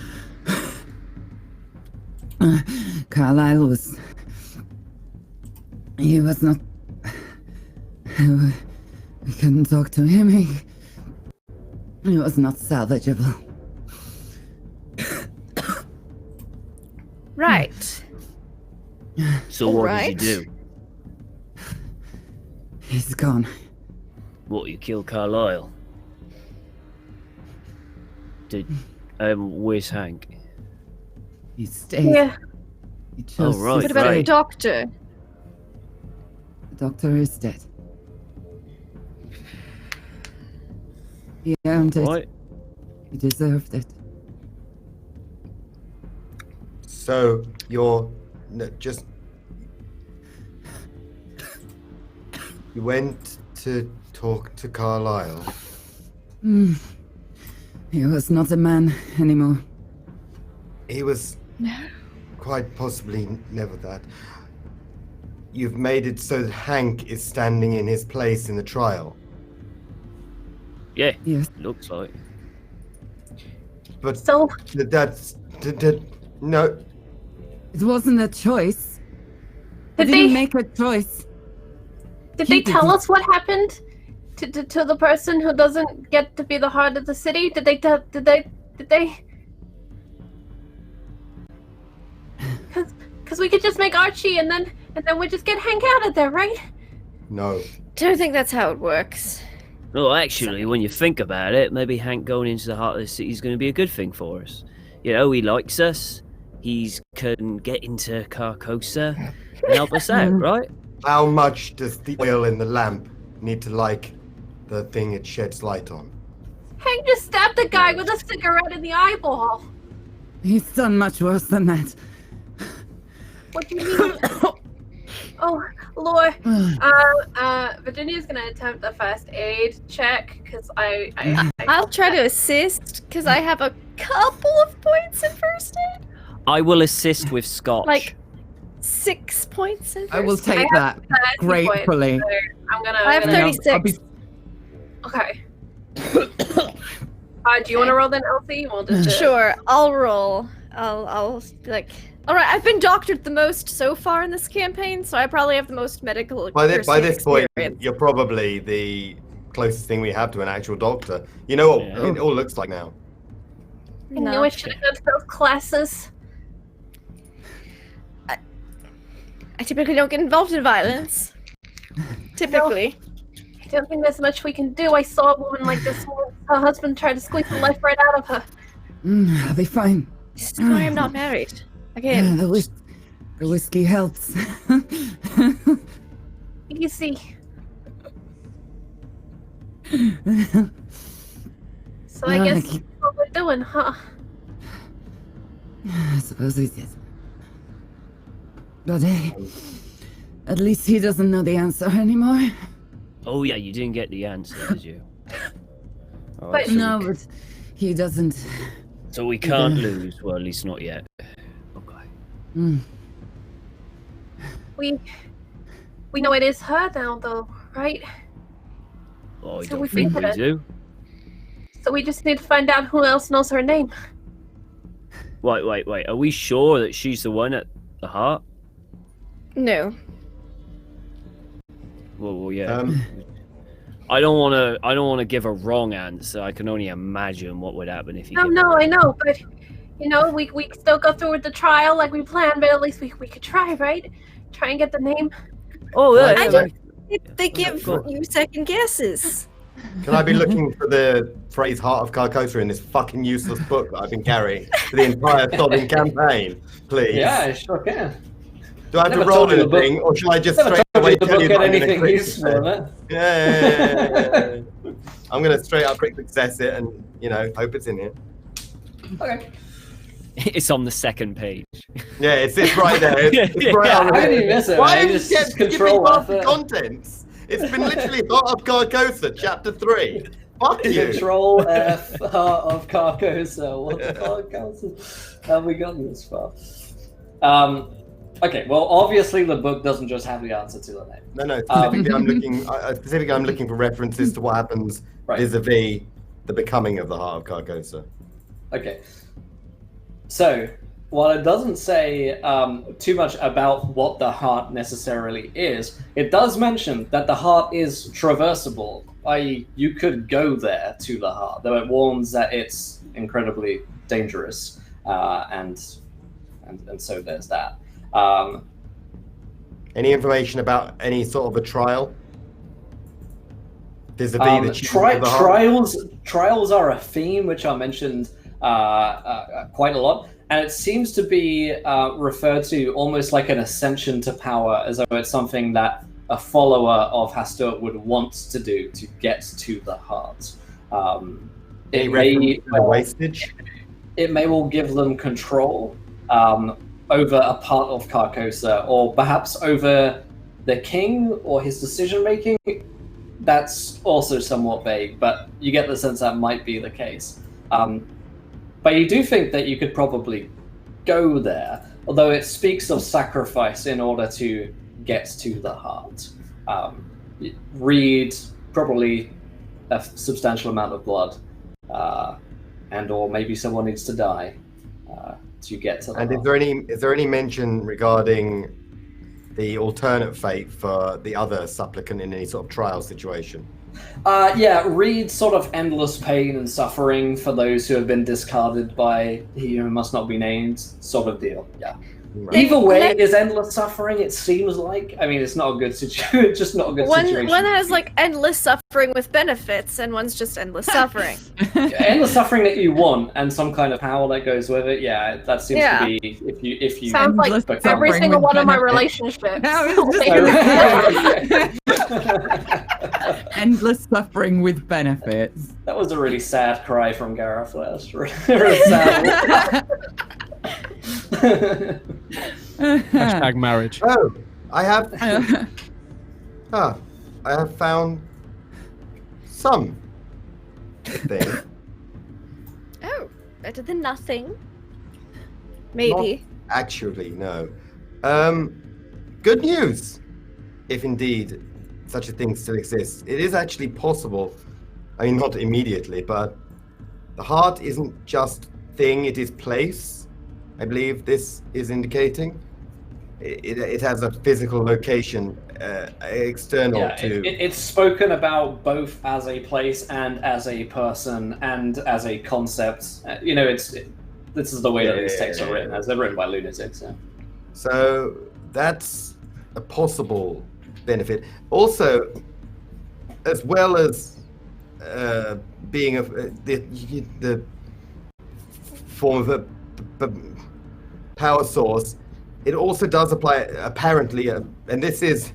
Carlisle was... He was not... We couldn't talk to him. He was not salvageable. Right. So what did you do? He's gone. What, you killed Carlisle? Where's Hank? He stayed. Yeah. He chose right, What about the right. doctor? The doctor is dead. He earned it. What? He deserved it. So you're just. You went to talk to Carlisle. He was not a man anymore. He was quite possibly never that. You've made it so that Hank is standing in his place in the trial. Yeah, Yes. looks like. But So, no. It wasn't a choice. I Did didn't they- make a choice. did He they tell didn't- us what happened to the person who doesn't get to be the heart of the city? Did they? Because we could just make Archie and then we just get Hank out of there, right? No. Don't think that's how it works. No, actually, when you think about it, maybe Hank going into the heart of the city is going to be a good thing for us. You know, he likes us. He can get into Carcosa and help us out, right? How much does the oil in the lamp need to like the thing it sheds light on? Hank just stabbed the guy with a cigarette in the eyeball. He's done much worse than that. What do you mean? Oh, Laure. Virginia's gonna attempt a first aid check because I'll try to assist because I have a couple of points in first aid. I will assist with Scotch. Like 6 points in first I will aid. take that 30 points, gratefully. so I'm gonna. I have I'm gonna- 36. Okay. Do you want to roll then, Elsie? We'll just do it. Sure, I'll roll. I'll like. All right, I've been doctored the most so far in this campaign, so I probably have the most medical. By this point, experience. you're probably the closest thing we have to an actual doctor. You know what Yeah. it all looks like now. I knew I should have gone to those classes. I typically don't get involved in violence. Typically. I don't think there's much we can do. I saw a woman like this. Her husband tried to squeeze the life right out of her. I'll be fine. This is why I'm not married. Again. The whiskey helps. Easy. So I guess that's what we're doing, huh? I suppose he did. But hey, at least he doesn't know the answer anymore. Oh yeah, you didn't get the answer, did you? Oh, But- so we No, but he doesn't. So we can't lose. Well, at least not yet. Okay. We know it is her now, though, right? Oh, I So don't we think we figured it. do. So we just need to find out who else knows her name. Wait. Are we sure that she's the one at the heart? No. Well, yeah. I don't want to give a wrong answer. I can only imagine what would happen if you. No, I know, but we still go through with the trial like we planned, but at least we could try, right? Try and get the name. Oh, yeah. I yeah, don't- yeah. They give you second guesses. Can I be looking for the phrase "Heart of Carcosa" in this fucking useless book that I've been carrying for the entire sobbing campaign, please? Yeah, I sure can. Do I have to Never roll told you the book- anything, or should I just Never straight told away you the tell book you had that I'm gonna anything crit useful in success? it. Yeah. I'm gonna straight up crit success it, and hope it's in here. Okay. It's on the second page. Yeah, it's right there. It's right Yeah, on how there. did you miss it? Why man? did You you get just give me control half the F it. contents? It's been literally Heart of Carcosa, chapter 3. Fuck you. Control F Heart of Carcosa. What the fuck else have we gotten this far? Okay, well, obviously the book doesn't just have the answer to the name. No. Specifically, I'm looking for references to what happens Right. vis-a-vis the becoming of the Heart of Carcosa. Okay. So, while it doesn't say too much about what the heart necessarily is, it does mention that the heart is traversable, i.e. you could go there to the heart, though it warns that it's incredibly dangerous, and so there's that. Any information about any sort of a trial? Vis-a-vis the choosing of the heart? Trials are a theme which are mentioned quite a lot, and it seems to be referred to almost like an ascension to power, as though it's something that a follower of Hastur would want to do to get to the heart. It may well give them control over a part of Carcosa, or perhaps over the king or his decision making. That's also somewhat vague, but you get the sense that might be the case. But you do think that you could probably go there, although it speaks of sacrifice in order to get to the heart. Read probably a substantial amount of blood, and or maybe someone needs to die to get to the heart. Is there any mention regarding the alternate fate for the other supplicant in any sort of trial situation? Read sort of endless pain and suffering for those who have been discarded by he who must not be named, sort of deal. Yeah. Right. Either way is endless suffering, it seems like. I mean, it's not a good situation. Just not a good situation. One has like endless suffering with benefits, and one's just endless suffering. Endless suffering that you want, and some kind of power that goes with it. Yeah, that seems to be if you. Sounds like every single one of my relationships. Endless suffering with benefits. That was a really sad cry from Gareth last. Really sad. Hashtag marriage. Oh, I have found some thing. Oh, better than nothing. Maybe. Not actually, no. Good news, if indeed such a thing still exists. It is actually possible. I mean, not immediately, but the heart isn't just thing, it is place. I believe this is indicating. It has a physical location external to... It's spoken about both as a place and as a person and as a concept. This is the way that these texts are written, as they're written by lunatics. Yeah. So that's a possible benefit. Also, as well as being the form of a power source, it also does apply, apparently, and this is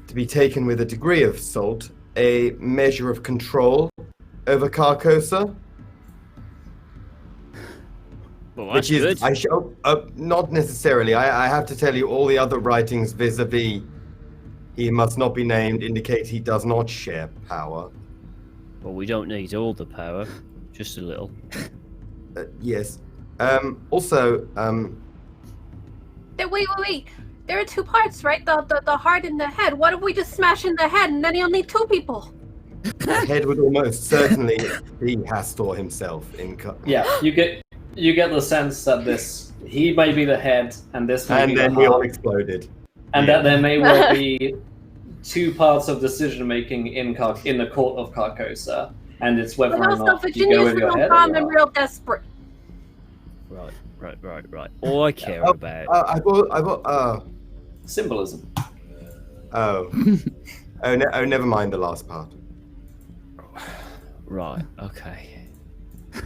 to be taken with a degree of salt, a measure of control over Carcosa. Well, which is, not necessarily. I have to tell you, all the other writings vis-a-vis he must not be named indicate he does not share power. Well, we don't need all the power, just a little. Yes. Also, Wait. There are two parts, right? The heart and the head. What if we just smash in the head and then you'll need two people? the head would almost certainly be Hastur himself. Yeah, you get the sense that he may be the head, and this may be the heart. And then we all exploded. And that there may well be two parts of decision making in the court of Carcosa, and it's whether or not you go with your head. I'm real desperate. Right. All I care about. I thought. Symbolism. Oh, never mind the last part. Right. Okay.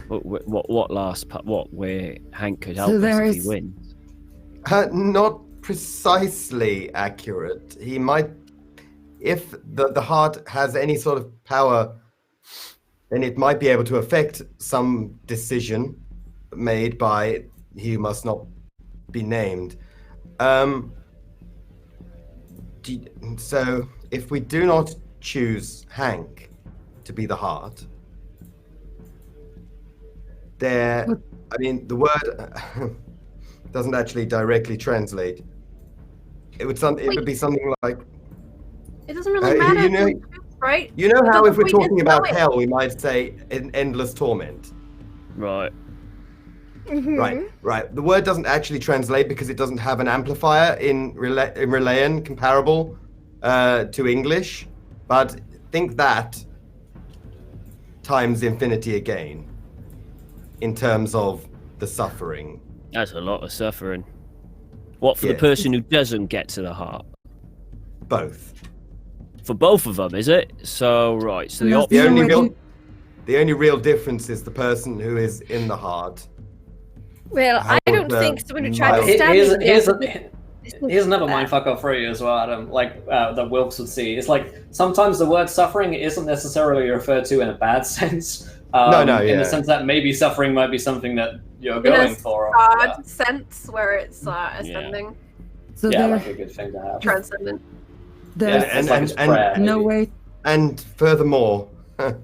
What last part? Where Hank could help So us if he wins? Not precisely accurate. He might, if the heart has any sort of power, then it might be able to affect some decision made by he who must not be named. So if we do not choose Hank to be the heart, the word doesn't actually directly translate. It would be something like. It doesn't really matter, right? You know how if we're talking about hell, we might say an endless torment. Right. Mm-hmm. Right. The word doesn't actually translate because it doesn't have an amplifier in Relayan comparable to English. But think that times infinity again in terms of the suffering. That's a lot of suffering. What, for the Yes. person who doesn't get to the heart? Both. For both of them, is it? So, right. So the No, The option... only way real, to- the only real difference is the person who is in the heart. Well, I don't However, think someone who tried to Miles- stab Here's, me. here's another mindfucker for you as well, Adam. Like that Wilkes would see. It's like sometimes the word suffering isn't necessarily referred to in a bad sense. In the sense that maybe suffering might be something that you're going for. Odd sense where it's ascending, So Yeah, there, like a good thing to have. transcendent. there's Yeah, it's like a prayer, no maybe. way. And furthermore, the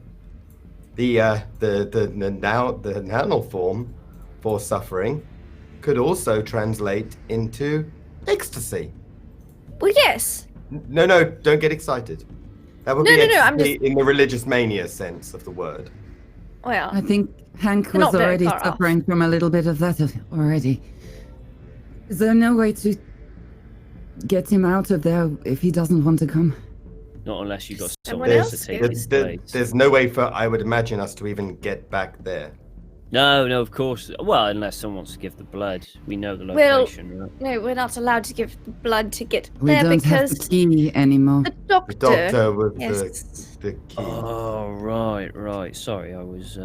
nounal form for suffering could also translate into ecstasy. Well, yes. No, don't get excited. That would No, be no, no, I'm ecstasy in the religious mania sense of the word. Well, I think Hank They're was not very already far off. suffering from a little bit of that already. Is there no way to get him out of there if he doesn't want to come? Not unless you got Someone someone else else to take do. his place. There's no way for, I would imagine, us to even get back there. No, of course. Well, unless someone wants to give the blood. We know the Well, location, right? no, we're not allowed to give the blood to get We there don't have because the key anymore. the The doctor. doctor was Yes. the key. Oh, right. Sorry, I was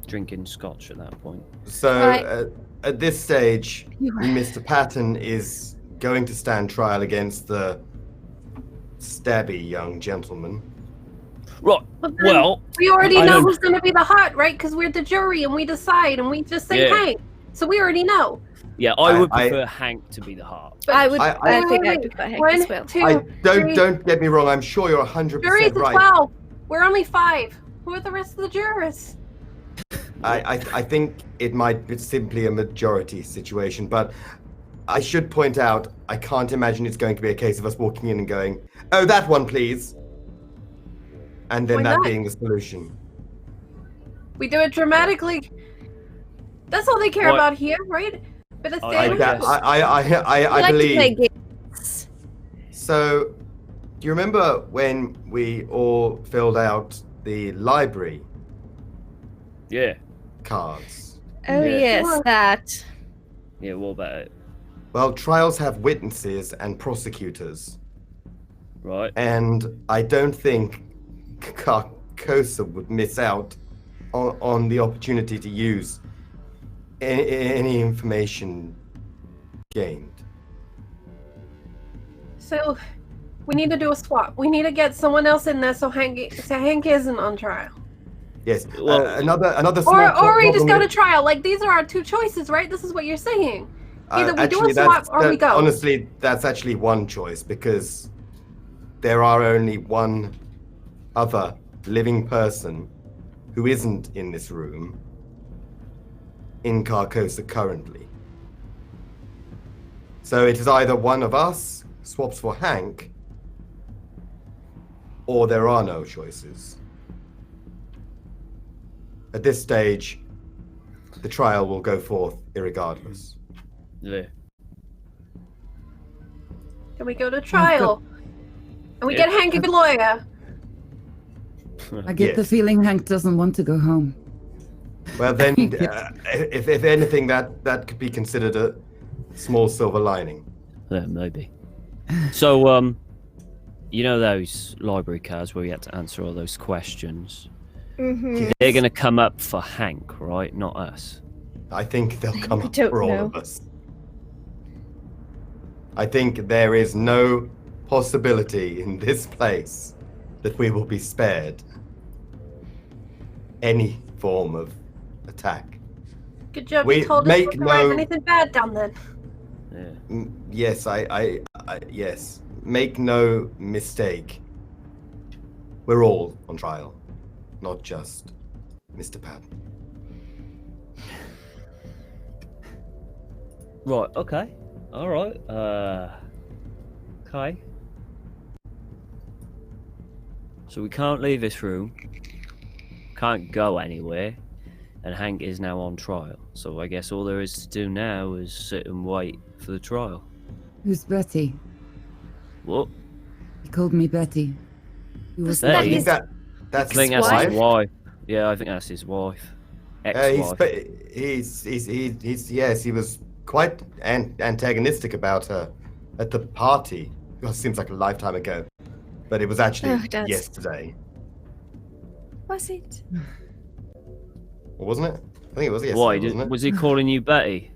drinking scotch at that point. So Right. at this stage, You are- Mr. Patton is going to stand trial against the stabby young gentleman. Right. But then Well, we already I know don't- who's going to be the heart, right? Because we're the jury and we decide and we just say Yeah. Hank. So we already know. yeah, I would I- prefer Hank to be the heart. I would. I- I, think Wait, I'd prefer Hank One, as well. two, Don't three. get me wrong. I'm sure you're 100% Jury's right. 12. We're only 5. Who are the rest of the jurors? I think it might be simply a majority situation, but I should point out I can't imagine it's going to be a case of us walking in and going, "Oh, that one, please," and then Why that not? being the solution. We do it dramatically. That's all they care What? about here, right? But it's I I damage. guess. I like to play believe. games. So, do you remember when we all filled out the library Yeah. cards? Oh Yeah. yes, Sure. that. Yeah, what about it? Well, trials have witnesses and prosecutors, Right. and I don't think Carcosa would miss out on the opportunity to use any information gained. So we need to do a swap. We need to get someone else in there so Hank isn't on trial. Yes, Well- another small Or we just problem go to with- trial. Like these are our two choices, right? This is what you're saying. Either we do a actually, swap or we go. Honestly, that's actually one choice because there are only one other living person who isn't in this room in Carcosa currently. So it is either one of us swaps for Hank, or there are no choices. At this stage, the trial will go forth irregardless. Yeah. Then we go to trial. And we Yeah. get Hank a lawyer. I get the Yes. feeling Hank doesn't want to go home. Well, then, if anything, that could be considered a small silver lining. Yeah, maybe. So, you know those library cards where you had to answer all those questions? Mm-hmm. They're going to come up for Hank, right? Not us. I think they'll come I up don't for all know. of us. I think there is no possibility in this place that we will be spared any form of attack. Good job. We You told us make not to write no- anything bad down then. Yeah. Yes, yes. Make no mistake. We're all on trial, not just Mr. Patton. Right, okay. All right. Okay. So we can't leave this room. Can't go anywhere. And Hank is now on trial. So I guess all there is to do now is sit and wait for the trial. Who's Betty? What? He called me Betty. Who was Betty? I Betty? think that's I think that's his his wife. Yeah, I think that's his wife. Ex-wife. Yes, he was quite antagonistic about her at the party. Well, it seems like a lifetime ago, but it was actually yesterday. Was it? Or wasn't it? I think it was yesterday, Why? wasn't it? Was he calling you Betty?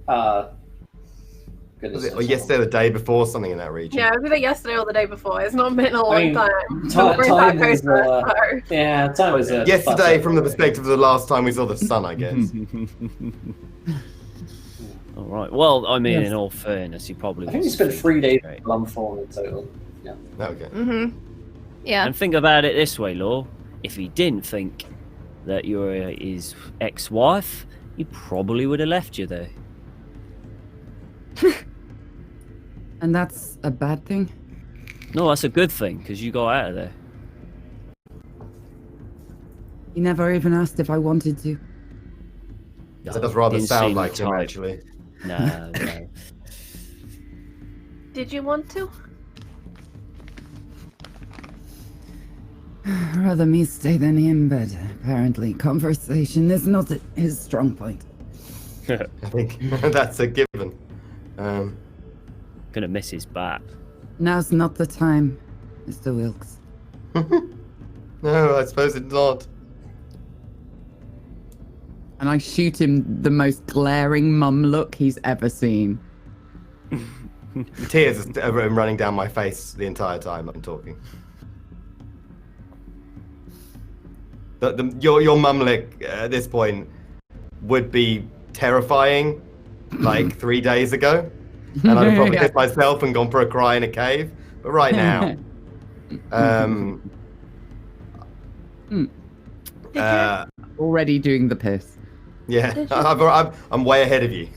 Goodness. Was it or yesterday or the day before, something in that region? Yeah, it was either yesterday or the day before. It's not been a long time. Time is time was yesterday from the perspective of the last time we saw the sun, I guess. All right. Well, I mean, Yes. in all fairness, he probably. I think we was spent 3 days straight. in Lumform in total. Yeah. Okay. Mm-hmm. Yeah. And think about it this way, Laure. If he didn't think that you're his ex-wife, he probably would have left you there. And that's a bad thing? No, that's a good thing because you got out of there. He never even asked if I wanted to. That does rather Didn't sound seem like the him, type. actually. No, no. Did you want to? Rather me stay than him, but apparently conversation is not his strong point. I think that's a given. Gonna miss his bat. Now's not the time, Mr. Wilkes. No, I suppose it's not. And I shoot him the most glaring mum look he's ever seen. Tears are running down my face the entire time I'm talking. Your mum lick at this point would be terrifying, like 3 days ago, and I'd have probably hit myself and gone for a cry in a cave. But right now, Already doing the piss. yeah, I'm way ahead of you.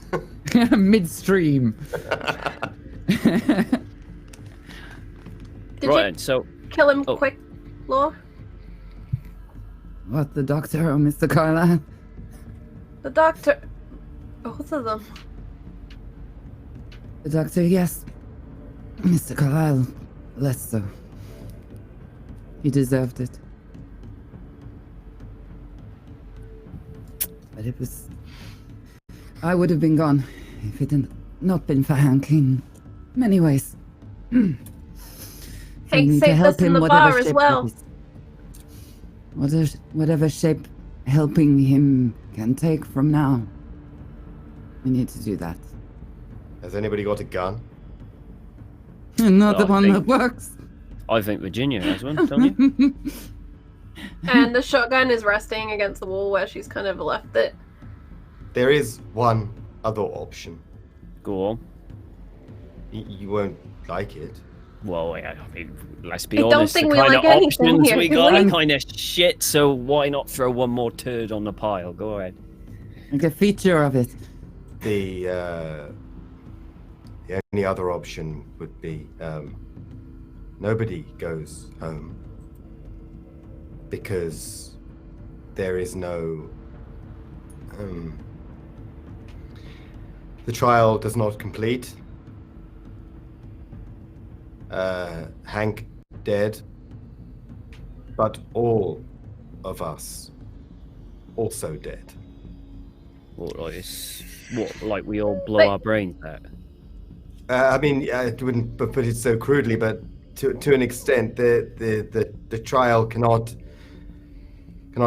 Midstream. Did Right, you and so kill him Oh. quick, Laure? What, the doctor or Mr. Carlisle? The doctor. Both of them. The doctor, yes. Mr. Carlisle, less so. He deserved it. But it was... I would have been gone if it had not been for Hank in many ways. Hank need to saved help us in him the whatever bar as shape well. it is. Whatever shape helping him can take from now. We need to do that. Has anybody got a gun? Not Well, the I one think- that works. I think Virginia has one, don't you? And the shotgun is resting against the wall where she's kind of left it. There is one other option. Go on. You won't like it. Well, I mean, let's be I don't honest. think the we kind like of anything options here, we do got we? are kind of shit. So why not throw one more turd on the pile? Go ahead. Like a feature of it. The only other option would be nobody goes home because there is no the trial does not complete. Hank dead, but all of us also dead. Like we all blow Like- our brains out? I mean, I wouldn't put it so crudely, but to an extent, the trial cannot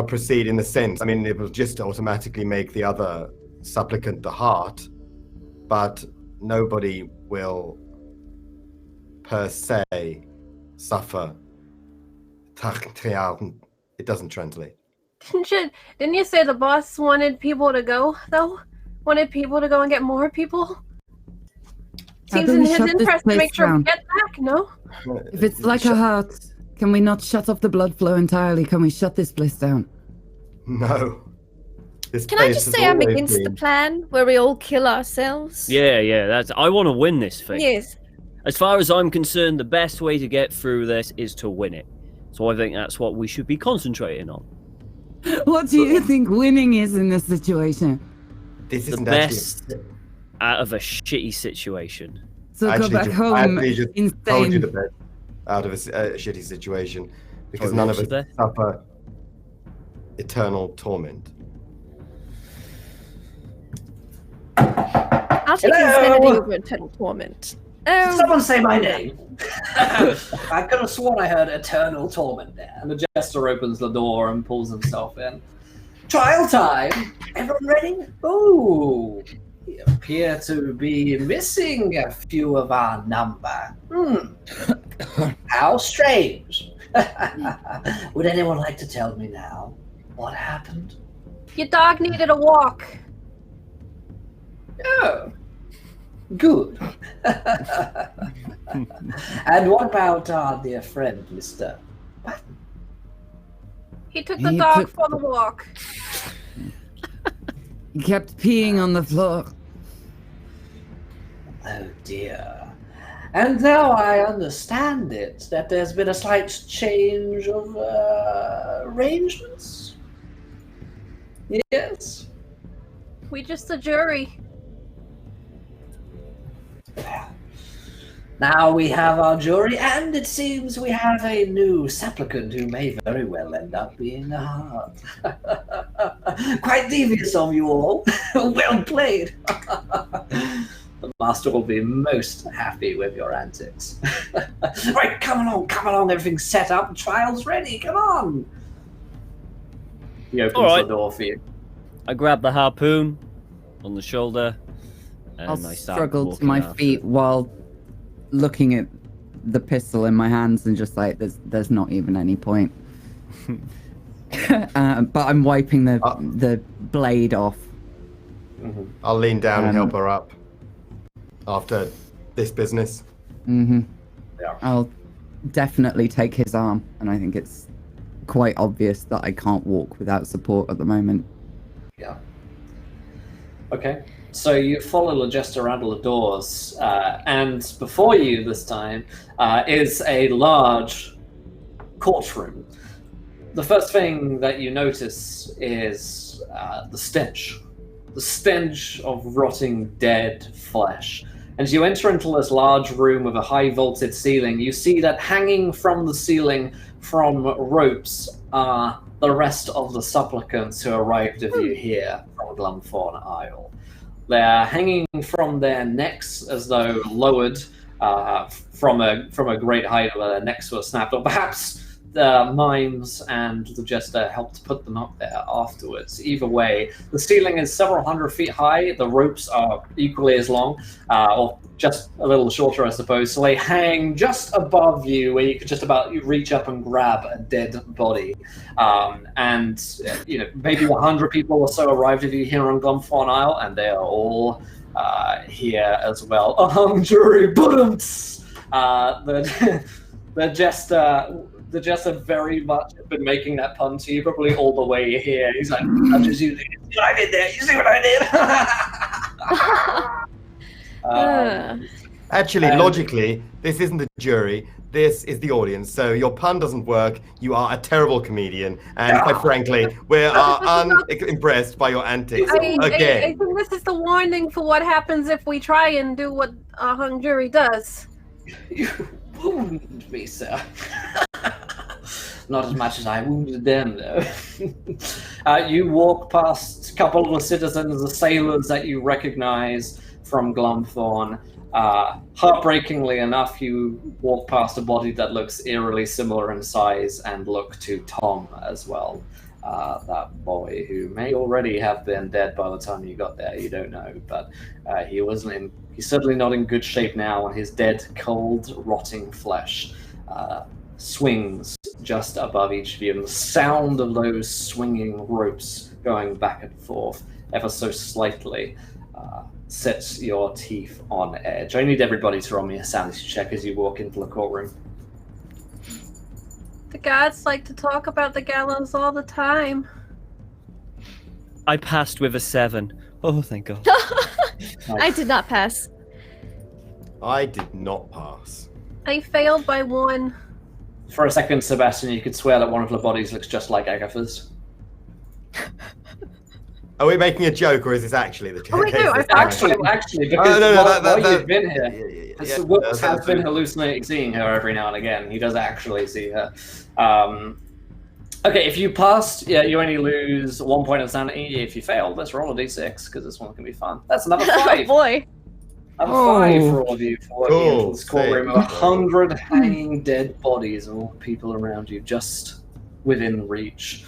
proceed in the sense. I mean, it will just automatically make the other supplicant the heart, but nobody will per se suffer. It doesn't translate. Didn't you say the boss wanted people to go, though? Wanted people to go and get more people? How Seems do in we his shut this interest to place make sure we down? get back, no? If it's like a heart, can we not shut off the blood flow entirely? Can we shut this place down? No. This Can I place just has say I'm always against the been- plan where we all kill ourselves? Yeah. That's. I want to win this thing. Yes. As far as I'm concerned, the best way to get through this is to win it. So I think that's what we should be concentrating on. What do you think winning is in this situation? This The isn't best actually. out of a shitty situation. So go Actually, back just- home actually just told you the insane. best out of a shitty situation because Sorry, none what's of us the best? suffer eternal torment. I'll take Hello? insanity over eternal torment. Did someone say my name? I could have sworn I heard eternal torment there. And the jester opens the door and pulls himself in. Trial time! Everyone ready? Ooh, we appear to be missing a few of our number. How strange. Would anyone like to tell me now what happened? Your dog needed a walk. Oh, good. And what about our dear friend, Mr. Patton? He took the He dog took- for the walk. He kept peeing on the floor. Oh dear. And now I understand it, that there's been a slight change of arrangements. Yes. We just a jury. Now we have our jury, and it seems we have a new supplicant who may very well end up being a heart. Quite devious of you all. Well played. The master will be most happy with your antics. Right, come along, everything's set up, trial's ready, come on! He opens All right. the door for you. I grab the harpoon on the shoulder, and I'll I start struggle to walking my after. feet while looking at the pistol in my hands and just like, there's not even any point. But I'm wiping the blade off. I'll lean down and help her up after this business. Mm-hmm. Yeah. I'll definitely take his arm, and I think it's quite obvious that I can't walk without support at the moment. Yeah. Okay. So you follow the jester around all the doors, and before you this time is a large courtroom. The first thing that you notice is the stench of rotting dead flesh. And as you enter into this large room with a high vaulted ceiling, you see that hanging from the ceiling from ropes are the rest of the supplicants who arrived with you here from Glumthorn Isle. They're hanging from their necks as though lowered from a great height, where their necks were snapped, or perhaps the mimes and the jester helped put them up there afterwards. Either way, the ceiling is several hundred feet high. The ropes are equally as long, or just a little shorter, I suppose. So they hang just above you, where you could just about reach up and grab a dead body. And maybe 100 people or so arrived with you here on Glumthorn Isle, and they are all here as well. Jury, the jester very much has been making that pun to you, probably all the way here. He's like, I'm just using it. See what I did there? You see what I did? Actually, logically, this isn't the jury. This is the audience. So your pun doesn't work. You are a terrible comedian. And quite frankly, we are unimpressed by your antics I again. think this is the warning for what happens if we try and do what a hung jury does. You wounded me, sir. Not as much as I wounded them, though. You walk past a couple of the citizens, the sailors that you recognize from Glumthorn. Heartbreakingly enough, you walk past a body that looks eerily similar in size and look to Tom as well. That boy who may already have been dead by the time you got there, you don't know, but he's certainly not in good shape now, and his dead, cold, rotting flesh swings just above each of you, and the sound of those swinging ropes going back and forth ever so slightly sets your teeth on edge. I need everybody to roll me a sanity check as you walk into the courtroom. The gods like to talk about the gallows all the time. I passed with a 7. Oh, thank God. I did not pass. I did not pass. I failed by 1. For a second, Sebastian, you could swear that one of the bodies looks just like Agatha's. Are we making a joke, or is this actually the joke? Oh, wait, no, I Actually, because while you've been here, yeah, Wilkes has been hallucinating seeing her every now and again. He does actually see her. Okay, if you passed, you only lose 1 point of sanity. If you fail, let's roll a d6, because this one can be fun. That's another 5. Oh boy. I'm 5 for all of you for walking into Cool, this courtroom of 100 hanging dead bodies and all the people around you just within reach.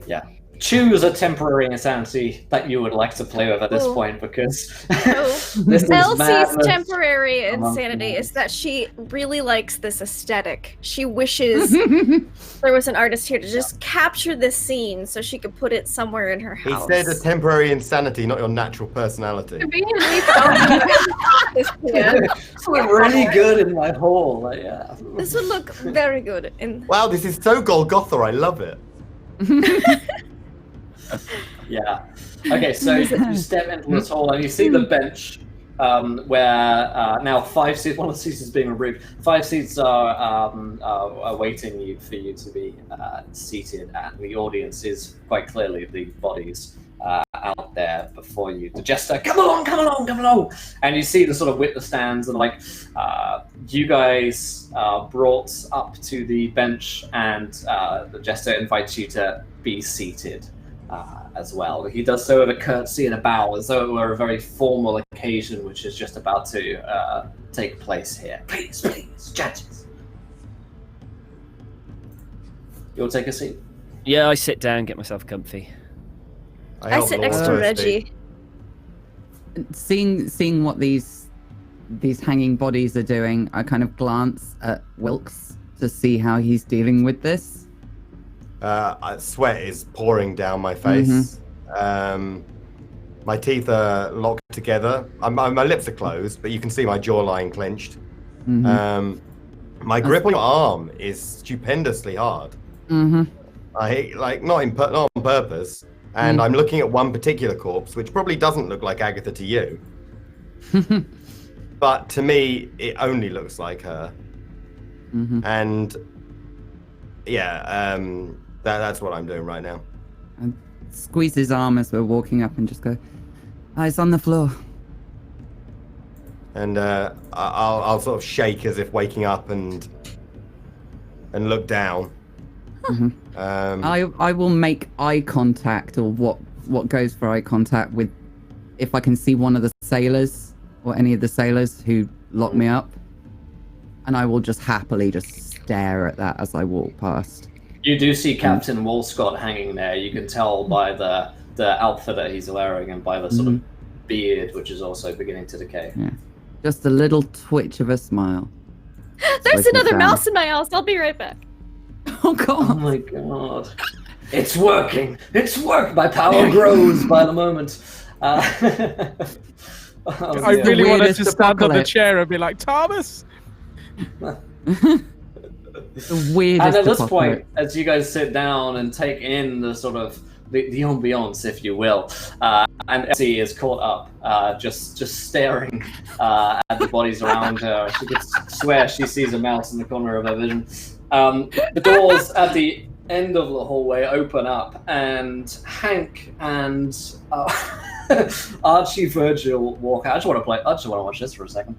Yeah. Choose a temporary insanity that you would like to play with at this point, because this is Elsie's madness. temporary insanity is that she really likes this aesthetic. She wishes there was an artist here to just capture this scene so she could put it somewhere in her He house. said a temporary insanity, not your natural personality. Conveniently, This would really good in my hall. Like, yeah. This would look very good in. Wow, this is so Golgotha. I love it. Yeah. Okay, so you step into this hall and you see the bench where now 5 seats, one of the seats is being removed. 5 seats are waiting for you to be seated, and the audience is quite clearly the bodies out there before you. The jester, come along! And you see the sort of witness stands, and like you guys brought up to the bench, and the jester invites you to be seated. As well. He does so with a curtsy and a bow, as though it were a very formal occasion which is just about to take place here. Please, judges. You'll take a seat? Yeah, I sit down, get myself comfy. I sit next to Reggie. Seeing what these hanging bodies are doing, I kind of glance at Wilkes to see how he's dealing with this. Sweat is pouring down my face. My teeth are locked together. My lips are closed, but you can see my jawline clenched. My grip on your arm is stupendously hard. I like not on purpose. And I'm looking at one particular corpse, which probably doesn't look like Agatha to you, but to me, it only looks like her. And yeah. That's what I'm doing right now. I squeeze his arm as we're walking up and just go, eyes on the floor. And I'll sort of shake as if waking up and look down. I will make eye contact, or what goes for eye contact, with if I can see one of the sailors or any of the sailors who lock me up, and I will just happily just stare at that as I walk past. You do see Captain Walscott hanging there. You can tell by the outfit that he's wearing and by the sort of beard, which is also beginning to decay. Yeah. Just a little twitch of a smile. There's another mouse in my house. I'll be right back. Oh god. Oh my god. It's working. It's worked. My power grows by the moment. I really want to just stand on the chair and be like, Thomas! The weirdest And at this apocalypse. point, as you guys sit down and take in the sort of the ambiance, if you will, and Elsie is caught up, just staring at the bodies around her. She could swear she sees a mouse in the corner of her vision. The doors at the end of the hallway open up, and Hank and Archie Virgil walk out. I just want to watch this for a second.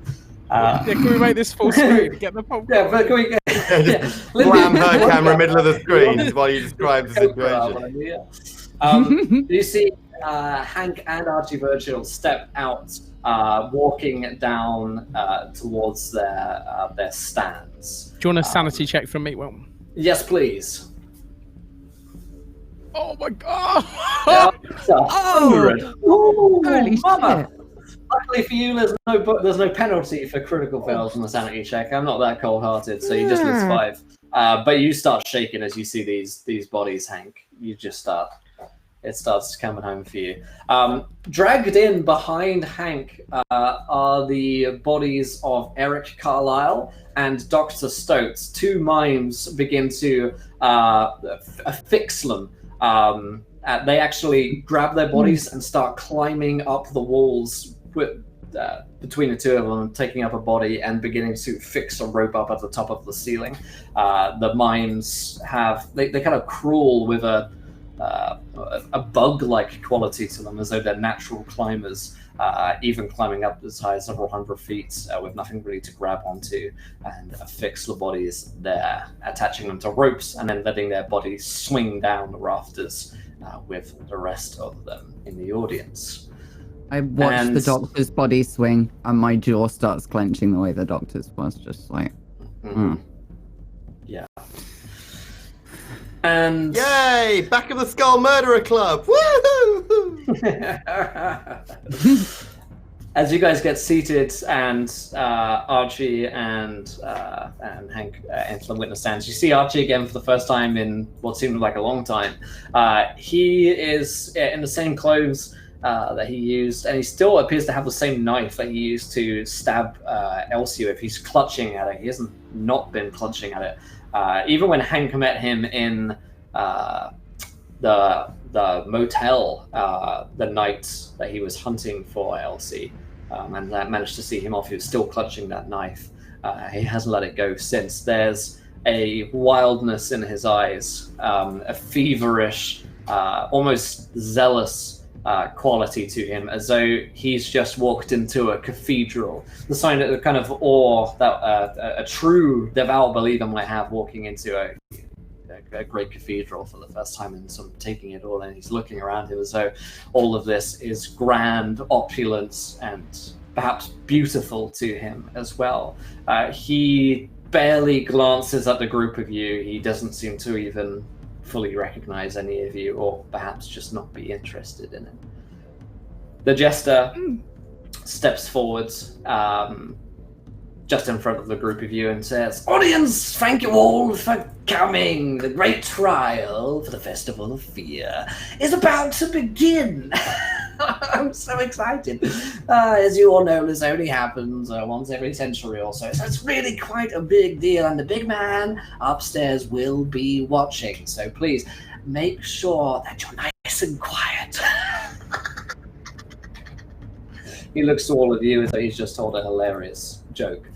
Can we make this full screen? Get the popcorn. Yeah, but can we get... Slam her camera middle of the screen while you describe the situation. You see Hank and Archie Virgil step out, walking down towards their stands. Do you want a sanity check from me, Will? Yes, please. Oh my god! Holy mama. shit. Luckily for you, there's no penalty for critical fails on the sanity check. I'm not that cold-hearted, so you just lose 5. But you start shaking as you see these bodies, Hank. You just start. It starts coming home for you. Dragged in behind Hank are the bodies of Eric Carlisle and Dr. Stokes. 2 mimes begin to affix them. They actually grab their bodies and start climbing up the walls between the 2 of them, taking up a body and beginning to fix a rope up at the top of the ceiling. The mimes they kind of crawl with a bug-like quality to them, as though they're natural climbers, even climbing up as high as several hundred feet with nothing really to grab onto, and affix the bodies there, attaching them to ropes and then letting their bodies swing down the rafters with the rest of them in the audience. I watch the doctor's body swing, and my jaw starts clenching the way the doctor's was, just like... Yeah. And... Yay! Back of the Skull Murderer Club! Woohoo! As you guys get seated, and Archie and Hank enter the witness stands, you see Archie again for the first time in what seemed like a long time. He is in the same clothes that he used, and he still appears to have the same knife that he used to stab Elsie with. He's clutching at it. He hasn't not been clutching at it. Even when Hank met him in the motel the night that he was hunting for Elsie, and that managed to see him off, he was still clutching that knife. He hasn't let it go since. There's a wildness in his eyes, a feverish, almost zealous quality to him, as though he's just walked into a cathedral. The sign of the kind of awe that a true devout believer might have walking into a great cathedral for the first time and sort of taking it all in. He's looking around him as though all of this is grand, opulence, and perhaps beautiful to him as well. He barely glances at the group of you. He doesn't seem to even fully recognize any of you, or perhaps just not be interested in it. The jester steps forward just in front of the group of you and says, "Audience, thank you all for coming. The great trial for the Festival of Fear is about to begin." I'm so excited. As you all know, this only happens once every century or so, so it's really quite a big deal, and the big man upstairs will be watching, so please make sure that you're nice and quiet. He looks to all of you as though he's just told a hilarious joke.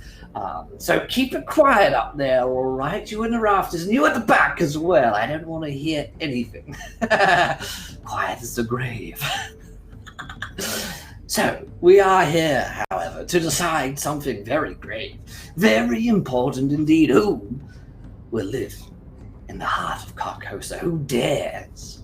So keep it quiet up there, all right? You in the rafters, and you at the back as well. I don't want to hear anything. Quiet as the grave. So, we are here, however, to decide something very grave, very important indeed. Who will live in the heart of Carcosa? Who dares?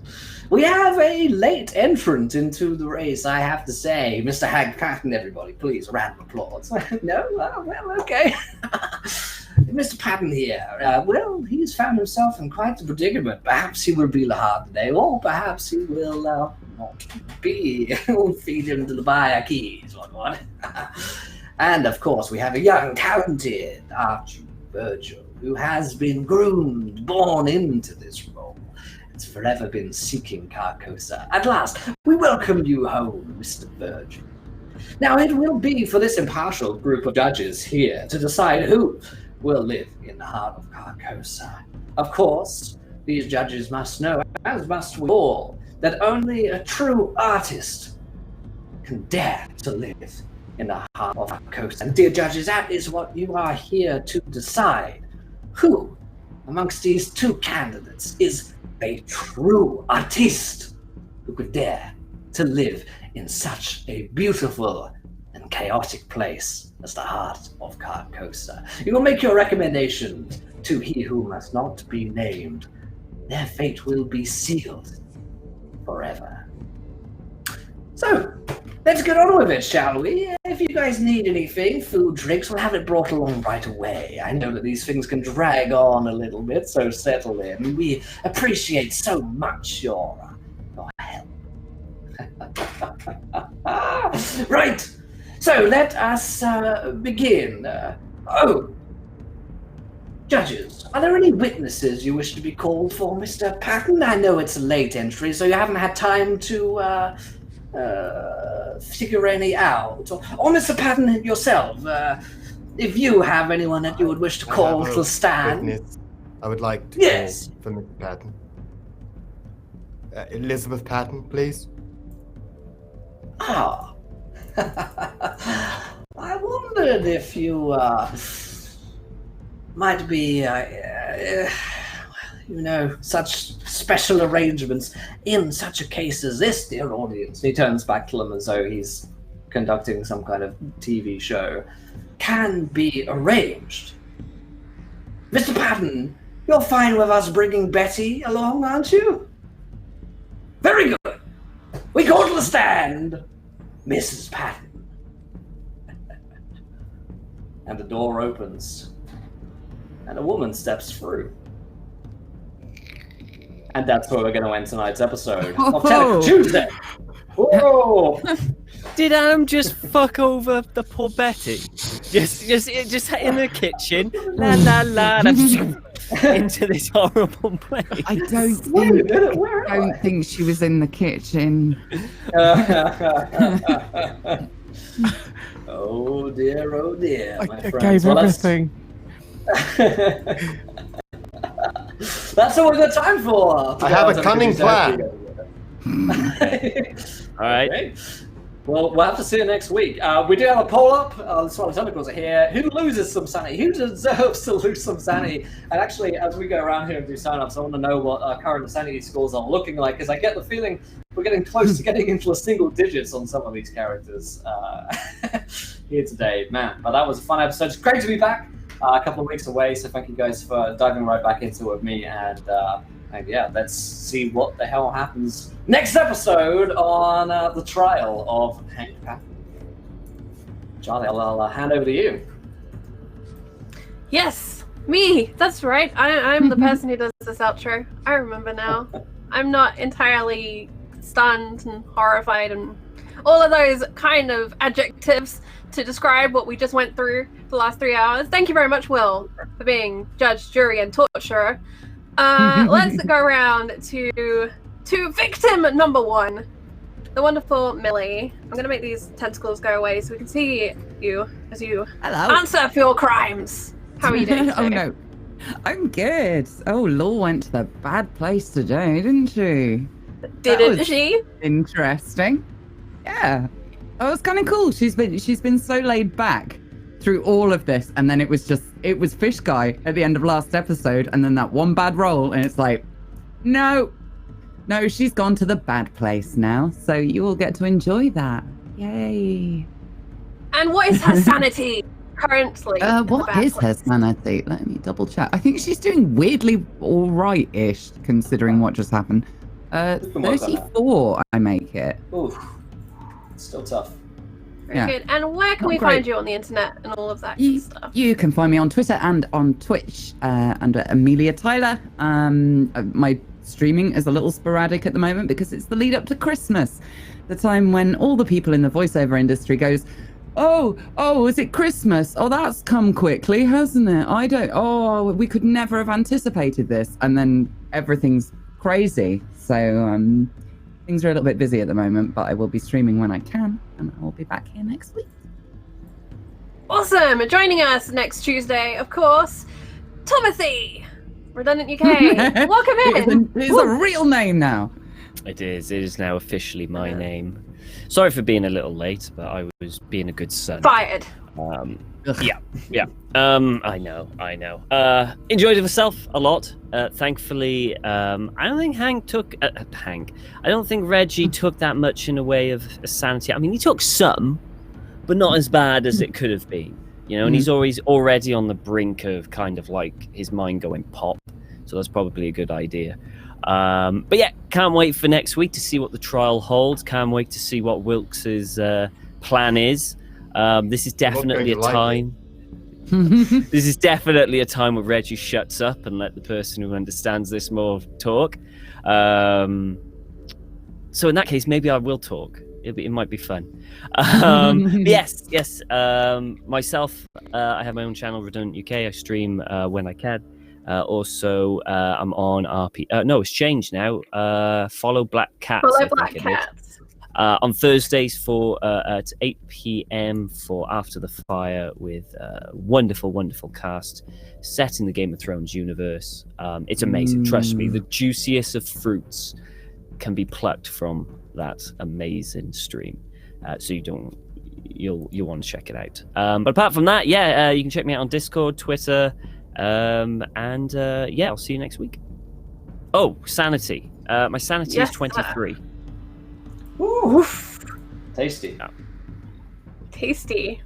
We have a late entrant into the race, I have to say. Mr. Hank Patton, everybody, please, a round of applause. No? Well, okay. Mr. Patton here, well, he's found himself in quite a predicament. Perhaps he will be the hard today, or perhaps he will not be. We'll feed him to the buyer keys, what. And, of course, we have a young, talented Archie Virgil, who has been groomed, born into this role. It's forever been seeking Carcosa. At last, we welcome you home, Mr. Virgil. Now, it will be for this impartial group of judges here to decide who will live in the heart of Carcosa. Of course, these judges must know, as must we all, that only a true artist can dare to live in the heart of Carcosa. And dear judges, that is what you are here to decide. Who, amongst these two candidates, is a true artiste who could dare to live in such a beautiful and chaotic place as the heart of Carcosa? You will make your recommendation to he who must not be named. Their fate will be sealed forever. So, let's get on with it, shall we? If you guys need anything, food, drinks, we'll have it brought along right away. I know that these things can drag on a little bit, so settle in. We appreciate so much your help. Right, so let us begin. Judges, are there any witnesses you wish to be called for, Mr. Patton? I know it's a late entry, so you haven't had time to figure any out. Or Mr. Patton yourself, if you have anyone that you would wish to call to stand. Witness. I would like to Yes. call for Mr. Patton. Elizabeth Patton, please. Ah. I wondered if you might be, such special arrangements in such a case as this, dear audience. He turns back to them as though he's conducting some kind of TV show. Can be arranged. Mr. Patton, you're fine with us bringing Betty along, aren't you? Very good. We call to the stand. Mrs. Patton. And the door opens, and a woman steps through. And that's where we're going to end tonight's episode of Tentacle Tuesday. Whoa! Did Adam just fuck over the poor Betty? Just in the kitchen, la la la, into this horrible place. I don't think she was in the kitchen. Oh dear, my I friends. gave everything. That's all we've got time for. I have a cunning plan. All right. Okay. Well, we'll have to see you next week. We do have a poll up. The Swallow Tentacles are here. Who loses some sanity? Who deserves to lose some sanity? And actually, as we go around here and do sign-ups, I want to know what our current sanity scores are looking like, because I get the feeling we're getting close to getting into the single digits on some of these characters here today. Man, but that was a fun episode. It's great to be back. A couple of weeks away, so thank you guys for diving right back into it with me, and yeah, let's see what the hell happens next episode on the trial of Hank Patton. Charlie, I'll hand over to you. Yes, me. That's right. I'm the person who does this outro. I remember now. I'm not entirely stunned and horrified and all of those kind of adjectives to describe what we just went through the last 3 hours. Thank you very much, Will, for being judge, jury, and torturer. Let's go around to victim number 1, the wonderful Millie. I'm going to make these tentacles go away so we can see you as you answer for your crimes. How are you doing today? Oh, no. I'm good. Oh, Laure went to the bad place today, didn't she? Didn't she? Interesting. Yeah. That was kind of cool. She's been so laid back through all of this, and then it was Fish Guy at the end of last episode, and then that one bad roll, and it's like, no, she's gone to the bad place now, so you will get to enjoy that. Yay. And what is her sanity currently? What is her sanity? Let me double check. I think she's doing weirdly all right-ish, considering what just happened. 34, I make it. Oof. Still tough. Very good. And where can we find you on the internet and all of that stuff? You can find me on Twitter and on Twitch under Amelia Tyler. My streaming is a little sporadic at the moment because it's the lead up to Christmas, the time when all the people in the voiceover industry goes, oh, is it Christmas? Oh, that's come quickly, hasn't it? We could never have anticipated this. And then everything's crazy. So things are a little bit busy at the moment, but I will be streaming when I can, and I will be back here next week. Awesome! Joining us next Tuesday, of course, Timothy, Redundant UK. Welcome in. It's a real name now. It is now officially my name. Sorry for being a little late, but I was being a good son. Fired. Yeah. I know. Enjoyed myself a lot. Thankfully, I don't think I don't think Reggie took that much in a way of sanity. I mean, he took some, but not as bad as it could have been. You know, and he's already on the brink of kind of like his mind going pop. So that's probably a good idea. But yeah, can't wait for next week to see what the trial holds. Can't wait to see what Wilkes's plan is. This is definitely a time. This is definitely a time where Reggie shuts up and let the person who understands this more talk. So in that case, maybe I will talk. It might be fun. Yes. Myself, I have my own channel, Redundant UK. I stream when I can. Also, I'm on RP. No, it's changed now. Follow Black Cats. Follow Black Cats. On Thursdays at 8 p.m. for After the Fire with a wonderful, wonderful cast set in the Game of Thrones universe. It's amazing. Trust me, the juiciest of fruits can be plucked from that amazing stream. So you'll want to check it out. But apart from that, you can check me out on Discord, Twitter, and I'll see you next week. Oh, sanity. My sanity is 23. Oof. Tasty. Tasty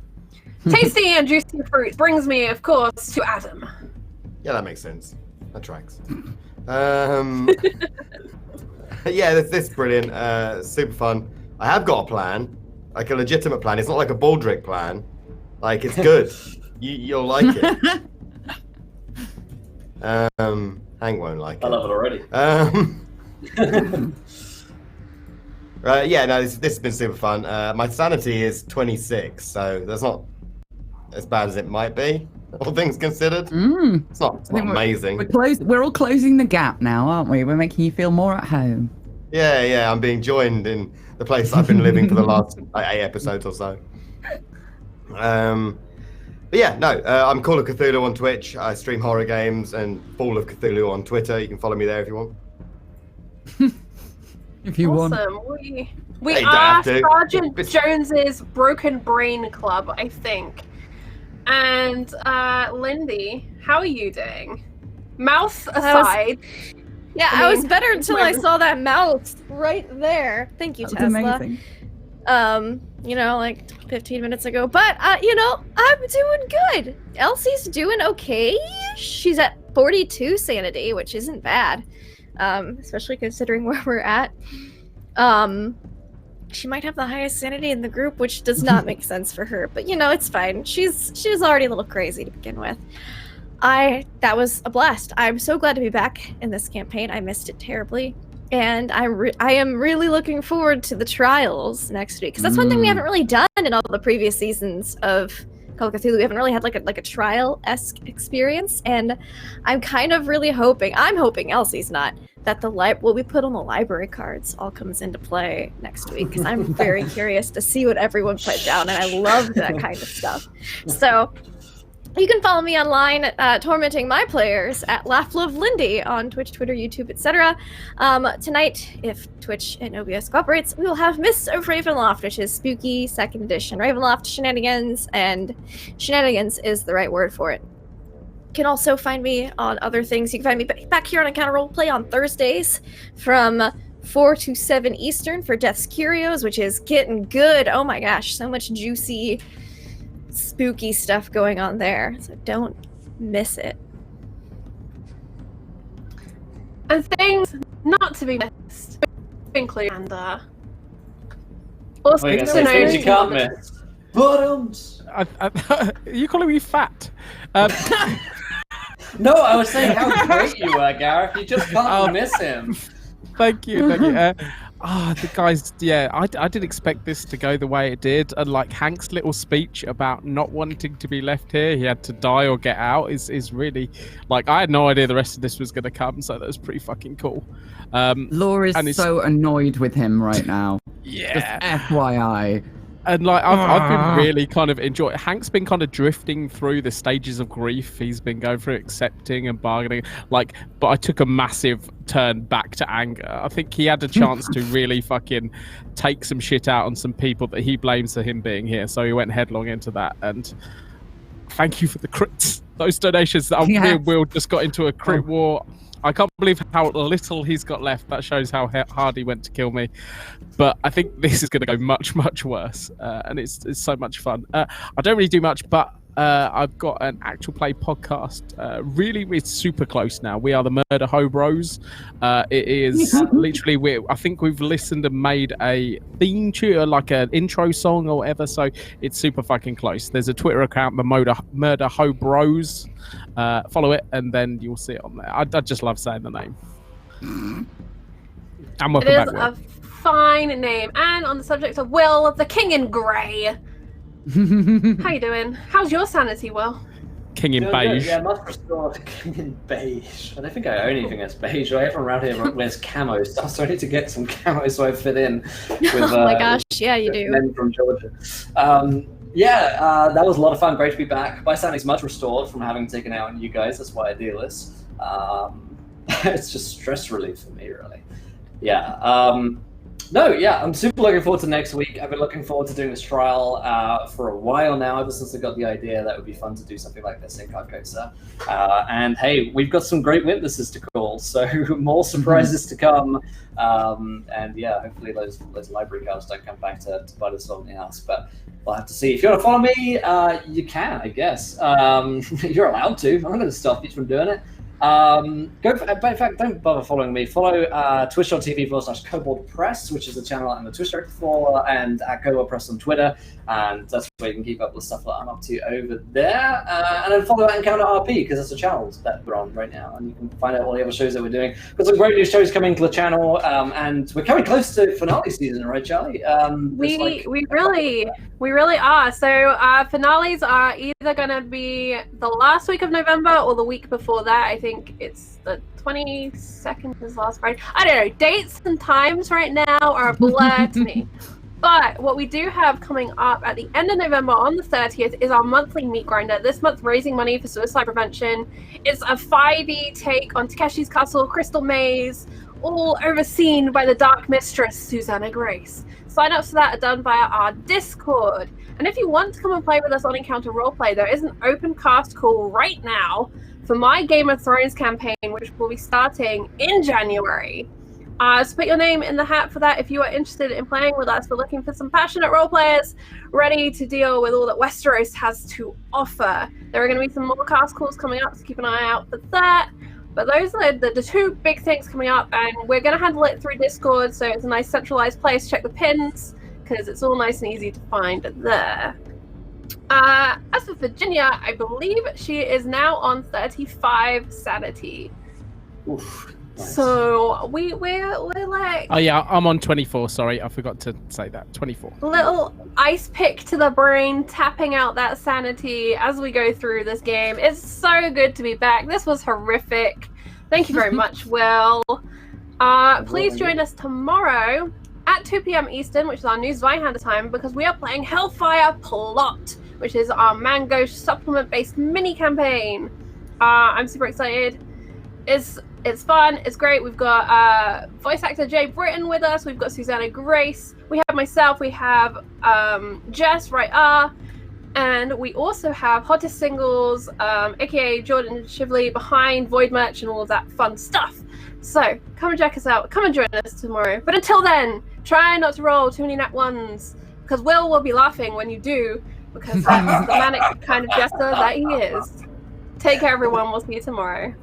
and juicy fruit brings me, of course, to Adam. Yeah, that makes sense. That tracks. Yeah, this is brilliant. Super fun. I have got a plan. like a legitimate plan. It's not like a Baldric plan. Like, it's good. You'll like it. Hank won't like it. I love it already. Yeah, no, this has been super fun. My sanity is 26, so that's not as bad as it might be, all things considered. It's not amazing. We're all closing the gap now, aren't we? We're making you feel more at home. Yeah, I'm being joined in the place I've been living for the last 8 episodes or so. But yeah, no, I'm Call of Cthulhu on Twitch. I stream horror games, and Fall of Cthulhu on Twitter. You can follow me there if you want. If you want. Awesome. We Hey, are don't have to. Sergeant Jones's Broken Brain Club, I think. And Lindy, how are you doing? Mouth aside. I was better until I saw that mouse right there. Thank you, That was Tesla. amazing. Like 15 minutes ago. But I'm doing good. Elsie's doing okay. She's at 42 sanity, which isn't bad. Especially considering where we're at. She might have the highest sanity in the group, which does not make sense for her. But it's fine. She was already a little crazy to begin with. That was a blast. I'm so glad to be back in this campaign. I missed it terribly. And I am really looking forward to the trials next week, because that's one thing we haven't really done in all the previous seasons of Call of Cthulhu. We haven't really had like a trial-esque experience, and I'm kind of really hoping, Elsie's not, that what we put on the library cards all comes into play next week, because I'm very curious to see what everyone put down, and I love that kind of stuff. So you can follow me online, tormenting my players at LaughLoveLindy on Twitch, Twitter, YouTube, etc. Tonight, if Twitch and OBS cooperates, we will have Mists of Ravenloft, which is spooky 2nd edition Ravenloft shenanigans, and shenanigans is the right word for it. You can also find me on other things. You can find me back here on Encounter Roleplay on Thursdays from 4 to 7 Eastern for Death's Curios, which is getting good. Oh my gosh, so much juicy, spooky stuff going on there, so don't miss it. And things not to be missed, including also Wait, things you can't miss. Bottoms. Are you calling me fat? No, I was saying how great you were, Gareth. You just can't miss him. Thank you. The guys, I didn't expect this to go the way it did. And like Hank's little speech about not wanting to be left here, he had to die or get out, is really, like, I had no idea the rest of this was going to come, so that was pretty fucking cool. Laure is so annoyed with him right now. Yeah. Just FYI. And like I've been really kind of enjoying. Hank's been kind of drifting through the stages of grief. He's been going through accepting and bargaining. But I took a massive turn back to anger. I think he had a chance to really fucking take some shit out on some people that he blames for him being here. So he went headlong into that. And thank you for the crits. Those donations. Me and Will just got into a crit war. I can't believe how little he's got left. That shows how hard he went to kill me. But I think this is going to go much, much worse. And it's so much fun. I don't really do much, but I've got an actual play podcast. Really, it's super close now. We are the Murder Ho Bros. It is literally, I think we've listened and made a theme tune, like an intro song or whatever. So it's super fucking close. There's a Twitter account, the Murder Ho Bros. Follow it, and then you'll see it on there. I just love saying the name. And welcome back, Will. Fine name. And on the subject of Will, the King in Grey. How you doing? How's your sanity, Will? King in Beige. Yeah, must restore King in Beige. I don't think I own anything that's beige. Everyone around here wears camo stuff, so I need to get some camo so I fit in with oh my gosh, yeah, you do. Men from Georgia. That was a lot of fun. Great to be back. My sanity's much restored from having taken out on you guys. That's why I do this. It's just stress relief for me, really. I'm super looking forward to next week. I've been looking forward to doing this trial for a while now, ever since I got the idea that it would be fun to do something like this in Carlisle. And hey, we've got some great witnesses to call, so more surprises to come. Hopefully those library cards don't come back to bite us on the ass, but we'll have to see. If you want to follow me, you can, I guess. You're allowed to. I'm not going to stop you from doing it. But in fact, don't bother following me. Follow twitch.tv/koboldpress, which is the channel I'm the Twitch director for, and at koboldpress on Twitter, and that's where you can keep up with stuff that I'm up to over there. And then follow Encounter RP, because that's the channels that we're on right now, and you can find out all the other shows that we're doing. Got some great new shows coming to the channel, and we're coming close to finale season, right, Charlie? We really are. So finales are either going to be the last week of November or the week before that. I think it's the 22nd is last Friday. I don't know. Dates and times right now are a blur to me. But what we do have coming up at the end of November on the 30th is our monthly meat grinder. This month, raising money for suicide prevention. It's a 5e take on Takeshi's Castle, Crystal Maze, all overseen by the Dark Mistress, Susanna Grace. Sign-ups for that are done via our Discord. And if you want to come and play with us on Encounter Roleplay, there is an open cast call right now for my Game of Thrones campaign, which will be starting in January. So put your name in the hat for that if you are interested in playing with us. We're looking for some passionate role players ready to deal with all that Westeros has to offer. There are going to be some more cast calls coming up, so keep an eye out for that. But those are the two big things coming up, and we're going to handle it through Discord, so it's a nice centralized place. Check the pins, because it's all nice and easy to find there. As for Virginia, I believe she is now on 35 sanity. Oof. Nice. So we're like... Oh yeah, I'm on 24, sorry, I forgot to say that, 24. Little ice pick to the brain, tapping out that sanity as we go through this game. It's so good to be back. This was horrific. Thank you very much, Will. Please join us tomorrow at 2 p.m. Eastern, which is our new Zweihander time, because we are playing Hellfire Plot, which is our Mango supplement-based mini-campaign. I'm super excited. It's fun, it's great. We've got voice actor Jay Britton with us, we've got Susanna Grace, we have myself, we have Jess, and we also have Hottest Singles, aka Jordan Shively, behind Void Merch and all of that fun stuff. So come and check us out, come and join us tomorrow. But until then, try not to roll too many nat ones, because Will be laughing when you do, because that's the manic kind of jester that he is. Take care, everyone. We'll see you tomorrow.